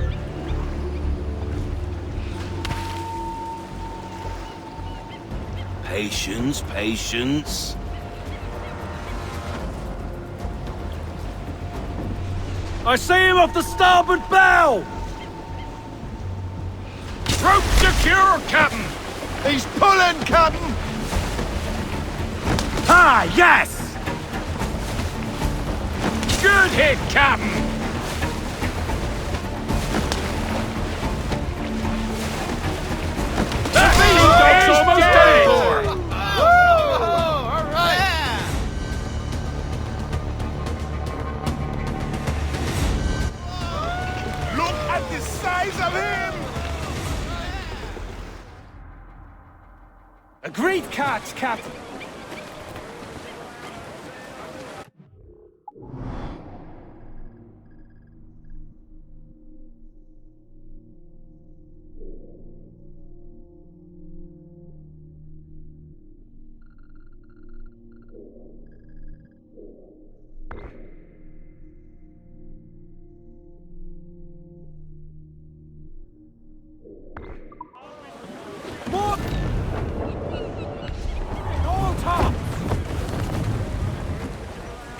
Patience, patience. I see him off the starboard bow! Rope secure, Captain! He's pulling, Captain! Ah, yes! Good hit, Captain! That's almost dead! All right. Look at the size of him! A great catch, Captain. More! All tops!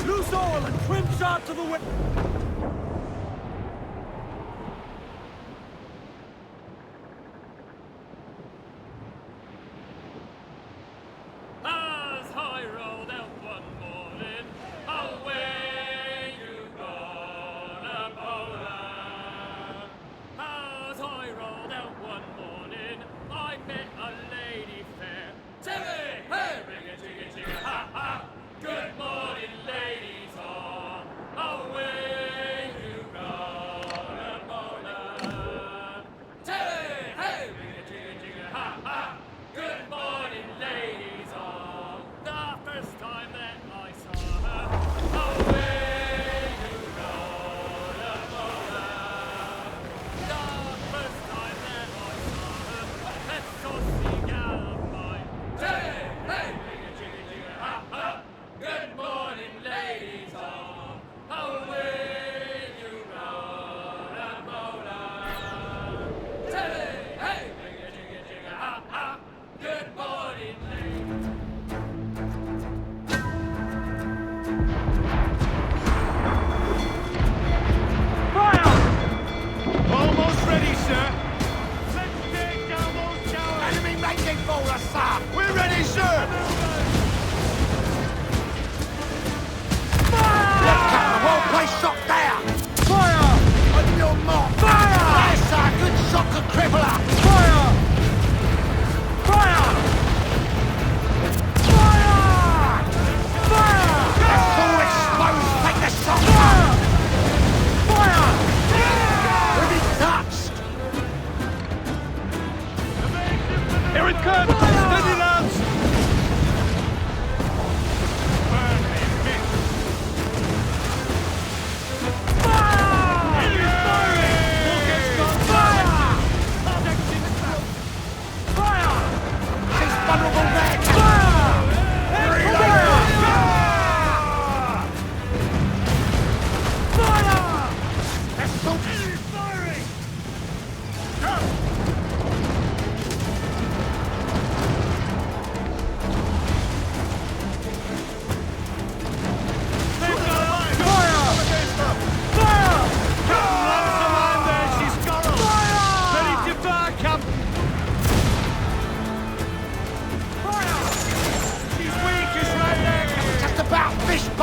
Loose oil and trim shot to the wind! As I rolled out one morning, away you gonna Poland. As I rolled out one morning, I met a lady fair. Timmy, hey, ring a jiggy jiggy, ha ha. Good morning, ladies all. Away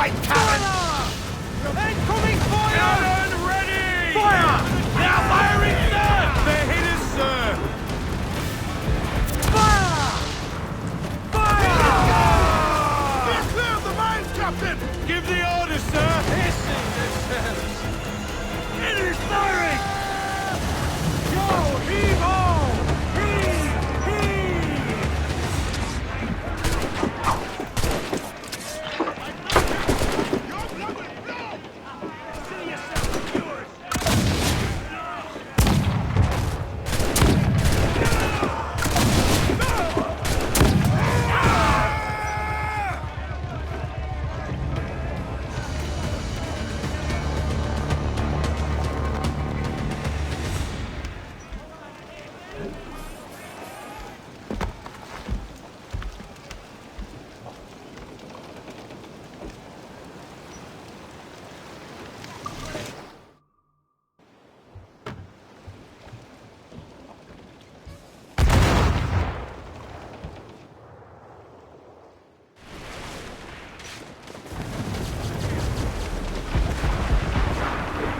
fight, Captain! Incoming fire! Cannon ready! Fire! They are firing, sir! They hit us, sir! Fire! Fire! We're clear of the mines, Captain! Give the order, sir! Hissing themselves! Enemy firing! Yo, heave-ho! Heave!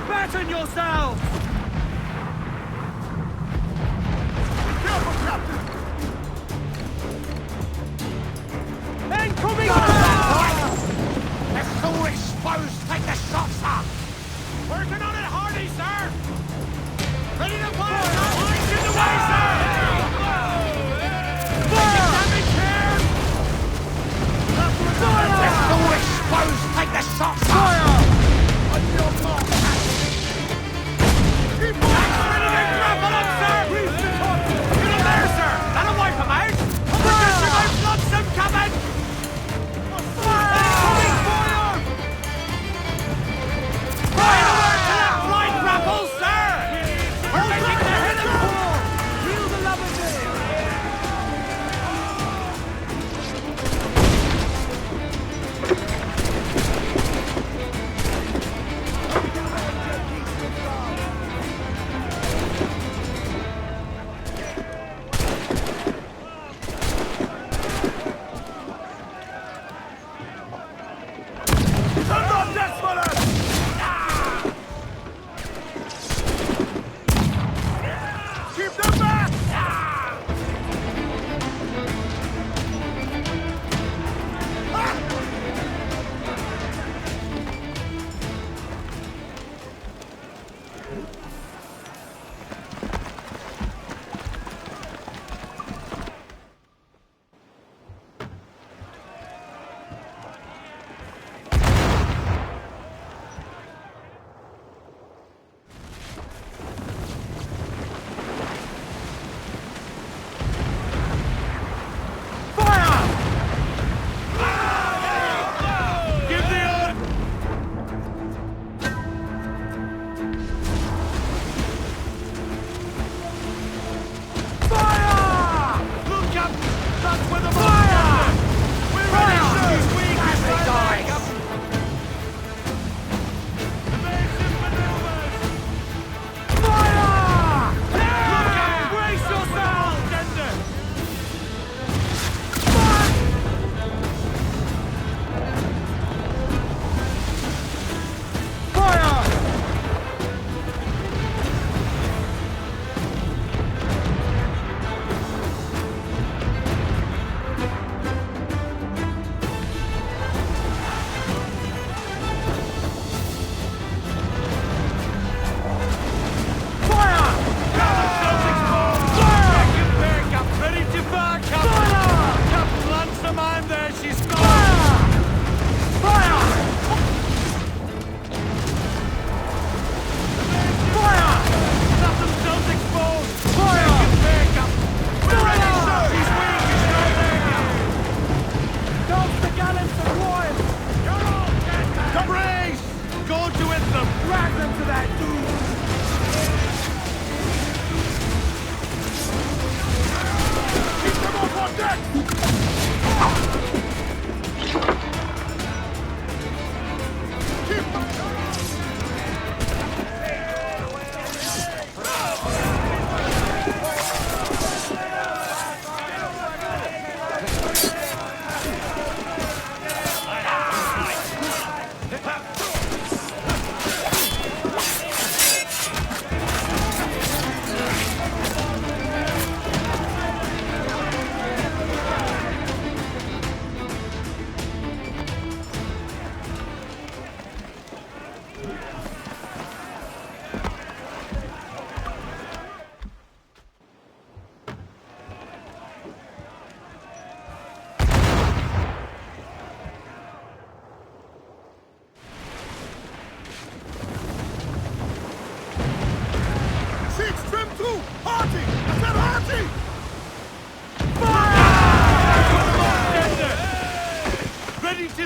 Batten yourselves! Careful, Captain! Incoming fire! They're so exposed! Take the shot, sir! Working on it hardy, sir! Ready to fire! Lines in the way, sir! Fire! Damage here! They're so exposed! Take the shot, sir! Fire! On your mark!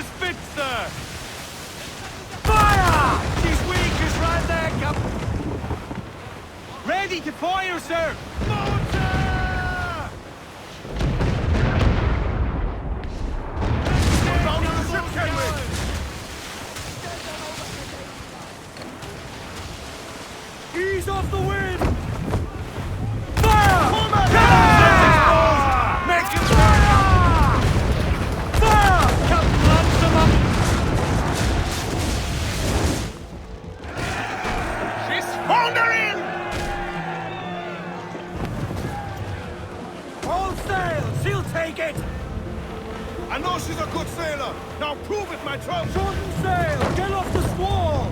is fit, sir! Fire! She's weak as right there, Captain! Ready to fire, sir! Ease off the wind! Fire! Make it fire! Fire! Captain, launch them up! She's foundering! All sail! She'll take it! I know she's a good sailor. Now prove it, my trump. Shorten sail! Get off the squall!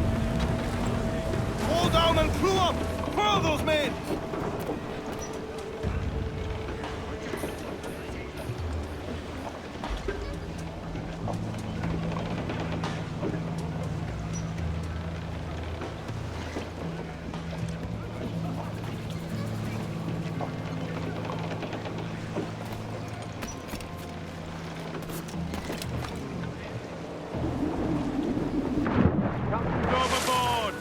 Hold down and crew up! Furl those men! Overboard!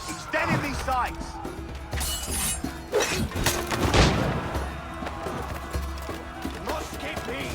He's dead in these sights! You must escape me!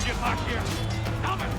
Get back here! Stop it!